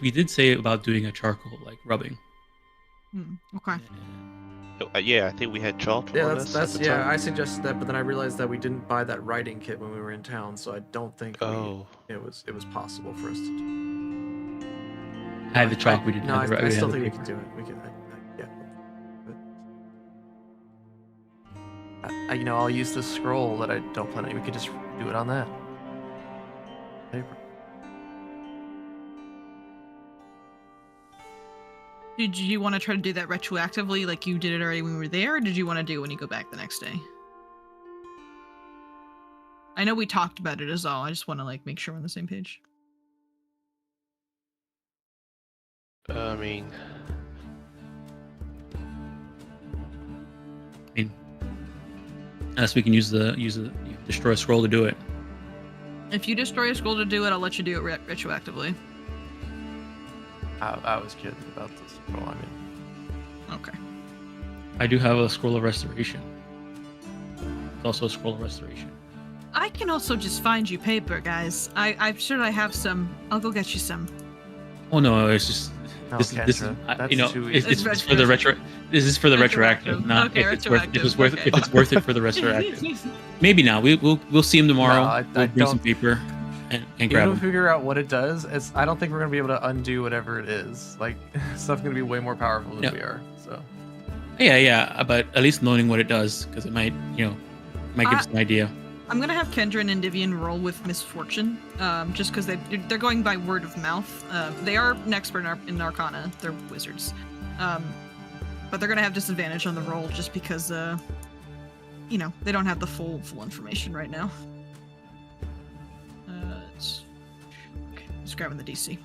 we did say about doing a charcoal like rubbing. Okay. Yeah, I think we had chalk Yeah, on that's us at the yeah. time. I suggested that, but then I realized that we didn't buy that writing kit when we were in town, so I don't think Oh, it was possible for us to do. I had the chalk. We didn't. No, have the, I still had the think we paper. can do it. We can, yeah. You know, I'll use this scroll that I don't plan on. We could just do it on that paper. Did you want to try to do that retroactively, like you did it already when we were there, or did you want to do it when you go back the next day? I know we talked about it as all. I just want to make sure we're on the same page. I mean, Unless we can use the destroy scroll to do it. If you destroy a scroll to do it, I'll let you do it retroactively. I was kidding about this scroll. I mean, Okay. I do have a scroll of restoration. It's also a scroll of restoration. I can also just find you paper, guys. I'm sure I have some. I'll go get you some. Oh no, it's just No, this is Kendra, that's you know too it's, easy. it's for the retro. This is for the retroactive, not Okay, if it's worth retroactive, okay. if it's worth it for the retroactive. Maybe not. We'll see him tomorrow. No, I we'll bring some don't- paper and Even grab if we him. figure out what it does, I don't think we're gonna be able to undo whatever it is. Like stuff's gonna be way more powerful than Yep. we are. So Yeah, but at least knowing what it does, because it might give us an idea. I'm gonna have Kendra and Endymion roll with misfortune, just because they're going by word of mouth. They are an expert in Arcana. They're wizards, but they're gonna have disadvantage on the roll just because, they don't have the full information right now. Just grabbing the DC.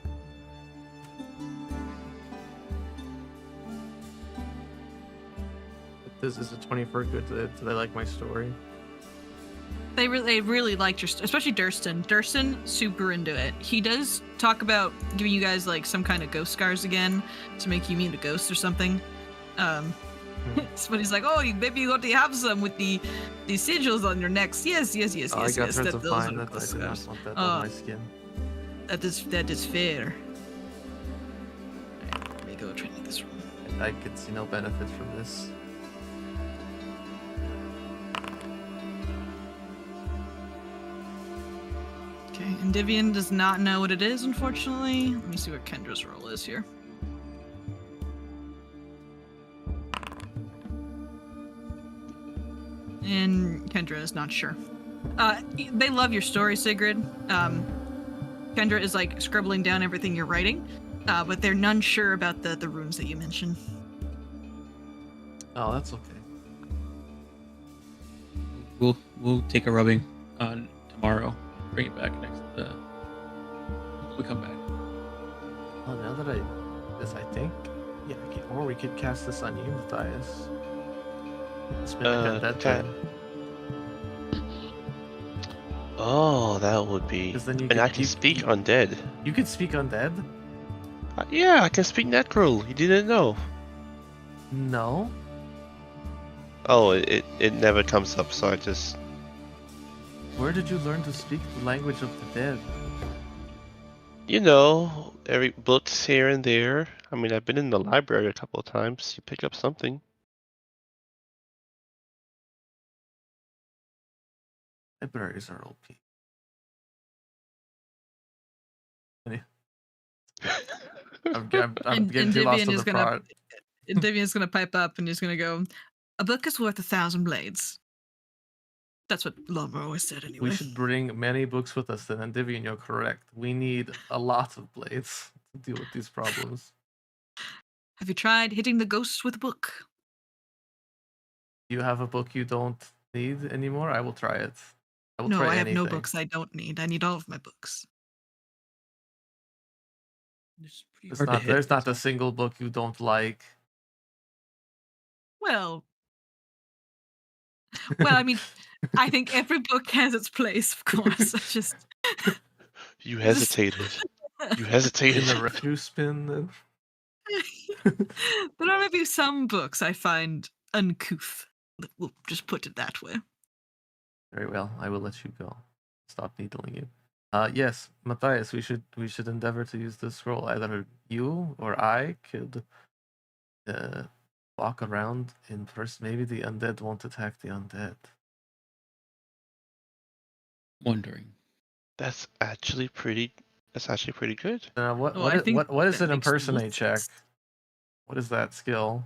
this is a 24 good. Do they like my story? They really liked your, especially Durston. Durston, super into it. He does talk about giving you guys like some kind of ghost scars again to make you immune to ghosts or something. But he's like, oh, maybe you got to have some with the sigils on your necks. Yes. I got yes. friends That of those mine are that I ghost do not scars. want that on my skin. That is fair. Alright, let me go try to make this room. I could see no benefit from this. Okay, and Endymion does not know what it is, unfortunately. Let me see what Kendra's roll is here. And Kendra is not sure. They love your story, Sigrid. Kendra is like scribbling down everything you're writing, but they're none sure about the runes that you mentioned. Oh, that's okay. We'll take a rubbing on tomorrow. Bring it back next. We come back. Oh, now that I think, yeah, or we could cast this on you, Matthias. That okay. Oh, that would be. 'Cause then you And I could- can you- speak you- undead. You could speak undead? Yeah, I can speak necro. You didn't know. No. Oh, it never comes up, so I just. Where did you learn to speak the language of the dead? You know, every books here and there. I mean, I've been in the library a couple of times. You pick up something. Libraries are OP. I'm getting too lost on the plot. Endymion's gonna pipe up and he's gonna go, a book is worth 1,000 blades. That's what Lomro always said anyway. We should bring many books with us then, and Divian, you're correct. We need a lot of blades to deal with these problems. Have you tried hitting the ghosts with a book? You have a book you don't need anymore? I will try it. I will No, try I have no anything. books I don't need. I need all of my books. It's pretty hard to hit. There's not a single book you don't like. Well, I mean, I think every book has its place, of course. I just You hesitated. You hesitated. In the refuse bin. Then. there are maybe some books I find uncouth. We'll just put it that way. Very well. I will let you go. Stop needling you. Yes, Matthias, we should endeavor to use this scroll. Either you or I could walk around in first. Maybe the undead won't attack the undead. Wondering. That's actually pretty good. What Well, I think what is that an makes the impersonate most check? sense. What is that skill?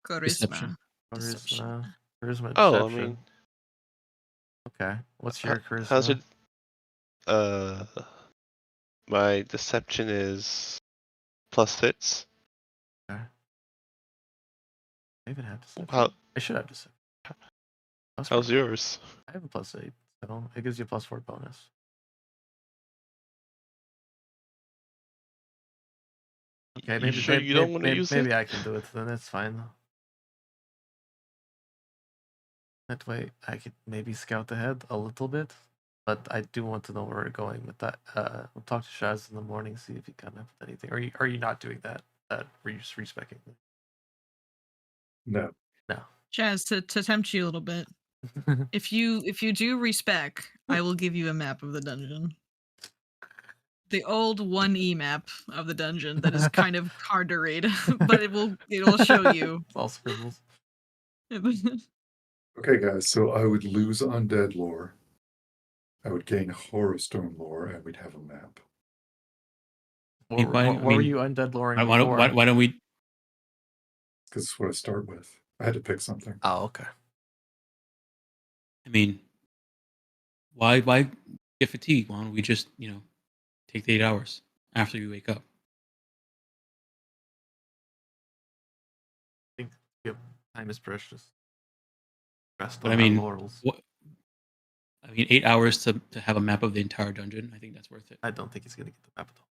Deception. Deception. Charisma. Oh, I Deception. mean, Okay. What's your charisma? how's it? My deception is +6. I even have deception. How, I should have deception. how's yours? I have a +8, so it gives you a +4 bonus. Okay, You maybe sure you don't want to use maybe it? I can do it. Then that's fine. That way, I could maybe scout ahead a little bit, but I do want to know where we're going with that. We'll talk to Shaz in the morning, see if he come up with anything. Are you not doing that? Were you just respecing me? No. Chaz, to tempt you a little bit, if you do respec, I will give you a map of the dungeon. the old 1E map of the dungeon that is kind of hard to read, but it'll show you. It's all scribbles. Okay, guys, so I would lose undead lore. I would gain Harrowstone lore, and we'd have a map. Hey, What were you undead loring before? Why don't we? Because it's what I start with. I had to pick something. Oh, okay. I mean, why get fatigued? Why don't we just take the 8 hours after you wake up? I think time is precious. Rest But on I mean, our laurels. 8 hours to have a map of the entire dungeon. I think that's worth it. I don't think he's gonna get the map at all.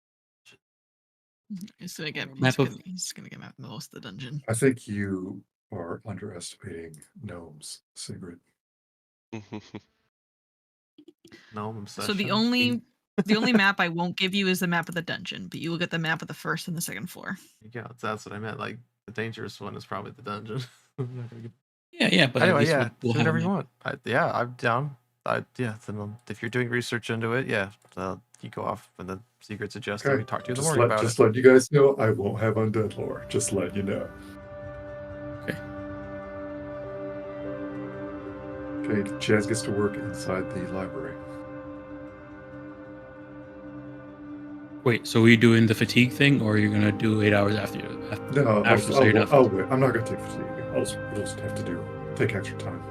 He's gonna get most of the dungeon. I think you are underestimating gnomes, Sigrid. No, I'm So the only map I won't give you is the map of the dungeon, but you will get the map of the first and the second floor. Yeah, that's what I meant. Like the dangerous one is probably the dungeon. Yeah, but anyway, at least yeah, we'll do have a whatever you map. want. I'm down. Then if you're doing research into it, yeah, you go off when the secret's adjusted. Okay. We talk to you in the morning about Just it. let you guys know I won't have undead lore. Just let you know. Okay. Okay, Chaz gets to work inside the library. Wait, so are you doing the fatigue thing, or are you gonna do 8 hours after? No, after so you're not I'll wait. I'm not going to take fatigue. I'll just have to take extra time.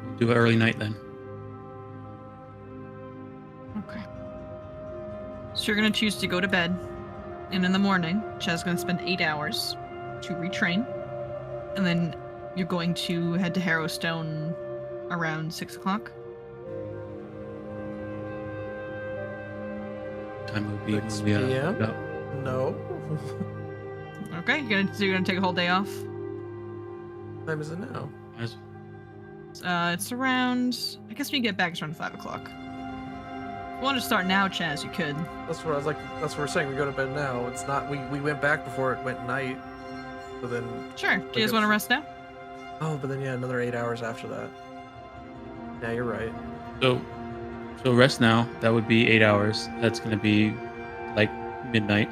We'll do it early night then. Okay. So you're gonna choose to go to bed, and in the morning, Chad's gonna spend 8 hours to retrain, and then you're going to head to Harrowstone around 6 o'clock. Time would be 6 when we, p.m.? no. No. Okay, you're gonna take a whole day off. What time is it now? As- It's around. I guess when you get back, it's around 5 o'clock. If you want to start now, Chaz, you could. That's what I was like. That's what we're saying. We go to bed now. It's not. We went back before it went night. But then. Sure. Do you guys want to rest now? Oh, but then another 8 hours after that. Yeah, you're right. So rest now. That would be 8 hours. That's gonna be like midnight.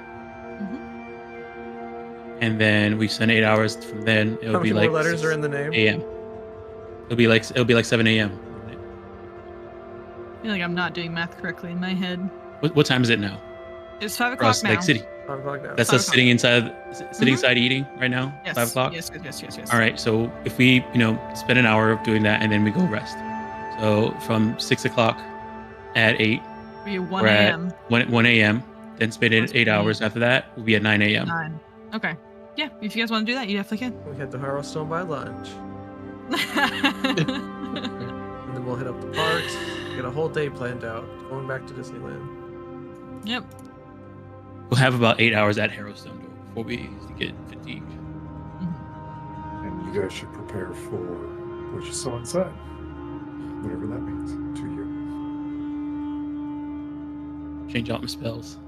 And then we spend 8 hours from then. It How would be many like more letters 6 are in the name? a.m. It'll be like 7 a.m. I feel like I'm not doing math correctly in my head. What time is it now? It's 5 For o'clock us, now. like city. 5 o'clock now. That's 5 us o'clock. sitting inside eating right now. Yes. 5 o'clock. Yes. All right. So if we spend an hour of doing that and then we go rest. So from 6 o'clock at 8, Be 1 we're at a.m. 1 a.m. Then spend 8 hours after that. We'll be at 9 a.m. 9. Okay. Yeah, if you guys want to do that, you definitely We head to Harrowstone by lunch. can. And then we'll hit up the parks. Get a whole day planned out. Going back to Disneyland. Yep. We'll have about 8 hours at Harrowstone before we get fatigued. And you guys should prepare for what you saw inside. Whatever that means to you. Change out my spells.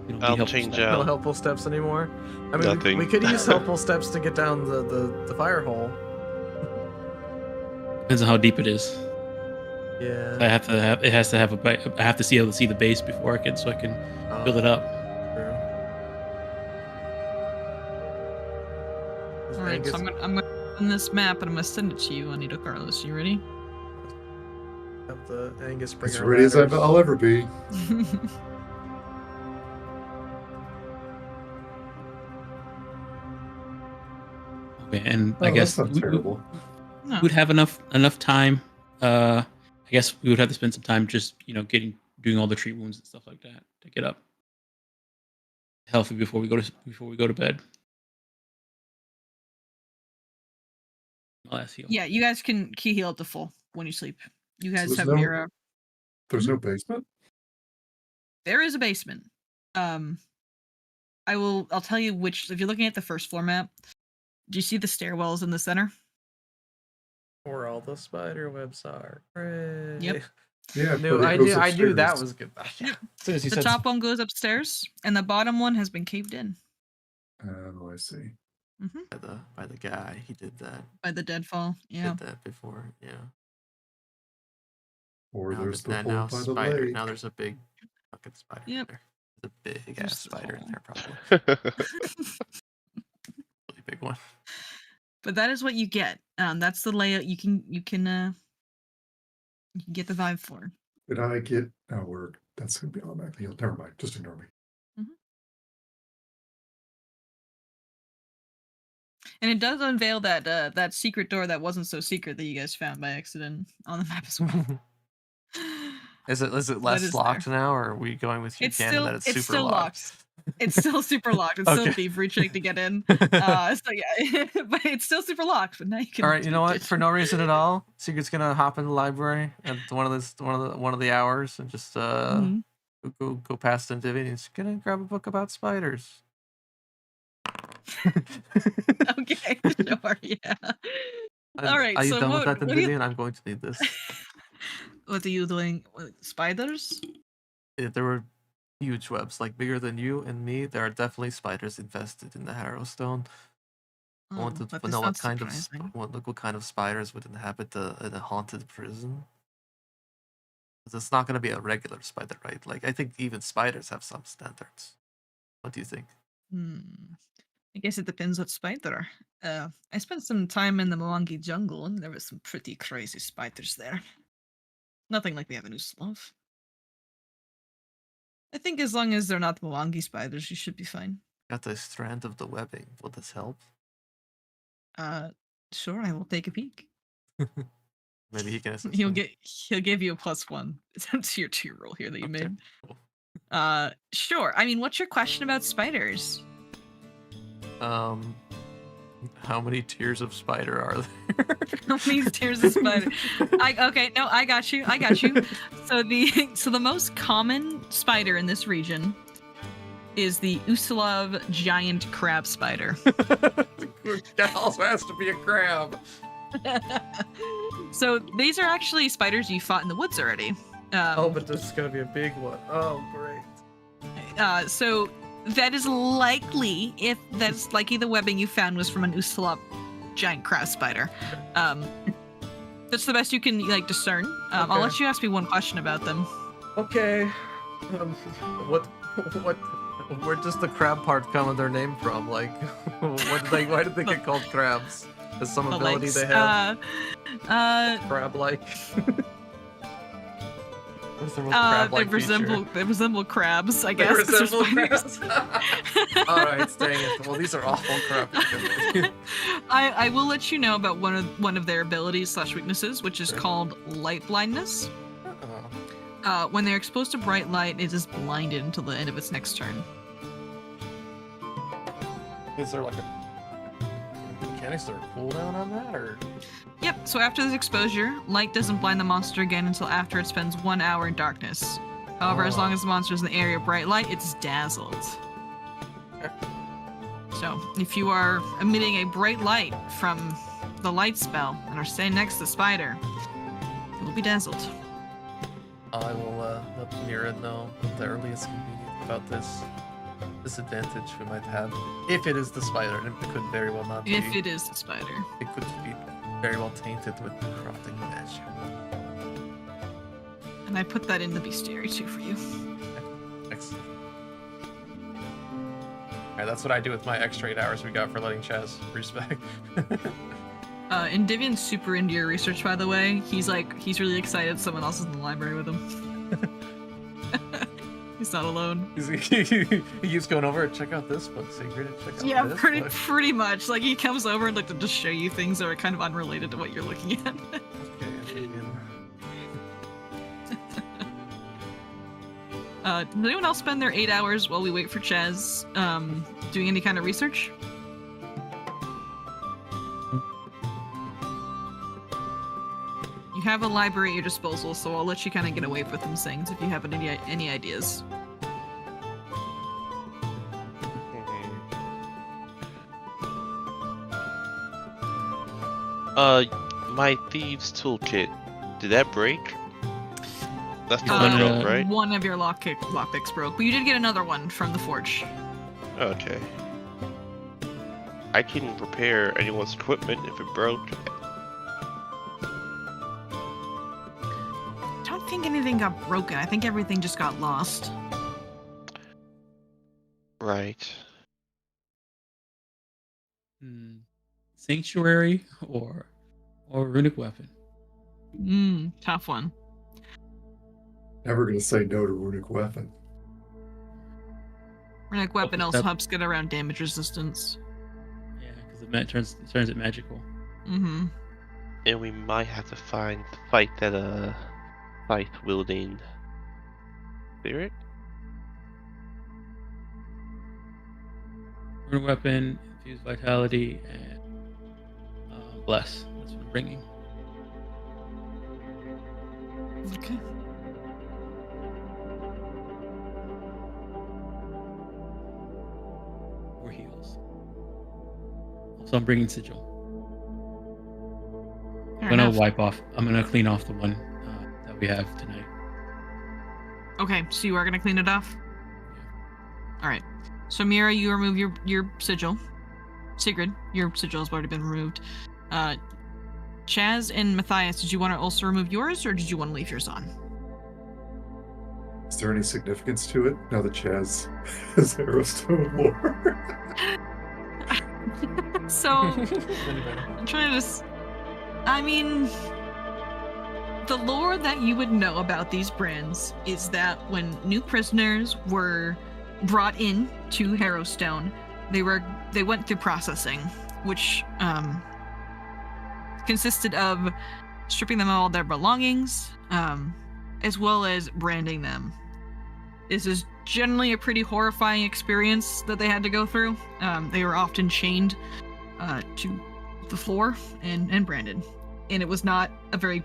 We don't need I'll help change spells. No out. helpful steps anymore. I mean, Nothing. we could use helpful steps to get down the fire hole. Depends on how deep it is. Yeah. I have to see able to see the base before I can build it up. True. All right, so I'm gonna send this map and I'm gonna send it to you, Anita Carlos. You ready? Have the Angus bring As our ready as ladders. I'll ever be. Okay, and I Oh, guess that's not terrible. No. we'd have enough time. I guess we would have to spend some time just doing all the treat wounds and stuff like that to get up healthy before we go to bed. I'll ask you. Yeah, you guys can key heal up to full when you sleep. You guys there's have no- Mira. There's no basement? There is a basement. I'll tell you which. If you're looking at the first floor map, do you see the stairwells in the center? Where all the spider webs are. Hooray. Yep. Yeah, No, but it I goes knew. I knew that upstairs. was good. As soon as you The said top one goes upstairs, and the bottom one has been caved in Oh, I see. By the guy, he did that. by the deadfall. Yeah. Did that before. Yeah. Or Now, there's the and hole now by the spider. lake. Now there's a big fucking spider Yep. there. There's a big There's ass the spider in hole. there, probably. Really big one. But that is what you get. That's the layout you can get the vibe for. Did I get? Oh, we're that's gonna be automatically healed. Never mind. Just ignore me. And it does unveil that that secret door that wasn't so secret that you guys found by accident on the map as well. Is it What less is locked now, or are we going with your It's canon still that it's it's super still locked? It's still super locked. It's still Okay. thievery check to get in. So yeah, but it's still super locked. But now you can. All right, you know what? ditch For no reason at all, Secret's gonna hop in the library at one of the hours and just Mhm. go past Vivian. He's gonna grab a book about spiders. Okay, sure, yeah. And All right, are you so done with what- that, then, what do you- Vivian? I'm going to need this. What are you doing? Spiders? If there were huge webs, like bigger than you and me, there are definitely spiders infested in the Harrowstone. I Oh, wanted that to is know not what kind of surprising. what kind of spiders would inhabit a haunted prison. 'Cause it's not going to be a regular spider, right? Like I think even spiders have some standards. What do you think? I guess it depends what spider. I spent some time in the Mwangi jungle, and there were some pretty crazy spiders there. Nothing like we have in Ustalav. I think as long as they're not Mwangi spiders, you should be fine. Got a strand of the webbing. Will this help? Sure, I will take a peek. Maybe he can assist He'll me. give you a +1. It's a tier 2 roll here that you Okay, made. cool. Sure. I mean, what's your question about spiders? How many tiers of spider are there? How many tiers of spider? Okay, no, I got you. So the most common spider in this region is the Ustalav giant crab spider. That also has to be a crab. So these are actually spiders you fought in the woods already. But this is gonna be a big one. Oh, great. So that is likely, if that's likely the webbing you found was from an Ustalav giant crab spider. That's the best you can discern. I'll Okay. let you ask me one question about them. Okay. What? Where does the crab part come in their name from? Like, why did they get called crabs? Is some The ability legs. they have? Crab-like. What's the most crab-like feature? They resemble crabs, I They guess. 'cause they're resemble spiders. crabs. All right, staying it. Well, these are awful crabs. I will let you know about one of their abilities / weaknesses, which is Sure. called light blindness. Oh. When they're exposed to bright light, it is blinded until the end of its next turn. Is there like a mechanics or a cooldown on that, or? Yep, so after this exposure, light doesn't blind the monster again until after it spends 1 hour in darkness. However, as long as the monster is in the area of bright light, it's dazzled. Okay. So, if you are emitting a bright light from the light spell and are standing next to the spider, you will be dazzled. I will let Mira know at the earliest convenience about this disadvantage we might have. If it is the spider, and it could very well not be. If it is the spider. It could be very well tainted with corrupting magic. And I put that in the bestiary too for you. Excellent. Alright, that's what I do with my extra 8 hours we got for letting Chaz respec. And Divian's super into your research, by the way. He's really excited someone else is in the library with him. He's not alone. He's going over and check out this book, Secret. Check out Yeah, this book. pretty much. Like, he comes over and to just show you things that are kind of unrelated to what you're looking at. Okay, Vivian. Does anyone else spend their 8 hours while we wait for Chaz, doing any kind of research? You have a library at your disposal, so I'll let you kind of get away with some things if you have any ideas. My thieves toolkit, did that break? That's the Uh, one broke, right? One of your lockpicks broke, but you did get another one from the forge. Okay. I can repair anyone's equipment if it broke. I don't think anything got broken. I think everything just got lost. Right. Sanctuary or runic weapon? Tough one. Never gonna say no to runic weapon. Runic weapon Focus also up. helps get around damage resistance. Yeah, because it turns it magical. Mm-hmm. And we might have to fight that fight wielding spirit. Runic weapon, infused vitality, and bless. That's what I'm bringing. Okay. Or heals. So I'm bringing sigil. Fair I'm gonna enough. wipe off. I'm gonna clean off the one that we have tonight. Okay, so you are gonna clean it off? All right. So Mira, you remove your sigil. Sigrid, your sigil has already been removed. Chaz and Matthias, did you want to also remove yours, or did you want to leave yours on? Is there any significance to it now that Chaz has Harrowstone lore? So I'm trying to I mean, the lore that you would know about these brands is that when new prisoners were brought in to Harrowstone, they went through processing, which consisted of stripping them of all their belongings, as well as branding them. This is generally a pretty horrifying experience that they had to go through. They were often chained to the floor and branded, and it was not a very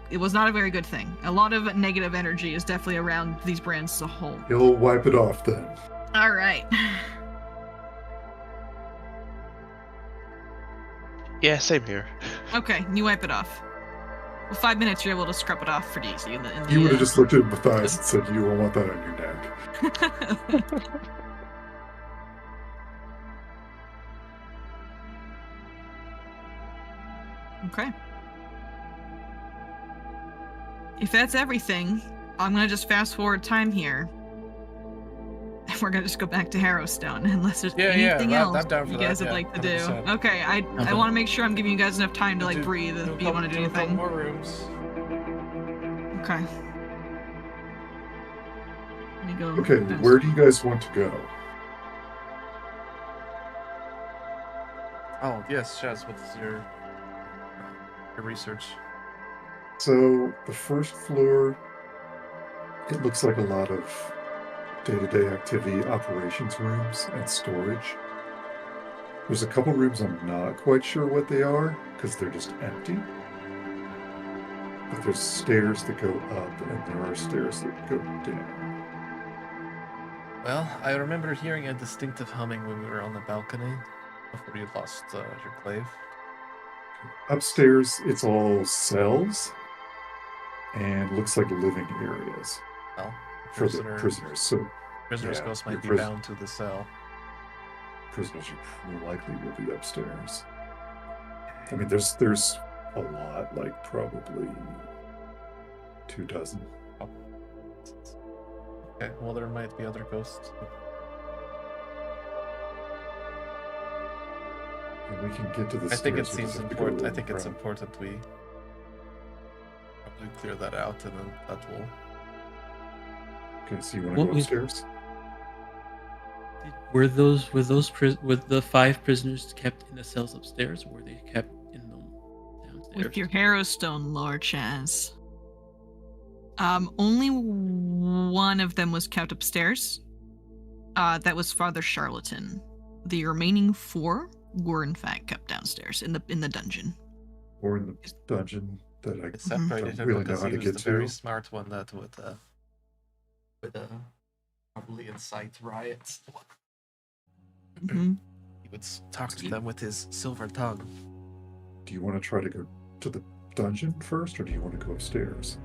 good thing. A lot of negative energy is definitely around these brands as a whole. You'll wipe it off then. All right. Yeah, same here. Okay, you wipe it off. Well, 5 minutes, you're able to scrub it off pretty easy. You would have just looked at Matthias and said, "You don't want that on your neck." Okay. If that's everything, I'm gonna just fast forward time here. And we're gonna just go back to Harrowstone, unless there's anything else I'm down for you guys that, would yeah, like to do. 100%. Okay, I want to make sure I'm giving you guys enough time to like breathe if you want to do a couple anything. more rooms. Okay. Let me go. Okay, where do you guys want to go? Oh yes, Chaz, what's your research? So the first floor, it looks like a lot of day-to-day activity, operations rooms, and storage. There's a couple rooms I'm not quite sure what they are because they're just empty. But there's stairs that go up and there are stairs that go down. Well, I remember hearing a distinctive humming when we were on the balcony before you lost your glaive. Upstairs, it's all cells and looks like living areas Well, for the prisoners. So prisoner's yeah, ghost your might be prison- bound to the cell. prisoners more likely will be upstairs. I mean, there's a lot, like probably 24. Okay, well, there might be other ghosts. And we can get to the I think it stairs, we seems just have to go important. I around. think it's important we probably clear that out, and then that will. Okay, so you want to What go was- upstairs? Were the 5 prisoners kept in the cells upstairs, or were they kept in them downstairs? With your Harrowstone lore, Chaz. Only one of them was kept upstairs. That was Father Charlatan. The remaining 4 were in fact kept downstairs in the dungeon. Or in the dungeon that I It's separated don't really because know how he to was get the very to. smart one that would probably incite riots. Mhm. He would talk to them with his silver tongue. Do you want to try to go to the dungeon first, or do you want to go upstairs?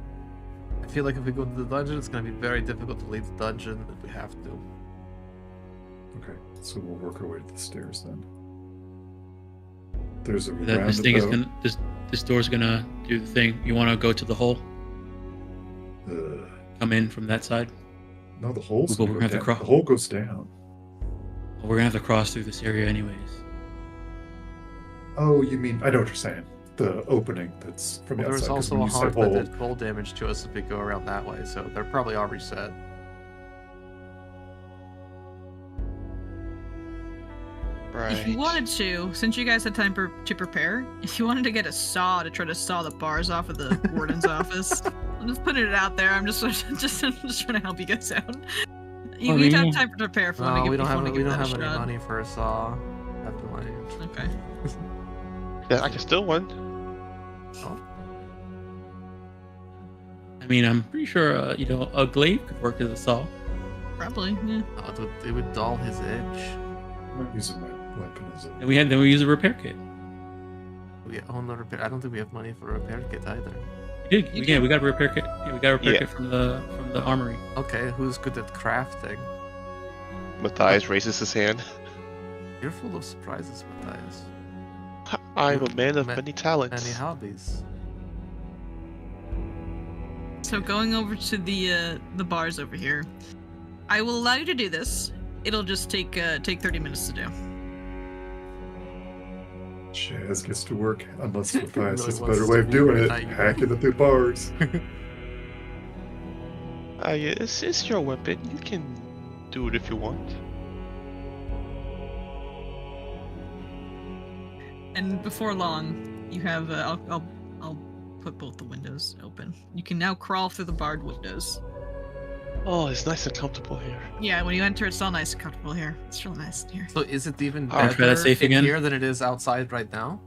I feel like if we go to the dungeon, it's going to be very difficult to leave the dungeon if we have to. Okay, so we'll work our way to the stairs then. There's a This thing is roundabout. this door's gonna do the thing. You want to go to the hole? come in from that side. No, the hole's But gonna we're go gonna have to down. cross. The hole goes down. We're gonna have to cross through this area anyways. Oh, you mean I know what you're saying. The opening that's from the There's outside. 'cause also when a you said heart that hole, did cold damage to us if we go around that way, so they're probably all reset. Right. If you wanted to, since you guys had time to prepare, if you wanted to get a saw to try to saw the bars off of the warden's office, I'm just putting it out there. I'm just trying to help you guys out. You mean, have yeah. time to prepare for No, we don't if you have wanna we give don't that a have any shot. money for a saw. Definitely. Okay. Yeah, I can steal one. I mean, I'm pretty sure a glaive could work as a saw. Probably. Yeah. Oh, it would dull his edge. I'm not using my weapon as a. And we use a repair kit. We own the repair. I don't think we have money for a repair kit either. We did. You Yeah, can- we got a repair kit. Yeah, we got a repair Yeah. kit from the armory. Okay, who's good at crafting? Matthias raises his hand. You're full of surprises, Matthias. I'm a man of Ma- many talents. Many hobbies. So going over to the bars over here, I will allow you to do this. It'll just take 30 minutes to do. Chaz gets to work unless Matthias Really has a wants better to way of be doing it. reunited. Hack it at the bars. Yeah, it's your weapon. You can do it if you want. And before long, you have I'll put both the windows open. You can now crawl through the barred windows. Oh, it's nice and comfortable here. Yeah, when you enter, it's all nice and comfortable here. It's real nice in here. So is it even Alright, better try that safe in again. here than it is outside right now?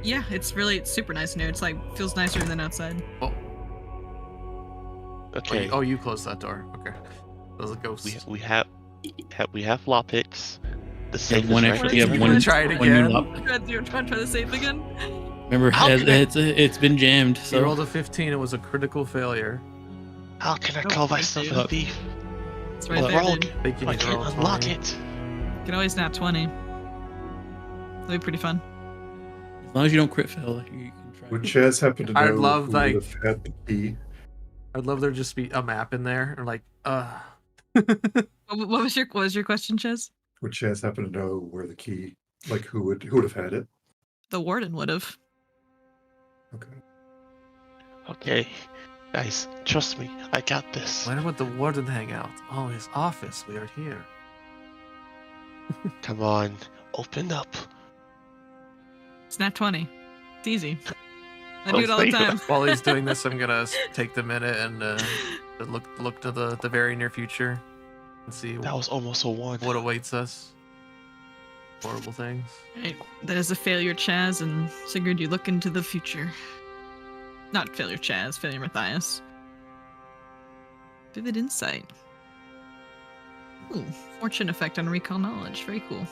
Yeah, it's super nice in here. It's like feels nicer than outside. Oh, Okay. oh, you closed that door. Okay. There's a ghost. We have lockpicks. The safe is one right extra- here. you have You one- wanna try it one new again? lock. You're trying to try the safe again? Remember, How can I- it's been jammed. You So rolled a 15. It was a critical failure. How can I Oh, call thank myself you. a thief? It's Or right a there, rogue? dude. I think you I need to roll can't a unlock 20. it. You can always nat 20. That'd be pretty fun. as long as you don't crit fail, you can try. Would Chaz happen to know I'd love, who like- would have had the key? I'd love there just be a map in there, or like, What was your question, Chaz? Would Chaz happen to know where the key, like who would have had it? The warden would have. Okay. Okay, guys, trust me. I got this. Where would the warden hang out? Oh, his office. We are here. Come on, open up. It's nat 20. It's easy. I I do was it all the thinking time. While he's doing this, I'm gonna take the minute and look to the very near future and see That was almost a 1. what awaits us. Horrible things. Right. That is a failure, Chaz, and Sigurd, you look into the future. Not failure, Chaz, failure, Matthias. Vivid insight. Ooh, fortune effect on recall knowledge. Very cool.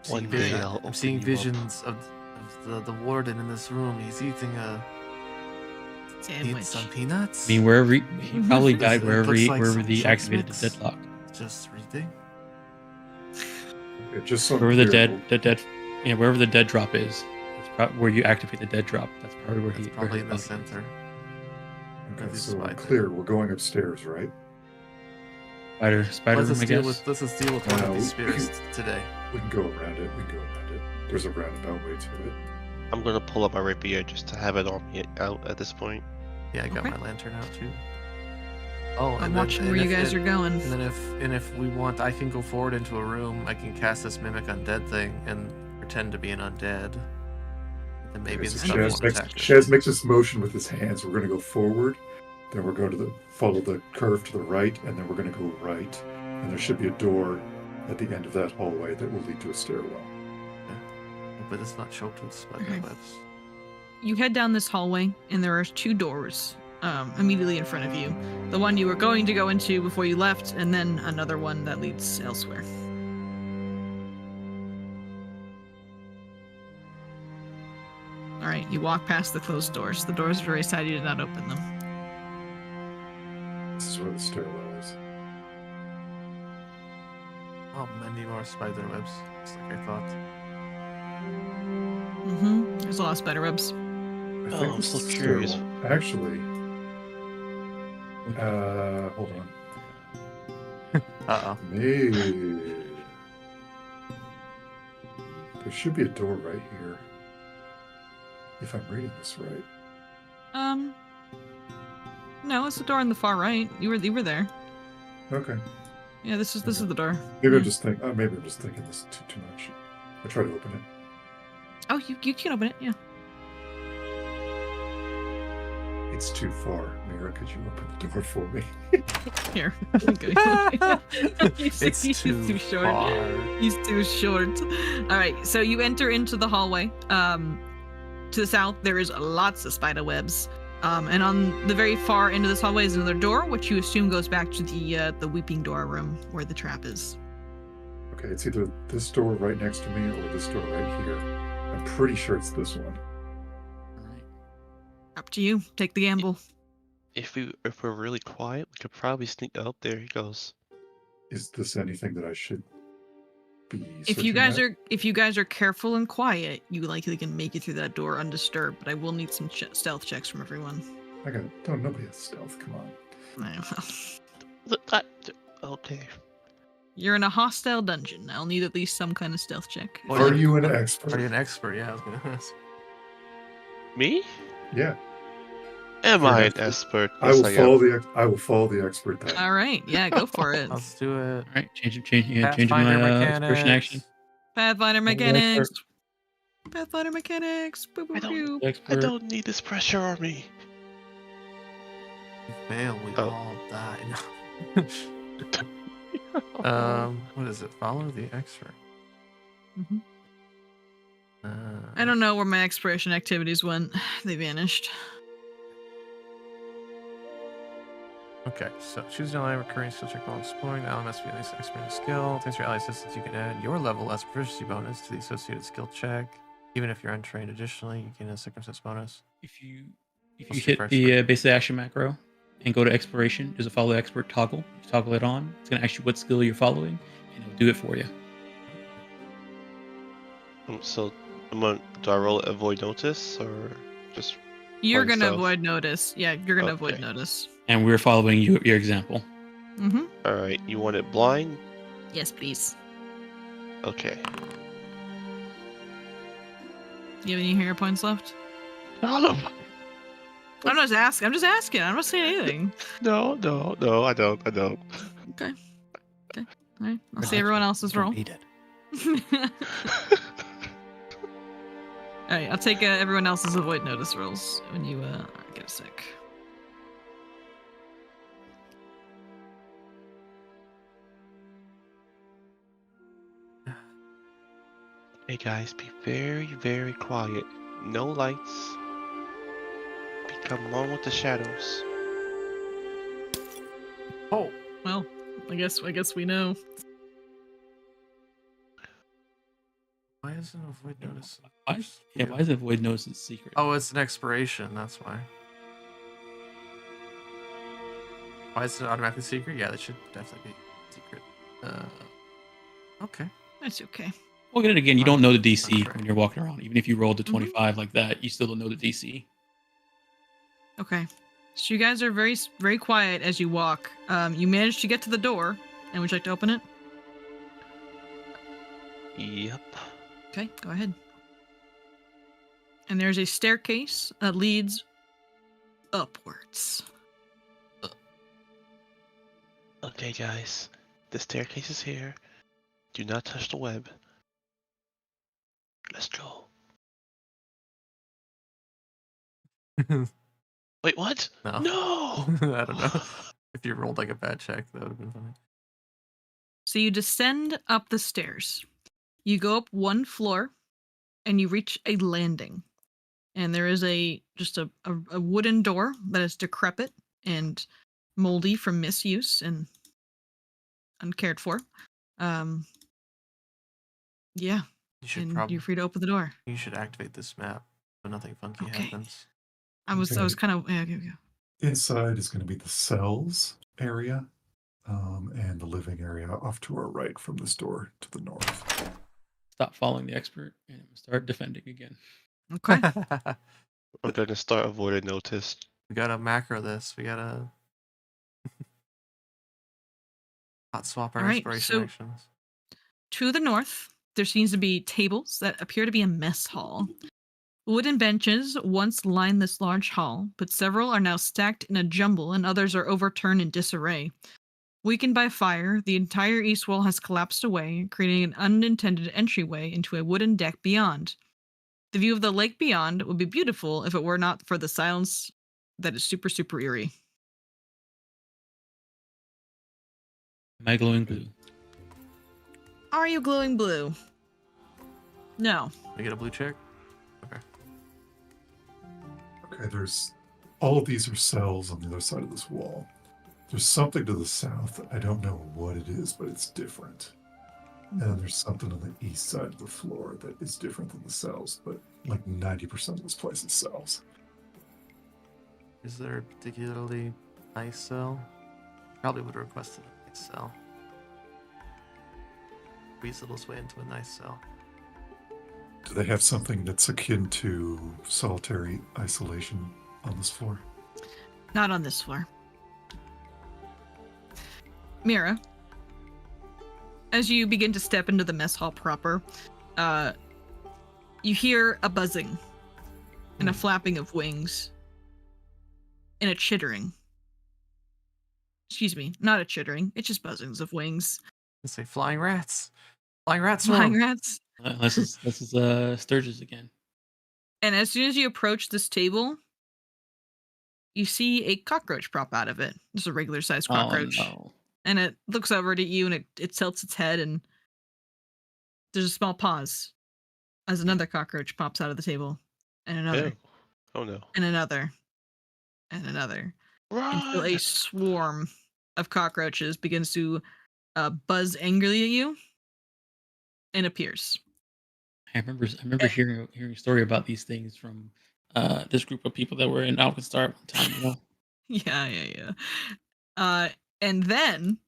One Seeing day I'll I'm open seeing you up. visions of the warden in this room. He's eating Sandwich. some peanuts. I mean, wherever he probably died, It wherever looks he, like wherever some he Chex activated Mix. the deadlock, Just reading. It just so I'm wherever clear, wherever the dead drop is, that's where you activate the dead drop. That's probably where It's he. probably where in the his body is. center. Okay, This so I'm spider. clear. We're going upstairs, right? Spider room, I guess. Let's just deal with one of No, these spirits today. We can go around it. There's a roundabout way to it. I'm gonna pull up my rapier just to have it on me out at this point. Yeah, I got Okay. my lantern out too. Oh, I'm and watching then, where and you if- guys and- are going. And then if we want, I can go forward into a room. I can cast this mimic undead thing and pretend to be an undead. And maybe Okay, the so stuff Chaz won't makes, attack us. Chaz makes this motion with his hands. We're going to go forward. Then we're going to follow the curve to the right, and then we're going to go right. And there should be a door at the end of that hallway that will lead to a stairwell. But it's not choked with spider Okay. webs. You head down this hallway, and there are 2 doors immediately in front of you. The one you were going to go into before you left, and then another one that leads elsewhere. All right, you walk past the closed doors. The doors are very sad you did not open them. This is where the stairwell is. Oh, many more spider webs. Just like I thought. Mm-hmm. There's a lot of spider webs. I Oh, think I'm this so is curious. still- Actually, hold on. Uh-oh. Maybe there should be a door right here. If I'm reading this right. No, it's the door on the far right. You were there. Okay. Yeah, this is the door. Maybe Yeah. I'm just thinking this too much. I try to open it. Oh, you can open it. Yeah. It's too far. Mira, could you open the door for me? Here. Okay. It's too short. far. He's too short. All right, so you enter into the hallway. To the south, there is lots of spider webs. And on the very far end of this hallway is another door, which you assume goes back to the weeping door room where the trap is. Okay, it's either this door right next to me or this door right here. I'm pretty sure it's this one. Up to you. Take the gamble. If we're really quiet, we could probably sneak up. There he goes. Is this anything that I should be If you searching guys are careful and quiet, you likely can make it through that door undisturbed. But I will need some stealth checks from everyone. nobody has stealth, come on. I know. Look, okay. You're in a hostile dungeon. I'll need at least some kind of stealth check. Well, Are you an expert? Are you an expert? Yeah, I was gonna ask. Me? Yeah. Am You're I an an expert? I Yes, will am. follow the expert then. All right, yeah, go for it. Let's do it. All right, changing Pathfinder my expression action. Pathfinder mechanics. Pathfinder mechanics. Boop, boop, I don't- boop. I Expert. don't need this pressure on me. We fail, we Oh. all die. What is it? Follow the expert. Mhm. I don't know where my exploration activities went. They vanished. Okay, so choose an ally recurring skill check while exploring. The ally must be at least expert in skill. Thanks to your ally assistance, you can add your level as proficiency bonus to the associated skill check. Even if you're untrained, additionally, you gain a circumstance bonus. If you What's hit your the basic action macro and go to exploration, there's a follow expert toggle. You toggle it on. It's gonna ask you what skill you're following, and it'll do it for you. So, do I roll avoid notice or just? You're Point gonna south. avoid notice. Yeah, you're gonna avoid Okay. notice. And we're following your example. Mm-hmm. All right, you want it blind? Yes, please. Okay. Do you have any hero points left? No, I'm just asking. I'm not saying anything. no, I don't. Okay. All right. I'll see everyone else's roll. Need it. All right. I'll take everyone else's avoid notice rolls when you get a sec. Hey guys, be very, very quiet. No lights. Become one with the shadows. Oh, Well, I guess we know. why isn't avoid notice? Why is avoid notice a secret? Oh, it's an expiration. That's why. Why is it automatically secret? Yeah, that should definitely be secret. Okay. That's okay. Well, then again, you don't know the That's DC right. when you're walking around. Even if you rolled a 25 like that, you still don't know the DC. Okay. So you guys are very, very quiet as you walk. You manage to get to the door, and would you like to open it? Yep. Okay, go ahead. And there's a staircase that leads upwards. Okay, guys. The staircase is here. Do not touch the web. Let's go. Wait, what? No. No! I don't know. If you rolled like a bad check, that would have been funny. So you descend up the stairs. You go up one floor, and you reach a landing. And there is just a wooden door that is decrepit and moldy from misuse and uncared for. Yeah, You should and probably you're free to open the door. you should activate this map so nothing funky Okay. happens. I was Okay. kind of yeah. Inside is going to be the cells area, and the living area off to our right from this door to the north. stop following the expert and start defending again. Okay. I'm gonna start avoiding notice. We gotta macro this. We gotta hot swap our All right, inspiration so- actions. To the north, there seems to be tables that appear to be a mess hall. Wooden benches once lined this large hall, but several are now stacked in a jumble and others are overturned in disarray. Weakened by fire, the entire east wall has collapsed away, creating an unintended entryway into a wooden deck beyond. The view of the lake beyond would be beautiful if it were not for the silence that is super, super eerie. Am I glowing blue? Are you glowing blue? No. We get a blue check. Okay, there's all of these are cells on the other side of this wall. There's something to the south. I don't know what it is, but it's different. And then there's something on the east side of the floor that is different than the cells, but like 90% of this place is cells. Is there a particularly nice cell? Probably would have requested a nice cell. Weasel his way into a nice cell. Do they have something that's akin to solitary isolation on this floor? Not on this floor. Mira, as you begin to step into the mess hall proper, you hear a buzzing and a flapping of wings and a chittering. Excuse me, not a chittering. It's just buzzings of wings. Let's say flying rats. Flying rats. Flying rats. This is Sturgis again. And as soon as you approach this table, you see a cockroach prop out of it. Just a regular sized cockroach. Oh, no. And it looks over at you and it tilts its head and there's a small pause as another cockroach pops out of the table. And another. Ew. Oh no. And another. And another. Until a Run! swarm of cockroaches begins to buzz angrily at you and appears. I remember hearing a story about these things from this group of people that were in Alkenstar one time, you know? Yeah. And then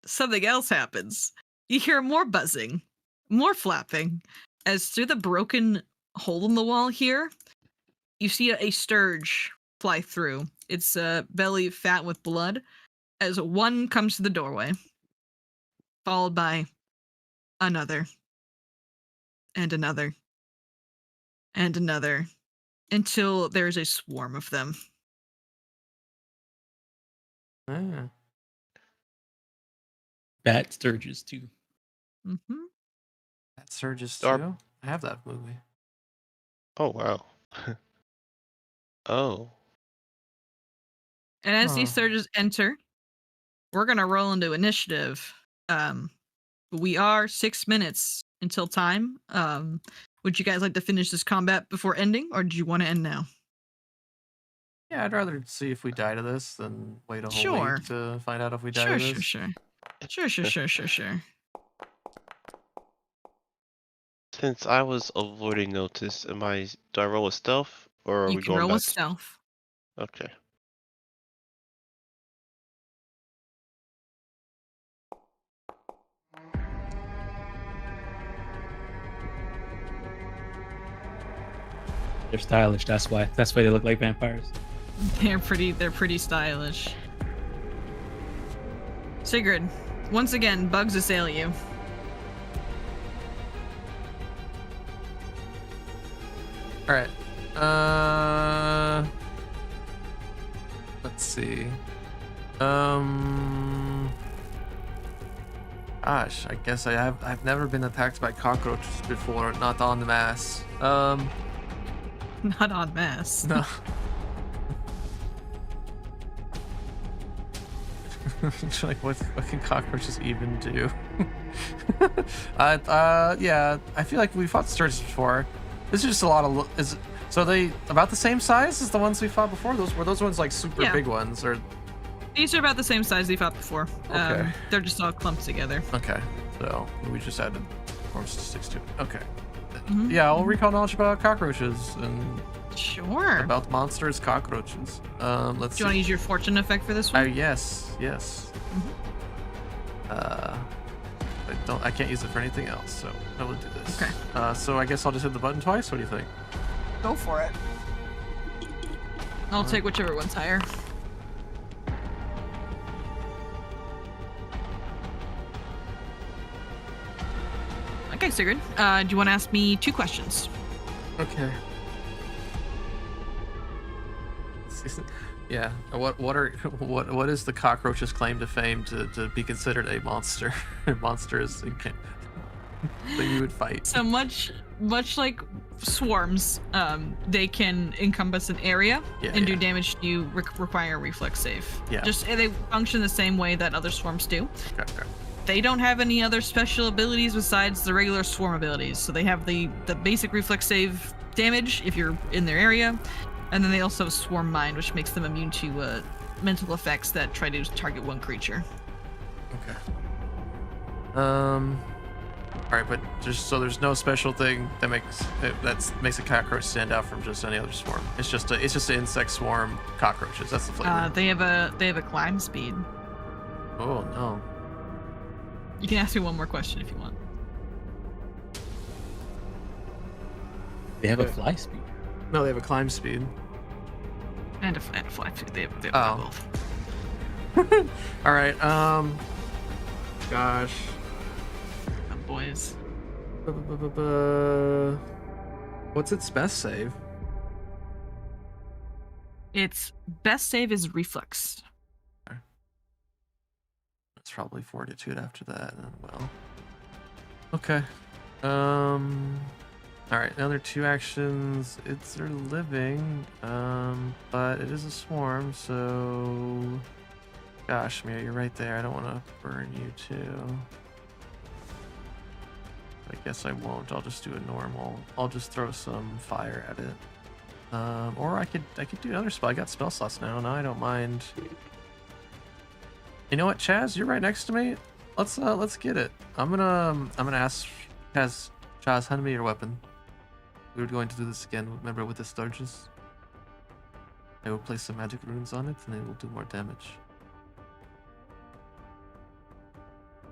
something else happens. You hear more buzzing, more flapping, as through the broken hole in the wall here, you see a sturge fly through. Its belly fat with blood, as one comes to the doorway, followed by another, and another, and another, until there's a swarm of them. Ah. Bat Sturgis too. Mm-hmm. That surges Darb- too. I have that movie. Oh wow. Oh. And as these Huh. surges enter, we're gonna roll into initiative. We are 6 minutes until time. Would you guys like to finish this combat before ending, or do you want to end now? Yeah, I'd rather see if we die to this than wait a whole Sure. week to find out if we die Sure, to this. sure. Since I was avoiding notice, do I roll a stealth or are You we can going roll back? with stealth. Okay. They're stylish. That's why they look like vampires. They're pretty stylish. Sigrid, once again, bugs assail you. All right. Let's see. Gosh, I guess I've never been attacked by cockroaches before, not en masse. Not en masse. No. Like what can cockroaches even do? Yeah, I feel like we fought sturges before. This is just a lot of so are they about the same size as the ones we fought before? Were those ones like super Yeah. big ones or These are about the same size they fought before. Okay. They're just all clumped together. okay? So we just added more statistics to it. Okay. Mhm. Yeah, I'll recall knowledge about cockroaches and Sure. about monsters, cockroaches. Let's Do you want see. to use your fortune effect for this one? Yes. I can't use it for anything else, so I will do this. Okay. So I guess I'll just hit the button twice. What do you think? Go for it. I'll take whichever one's higher. Okay, Sigrid. Do you want to ask me 2 questions? Okay. Yeah. What is the cockroach's claim to fame to be considered a monster? Monstrous that you would fight. So much like swarms, they can encompass an area and do damage to you, require a reflex save. Yeah. Just they function the same way that other swarms do. Okay. They don't have any other special abilities besides the regular swarm abilities. So they have the basic reflex save damage if you're in their area, and then they also have swarm mind, which makes them immune to mental effects that try to target one creature. Okay. All right, but just so there's no special thing that makes a cockroach stand out from just any other swarm. It's just an insect swarm cockroaches. That's the flavor. They have a climb speed. Oh no. You can ask me one more question if you want. They have a fly speed. No, they have a climb speed. And a fly speed. They have both. All right. Gosh. Oh, boys. What's its best save? Its best save is reflex. It's probably fortitude after that. Well. Okay. All right. The other 2 actions. They're living. But it is a swarm, so. Gosh, Mia, you're right there. I don't want to burn you too. I guess I won't. I'll just do a normal. I'll just throw some fire at it. Or I could do another spell. I got spell slots now. I don't mind. You know what, Chaz? You're right next to me. Let's get it. I'm gonna ask Chaz, hand me your weapon. We were going to do this again. Remember with the sturges? I will place some magic runes on it, and it will do more damage.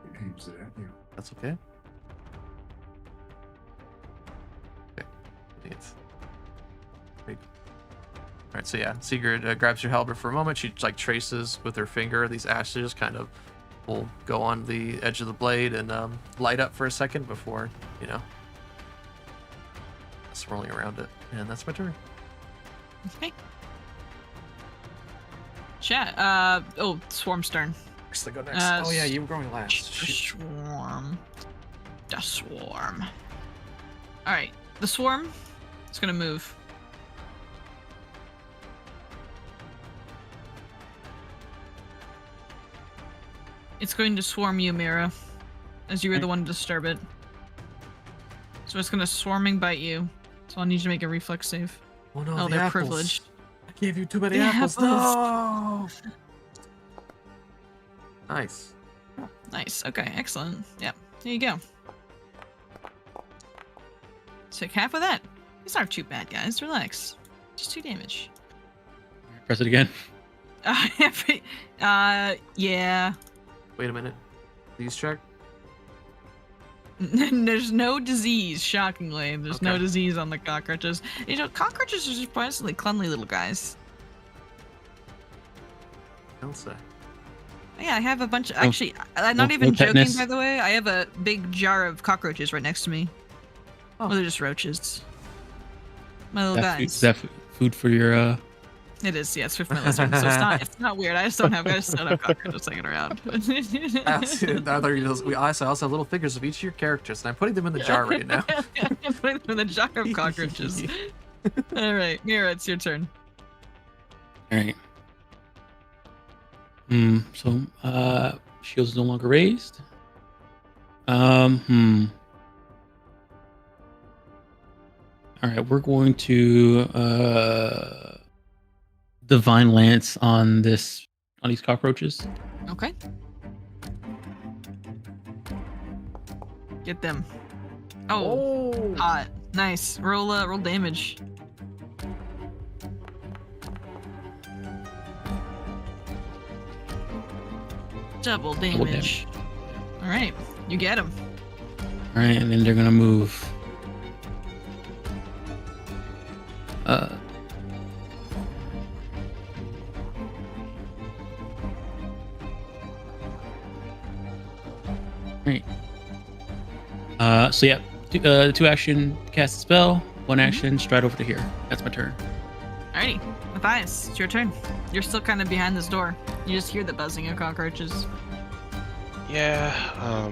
He aims it at you. That's okay. Okay. It's great. All right. So yeah, Sigurd grabs your halberd for a moment. She like traces with her finger. These ashes kind of will go on the edge of the blade and light up for a second before swirling around it. And that's my turn. Okay. Chat. Swarm's turn. Next, I go next. Oh yeah, you were going last. The swarm. All right, the swarm is gonna move. It's going to swarm you, Mira, as you were the one to disturb it. So it's gonna swarming bite you. So I'll need you to make a reflex save. Oh no, they're apples. Privileged. I gave you too many The apples. apples. No. Nice. Nice. Okay, excellent. Yeah, there you go. Take half of that. These aren't too bad, guys. Relax. Just 2 damage. Press it again. Yeah. Wait a minute. These check. There's no disease, shockingly. There's no Okay. disease on the cockroaches. Cockroaches are surprisingly cleanly little guys. Don't say. Yeah, I have a bunch of... Actually, I'm not no even joking, tetanus. by the way. I have a big jar of cockroaches right next to me. Oh. Well, they're just roaches. My little Is guys. that food for your It is, yeah, it's for my lizard. So it's not weird. I just don't have cockroaches hanging around. We also have little figures of each of your characters, and I'm putting them in the jar right now. I'm putting them in the jar of cockroaches. All right, Mira, it's your turn. All right. So shield's no longer raised. All right, we're going to divine lance on these cockroaches. Okay. Get them. Oh, hot. Nice. Roll damage. Double damage. All right. You get him. All right, and then they're gonna move. Right. So yeah, two action, cast a spell. One action, stride over to here. That's my turn. Alrighty, Matthias, it's your turn. You're still kind of behind this door. You just hear the buzzing of cockroaches. Yeah,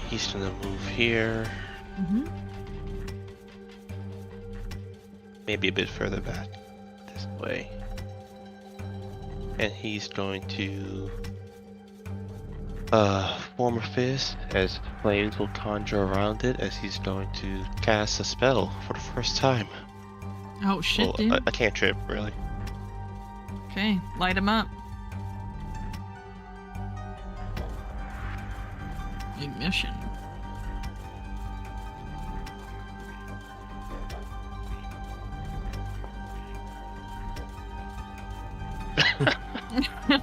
he's gonna move here. Mm-hmm. Maybe a bit further back this way. And he's going to form a fist as flames will conjure around it as he's going to cast a spell for the first time. Oh shit, Well, dude. a cantrip, really. Okay, light him up. Ignition.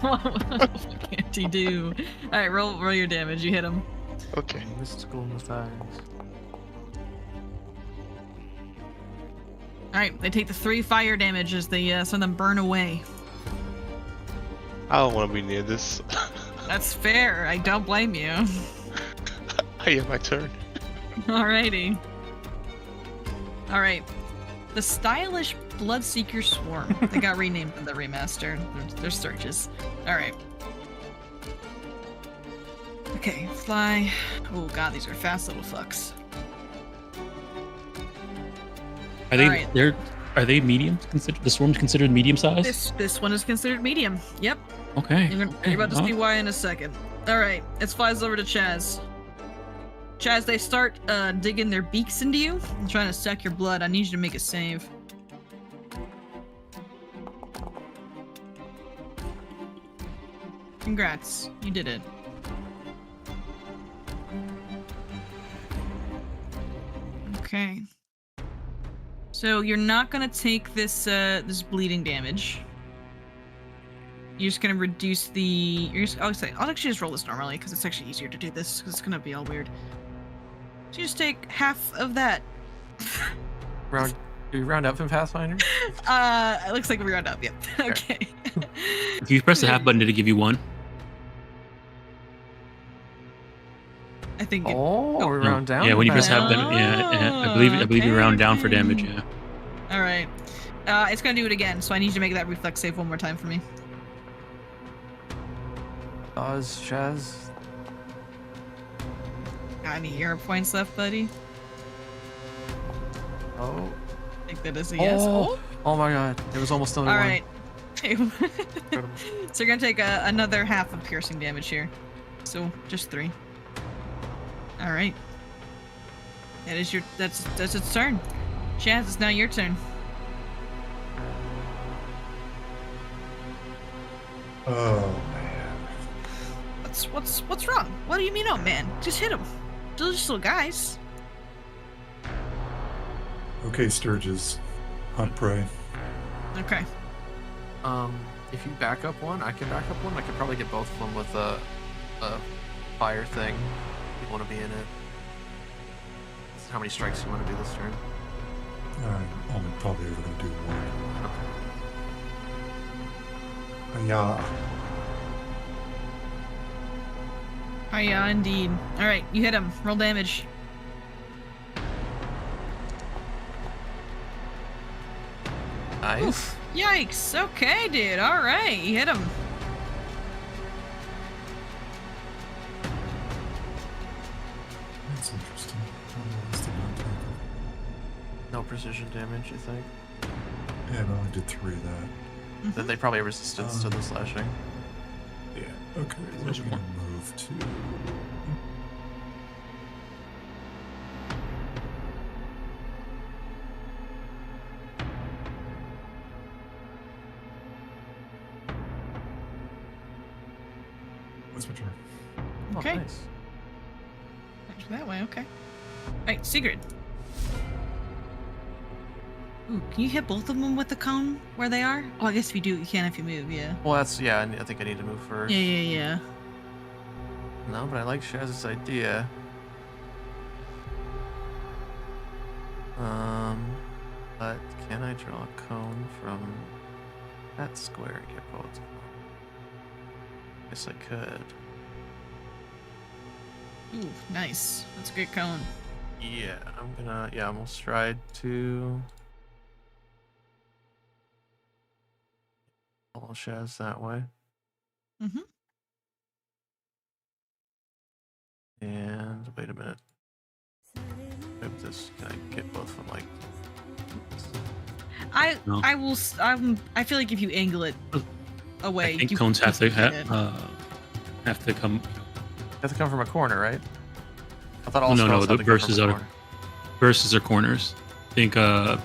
What can't he do? Alright, roll your damage. You hit him. Okay. Mystical Matthias. Alright, they take the 3 fire damage as they some of them burn away. I don't want to be near this. That's fair. I don't blame you. I have my turn. Alrighty. Alright. The stylish Bloodseeker Swarm. They got renamed in the remaster. They're Sturges. Alright. Okay, fly. Oh god, these are fast little fucks. Are they? Alright. Are they medium? Considered the swarm's considered medium size? This one is considered medium. Yep. Okay. You're about to see why in a second. Alright, it flies over to Chaz. Chaz, they start digging their beaks into you and trying to suck your blood. I need you to make a save. Congrats, you did it. Okay. So you're not gonna take this this bleeding damage. You're just gonna reduce the. I'll actually just roll this normally because it's actually easier to do this because it's gonna be all weird. So you just take half of that. Do you round up in Pathfinder? It looks like we round up. Yep. Okay. If you press the half button, did it give you 1? I think. We round down. Yeah, when you to press half Pathfinder. button, yeah, I believe you round down for damage. Yeah. All right. It's gonna do it again, so I need you to make that reflex save one more time for me. Chaz. Got any hero points left, buddy? Oh. I think that is a yes. Oh my god. It was almost only All one. right. So you're gonna take another half of piercing damage here. So just 3. All right. That is your. That's its turn. Chaz, it's now your turn. Oh man. What's wrong? What do you mean, oh man? Just hit him. They're just little guys. Okay, Sturges. Hunt prey. Okay. If you back up one, I can back up one. I could probably get both of them with a fire thing. If you want to be in it. This is how many strikes you want to do this turn. I'm only probably ever going to do one. Okay. Yeah. Hiya, indeed. All right, you hit him. Roll damage. Nice. Oof. Yikes. Okay, dude. All right, you hit him. That's interesting. I did not take No precision damage, you think? it. Yeah, I only did 3 of that. Then they probably have resistance to the slashing. Yeah. Okay. We're going to move to. What's my turn? Okay. Oh, nice. Actually, that way. Okay. All right, Sigrid. Ooh, can you hit both of them with the cone where they are? Oh, I guess if you do, you can if you move. Yeah. Well, I think I need to move first. Yeah. No, but I like Shaz's idea. But can I draw a cone from that square and get both of them? Guess I could. Ooh, nice. That's a good cone. Yeah, I'm gonna stride to follow Shaz that way. Mm-hmm. And wait a minute. Maybe this, can I get both from like? No. I feel like if you angle it away, I think you cones can have to get it. Have to come from a corner, right? I thought all No, spells the had to come from verses a are corner. verses are corners. I think yeah,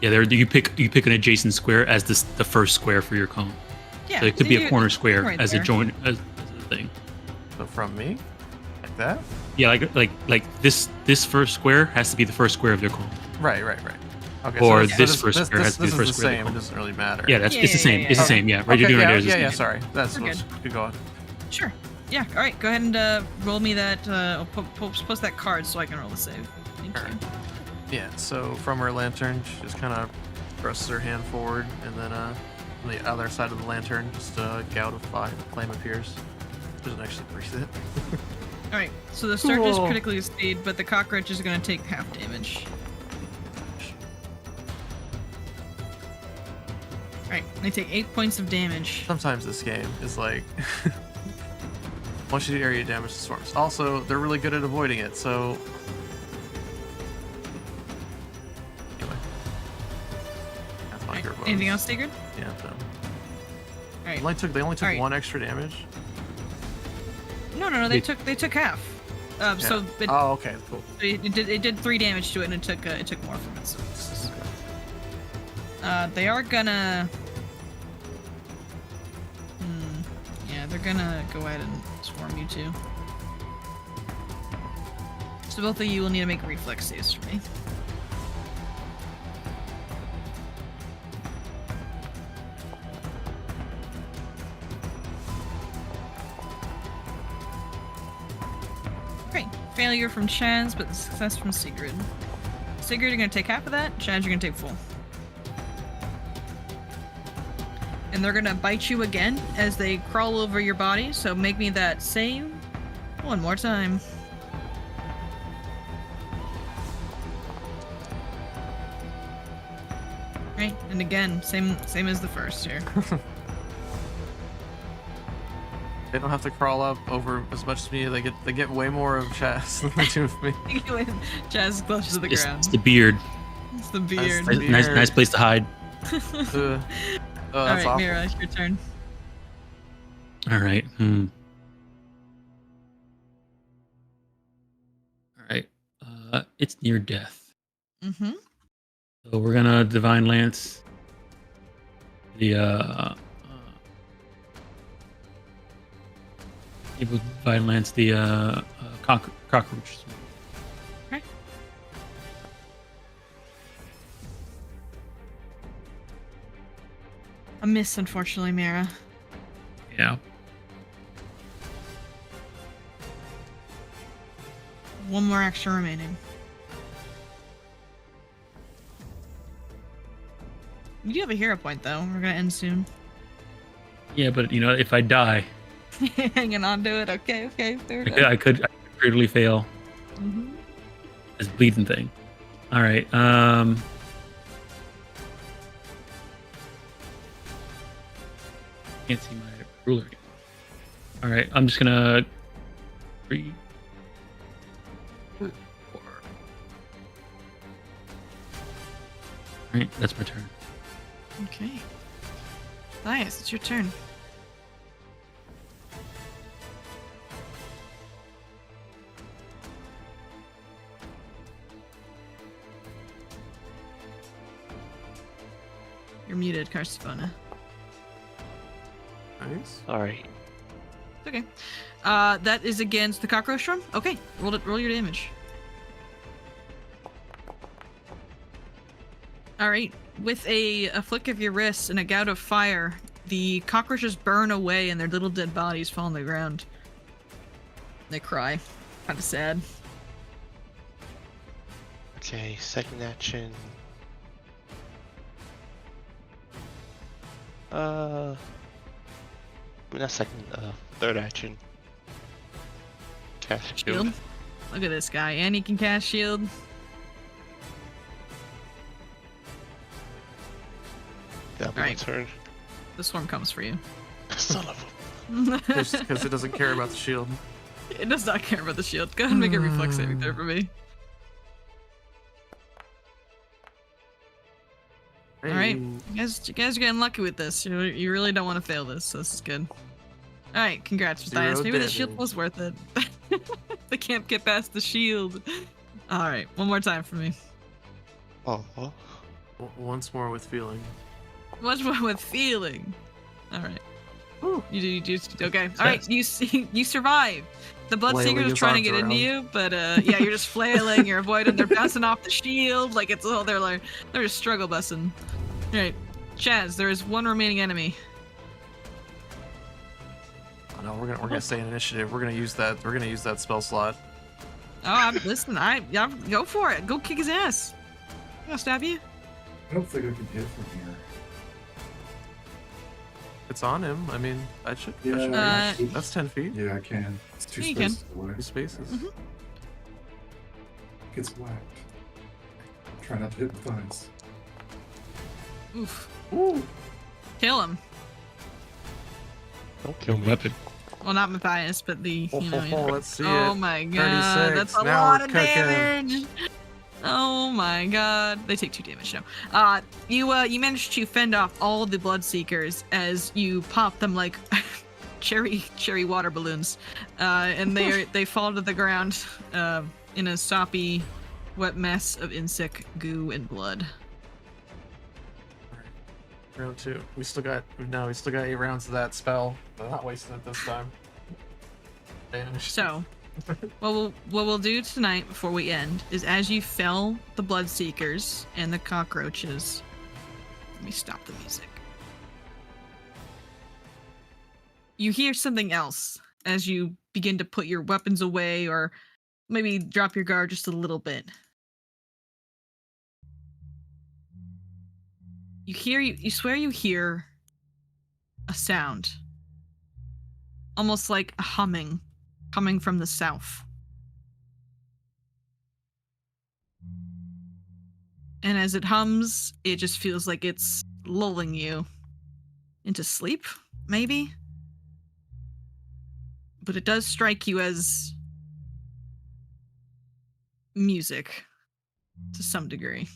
there you pick an adjacent square as the first square for your cone. Yeah, So it could be a corner square right as there. a joint as a thing. So from me, like that. Yeah, like this first square has to be the first square of your cone. Right. Okay. Or so this first square has to be the this first is the square of same. the It cone. doesn't really matter. Yeah, it's the same. It's the same. Yeah, right. You're doing right there. Is the Yeah. same. Sorry, that's We're what's good going. Sure. Yeah. All right. Go ahead and roll me that. I'll post that card so I can roll the save. Thank you. Alright. Yeah. So from her lantern, she just kind of presses her hand forward, and then on the other side of the lantern, just a gout of flame appears. Doesn't actually breathe it. All right. So the surge is Cool. critically speed, but the cockroach is going to take half damage. All right. They take 8 points of damage. Sometimes this game is like. Once you do area damage to swarms. Also, they're really good at avoiding it, so. Anyway. That's my All right. hero Anything bonus. else, Sigurd? Yeah, so. All right. They only took Alright. 1 extra damage. No. They took half. So Yeah. Oh, okay, cool. it did 3 damage to it, and it took more from it. So they are gonna. Yeah, they're gonna go ahead and swarm you too. So both of you will need to make reflex saves for me. Great. Failure from Chaz, but success from Sigrid. Sigrid, you're gonna take half of that. Chaz, you're gonna take full. And they're gonna bite you again as they crawl over your body, so make me that save one more time. Right, and again, same as the first here. They don't have to crawl up over as much as me. They get way more of Chaz than they do of me. Chaz is close to the It's ground. the beard. It's the beard. the Nice beard. place to hide. Oh, that's Alright, awful. Mira, it's your turn. All right. All right. It's near death. Mm-hmm. So we're gonna divine lance the divine lance the cockroach. Okay. A miss, unfortunately, Mira. Yeah. One more action remaining. You do have a hero point, though. We're gonna end soon. Yeah, but if I die, Hanging on to it. Okay, fair enough. I could critically fail Mhm. this bleeding thing. All right. Can't see my ruler anymore. All right, I'm just gonna 3, 4. All right, that's my turn. Okay. Nice, it's your turn. You're muted, Carsifona. Nice. Sorry. It's okay. That is against the cockroach drum? Okay, roll your damage. Alright, with a flick of your wrist and a gout of fire, the cockroaches burn away and their little dead bodies fall on the ground. They cry. Kind of sad. Okay, second action. Not second, third action. Cast Shield. shield. Look at this guy, and he can cast shield. That'll be my Alright. turn. The swarm comes for you. Son of Because it doesn't care about the shield. It does not care about the shield. Go ahead and make a reflex saving throw for me. All right, you guys are getting lucky with this. You really don't want to fail this, so this is good. All right, congrats, Matthias. Zero Maybe the shield damage. was worth it. They can't get past the shield. All right, one more time for me. Oh. Once more with feeling. Much more with feeling. All right. You do okay. All right, you survive. The Bloodseeker Flailing is his trying to arms get into around. you, but yeah, you're just flailing. You're avoiding. They're bouncing off the shield like it's all. They're just struggle busting. All right, Chaz, there is one remaining enemy. Oh, no, we're gonna stay in initiative. We're gonna use that spell slot. Oh, listen, go for it. Go kick his ass. I'll stab you. I don't think I can hit from here. It's on him. I mean, I should. Yeah, That's 10 feet. yeah, I can. It's two Yeah, you can. spaces away. 2 spaces. Mhm. Gets whacked. Try not to hit the thighs. Oof. Ooh. Kill him. Don't kill me. Weapon. Well, not Matthias, but the. Let's see Oh it. my god, 36. that's a Now lot we're of cooking. damage. Oh my god, they take 2 damage now. You managed to fend off all the Bloodseekers as you pop them like cherry water balloons, and they fall to the ground in a soppy, wet mess of insect goo and blood. Round 2. We still got 8 rounds of that spell. I'm not wasting it this time. Damage. So, what we'll do tonight before we end is, as you fell the Bloodseekers and the cockroaches, let me stop the music. You hear something else as you begin to put your weapons away, or maybe drop your guard just a little bit. You swear you hear a sound, almost like a humming, coming from the south. And as it hums, it just feels like it's lulling you into sleep, maybe? But it does strike you as music to some degree.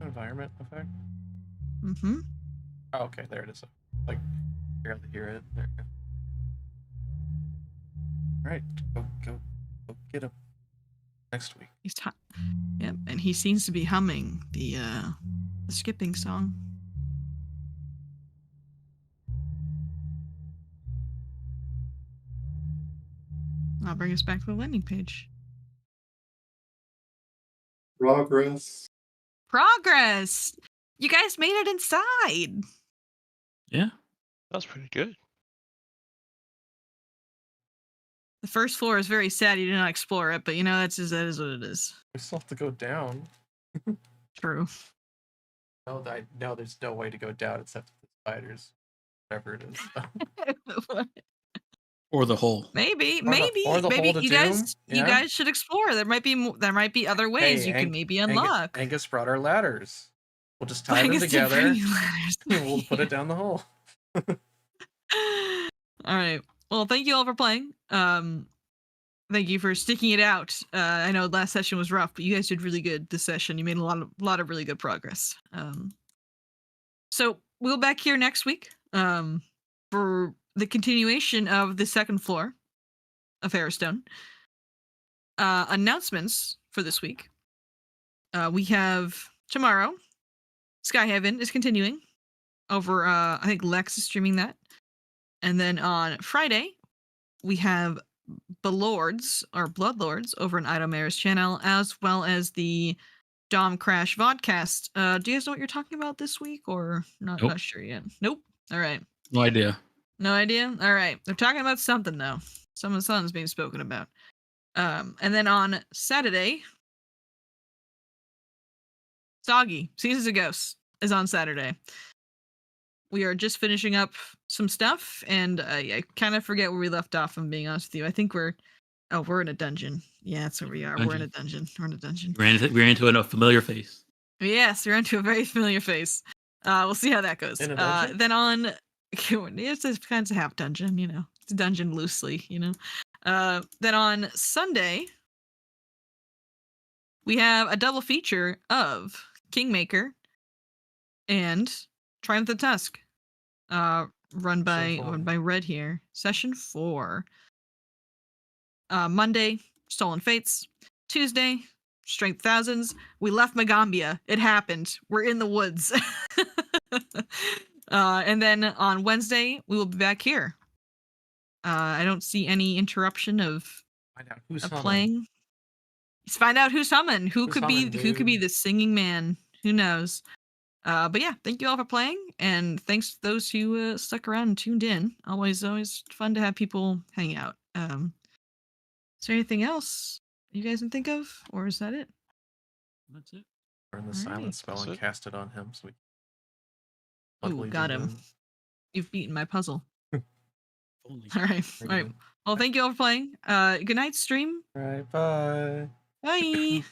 Environment effect. Mm-hmm. Oh, okay, there it is. Like, you're able to hear it. There you go. All right, go get him next week. He's yep, and he seems to be humming the skipping song. I'll bring us back to the landing page. Progress. Progress! You guys made it inside! Yeah. That was pretty good. The first floor is very sad you did not explore it, but that is what it is. We still have to go down. True. No, there's no way to go down except the spiders. Whatever it is. Or the hole. Maybe or the maybe hole to you doom, guys yeah? you guys should explore. There might be other ways Hey, you can maybe unlock. Angus brought our ladders. We'll just tie them Angus did together bring you ladders. and we'll put it down the hole. All right. Well, thank you all for playing. Thank you for sticking it out. I know last session was rough, but you guys did really good this session. You made a lot of really good progress. So we'll be back here next week for the continuation of the second floor of Harrowstone. Announcements for this week. We have tomorrow, Sky Heaven is continuing over, I think Lex is streaming that. And then on Friday, we have Bloodlords over on Idomera's channel, as well as the Dom Crash Vodcast. Do you guys know what you're talking about this week, or not? Nope. Not sure yet. Nope. All right. No idea. No idea. All right. They're talking about something though. Summon Sun's being spoken about. And then on Saturday, Soggy, Seasons of Ghosts is on Saturday. We are just finishing up some stuff, and I kind of forget where we left off, I'm being honest with you. I think we're in a dungeon. Yeah, that's where we are. We're in a dungeon. We're in a dungeon. We ran into a familiar face. Yes, we're into a very familiar face. We'll see how that goes. In a dungeon? Then on, it's a kind of half dungeon, you know. It's a dungeon loosely, you know. Then on Sunday, we have a double feature of Kingmaker and Triumph of the Tusk. Run by Red here. Session 4. Monday, Stolen Fates. Tuesday, Strength Thousands. We left Magambia. It happened. We're in the woods. And then on Wednesday, we will be back here. I don't see any interruption of Find out who's playing. Let's find out who's summoned. Who could be the singing man? Who knows? But yeah, thank you all for playing, and thanks to those who stuck around and tuned in. Always fun to have people hang out. Is there anything else you guys can think of, or is that it? That's it. Burn the Alrighty. silent spell That's and it. cast it on him. So Ooh, got him. You've beaten my puzzle. Only. All right. All right. Well, thank you all for playing. Good night, stream. All right, bye. Bye.